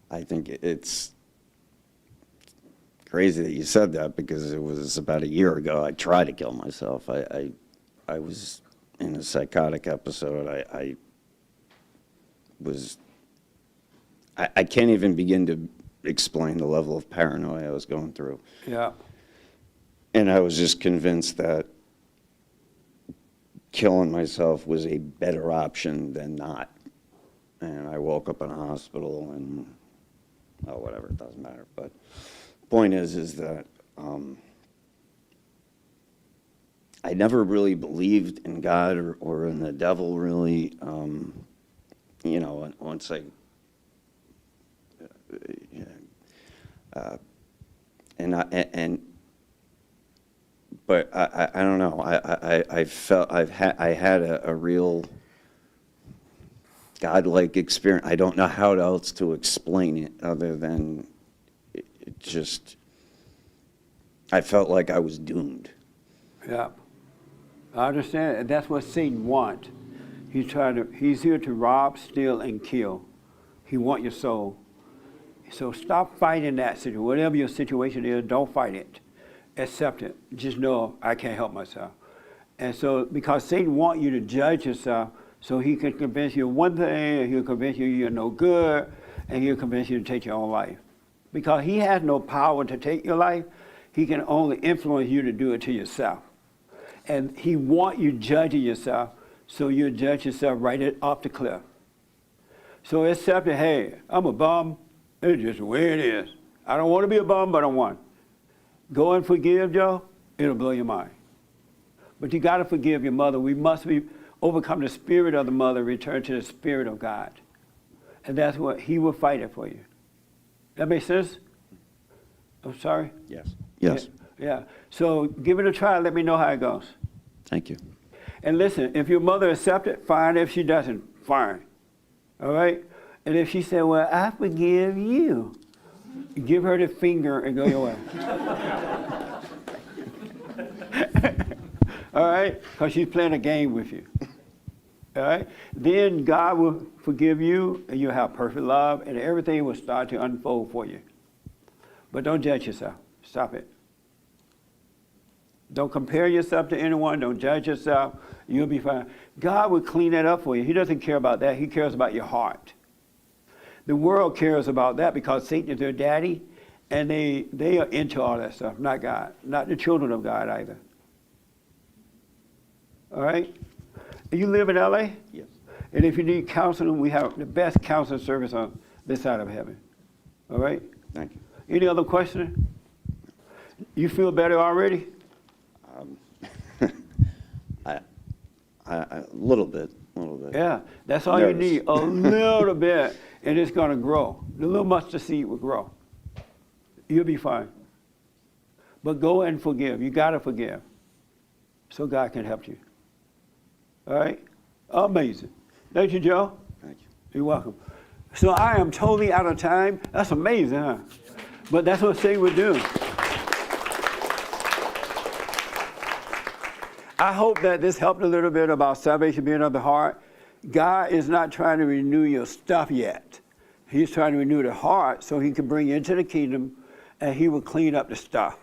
I think it's crazy that you said that because it was about a year ago I tried to kill myself. I was in a psychotic episode. I can't even begin to explain the level of paranoia I was going through. Yeah. And I was just convinced that killing myself was a better option than not. And I woke up in a hospital and, oh, whatever, it doesn't matter. But point is that I never really believed in God or in the devil, really. You know, once I, but I don't know. I felt I had a real godlike experience. I don't know how else to explain it other than it just. I felt like I was doomed. Yeah, I understand. And that's what Satan wants. He's here to rob, steal, and kill. He wants your soul. So stop fighting that situation. Whatever your situation is, don't fight it. Accept it. Just know I can't help myself. And so, because Satan wants you to judge yourself, so he can convince you of one thing, and he'll convince you you're no good, and he'll convince you to take your own life. Because he has no power to take your life, he can only influence you to do it to yourself. And he wants you judging yourself, so you judge yourself right off the cliff. So accept it, hey, I'm a bum. It's just the way it is. I don't want to be a bum, but I want. Go and forgive, Joe. It'll blow your mind. But you got to forgive your mother. We must overcome the spirit of the mother, return to the spirit of God. And that's what he will fight it for you. That makes sense? I'm sorry? Yes. Yes. Yeah. So give it a try. Let me know how it goes. Thank you. And listen, if your mother accepts it, fine. If she doesn't, fine. All right? And if she said, well, I forgive you, give her the finger and go your way. All right? Because she's playing a game with you. All right? Then God will forgive you, and you'll have perfect love, and everything will start to unfold for you. But don't judge yourself. Stop it. Don't compare yourself to anyone. Don't judge yourself. You'll be fine. God will clean that up for you. He doesn't care about that. He cares about your heart. The world cares about that because Satan is their daddy, and they are into all that stuff, not God, not the children of God either. All right? You live in L.A.? Yes. And if you need counseling, we have the best counseling service on this side of heaven. All right? Thank you. Any other questions? You feel better already? A little bit. Yeah, that's all you need, a little bit, and it's going to grow. The little mustard seed will grow. You'll be fine. But go and forgive. You got to forgive so God can help you. All right? Amazing. Thank you, Joe. Thank you. You're welcome. So I am totally out of time. That's amazing, huh? But that's what Satan would do. I hope that this helped a little bit about salvation being of the heart. God is not trying to renew your stuff yet. He's trying to renew the heart so he can bring you into the kingdom and he will clean up the stuff.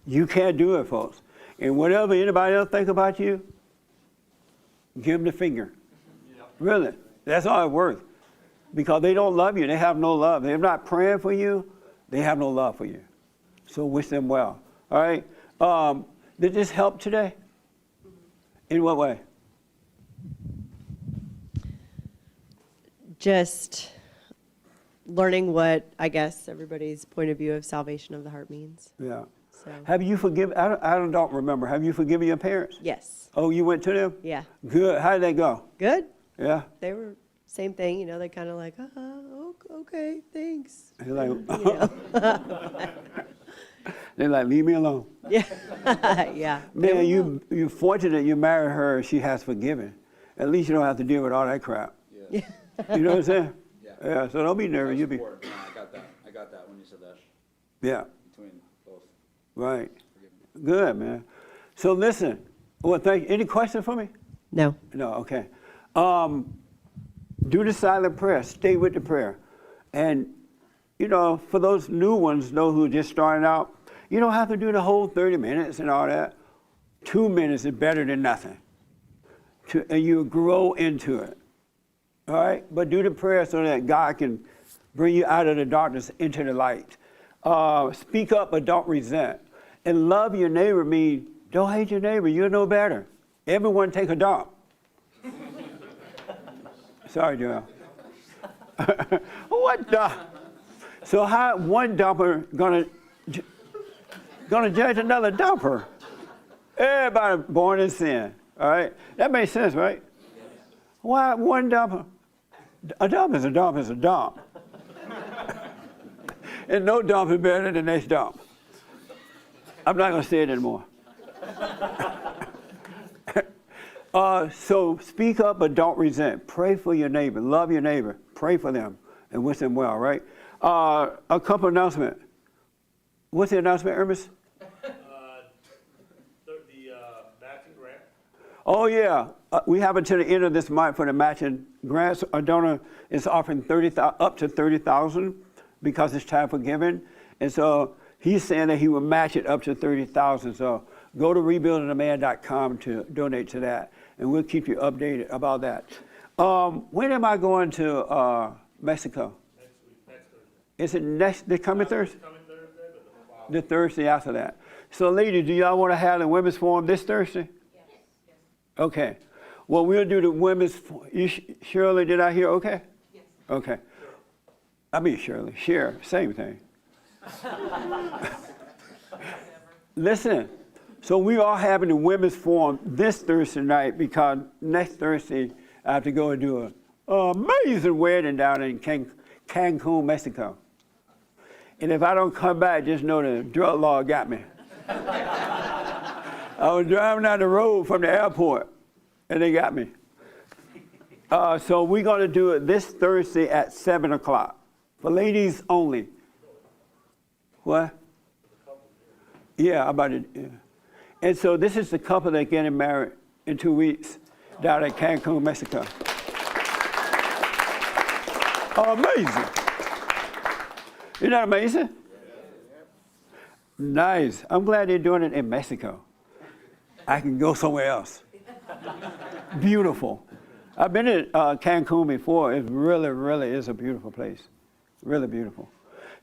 You can't do it, folks. And whatever anybody else think about you, give them the finger. Yeah. Really. That's all it works. Because they don't love you. They have no love. They're not praying for you. They have no love for you. So wish them well. All right? Did this help today? In what way? Just learning what, I guess, everybody's point of view of salvation of the heart means. Yeah. So, Have you forgiven, I don't remember, have you forgiven your parents? yes. Oh, you went to them? Yeah. Good. How did that go? Good. Yeah. They were, same thing, you know, they kind of like, okay, thanks. They're like, You know? they're like, leave me alone. Yeah. Yeah. Man, you're fortunate you married her, she has forgiven. At least you don't have to deal with all that crap. Yeah. You know what I'm saying? Yeah. Yeah, so don't be nervous. You'll be, No, I got that. I got that when you said that. yeah, Between both. right. Good, man. So listen, well, thank you. Any questions for me? No. No, okay. Do the silent prayer. Stay with the prayer. And, you know, for those new ones, those who are just starting out, you don't have to do the whole 30 minutes and all that. 2 minutes is better than nothing. And you grow into it. All right? But do the prayer so that God can bring you out of the darkness into the light. Speak up, but don't resent. And love your neighbor means don't hate your neighbor. You'll know better. Everyone take a dump. Sorry, Joel. What the? So how one dumper gonna judge another dumper? Everybody born in sin. All right? That makes sense, right? Why one dumper? A dump is a dump is a dump. And no dump is better than the next dump. I'm not going to say it anymore. So speak up, but don't resent. Pray for your neighbor. Love your neighbor. Pray for them and wish them well, right? A couple announcement. What's the announcement, Ernest? The matching grant. Oh, yeah. We have until the end of this month for the matching grants. A donor is offering up to $30,000 because it's time for giving. And so he's saying that he will match it up to $30,000. So go to rebuildingaman.com to donate to that, and we'll keep you updated about that. When am I going to Mexico? Next Thursday. Is it the coming Thursday? Coming Thursday, but The Thursday after that. So, ladies, do y'all want to have the women's forum this Thursday? Yes. Okay. Well, we'll do the women's. Shirley, did I hear okay? Yes. Okay. I mean Shirley. Share, same thing. Listen. So we are having the women's forum this Thursday night because next Thursday I have to go and do an amazing wedding down in Cancun, Mexico. And if I don't come back, just know the drug law got me. I was driving down the road from the airport, and they got me. So we're going to do it this Thursday at 7 o'clock for ladies only. What? Yeah, about it. Yeah. And so this is the couple that's getting married in 2 weeks down at Cancun, Mexico. Amazing. Isn't that amazing? Nice. I'm glad they're doing it in Mexico. I can go somewhere else. Beautiful. I've been to Cancun before. It really, really is a beautiful place. Really beautiful.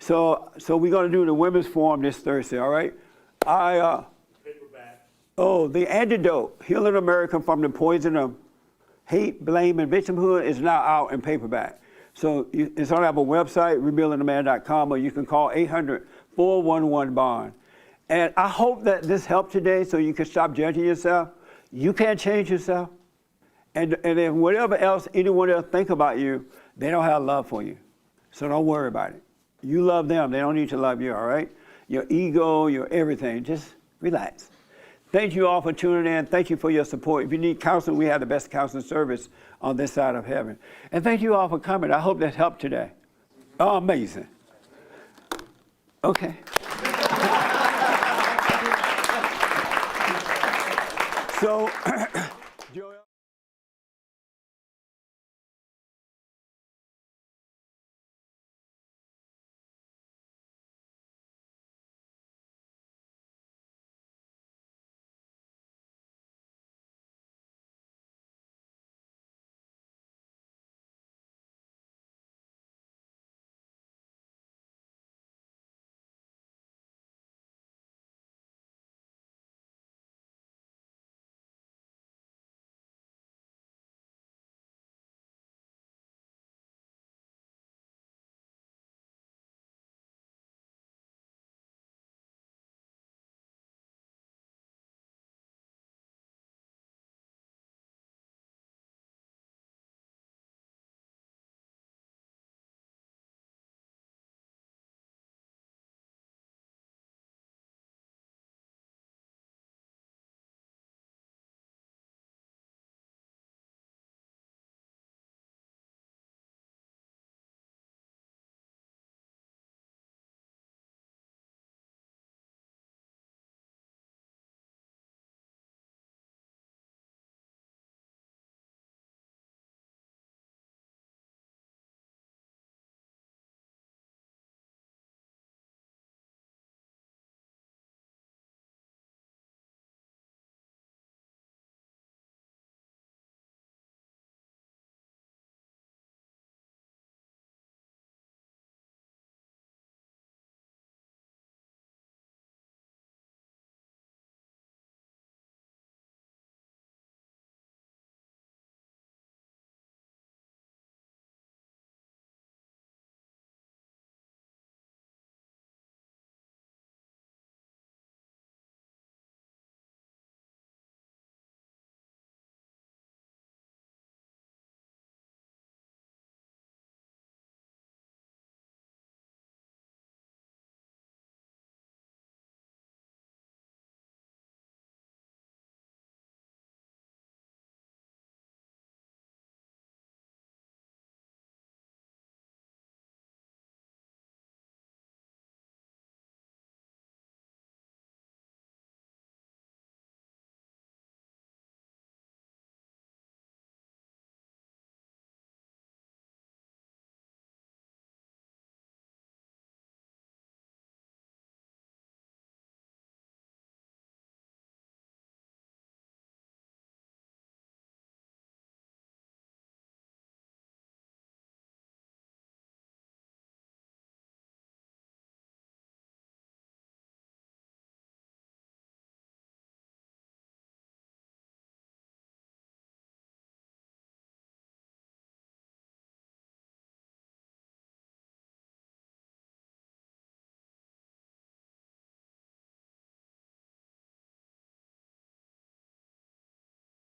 So we're going to do the women's forum this Thursday, all right? The Antidote, Healing America from the Poison of Hate, Blame, and Victimhood is now out in paperback. So it's on our website, rebuildingaman.com, or you can call 800-411-BOND. And I hope that this helped today so you can stop judging yourself. You can't change yourself. And if whatever else anyone else think about you, they don't have love for you. So don't worry about it. You love them. They don't need to love you, all right? Your ego, your everything. Just relax. Thank you all for tuning in. Thank you for your support. If you need counseling, we have the best counseling service on this side of heaven. And thank you all for coming. I hope that helped today. Oh, amazing. Okay. So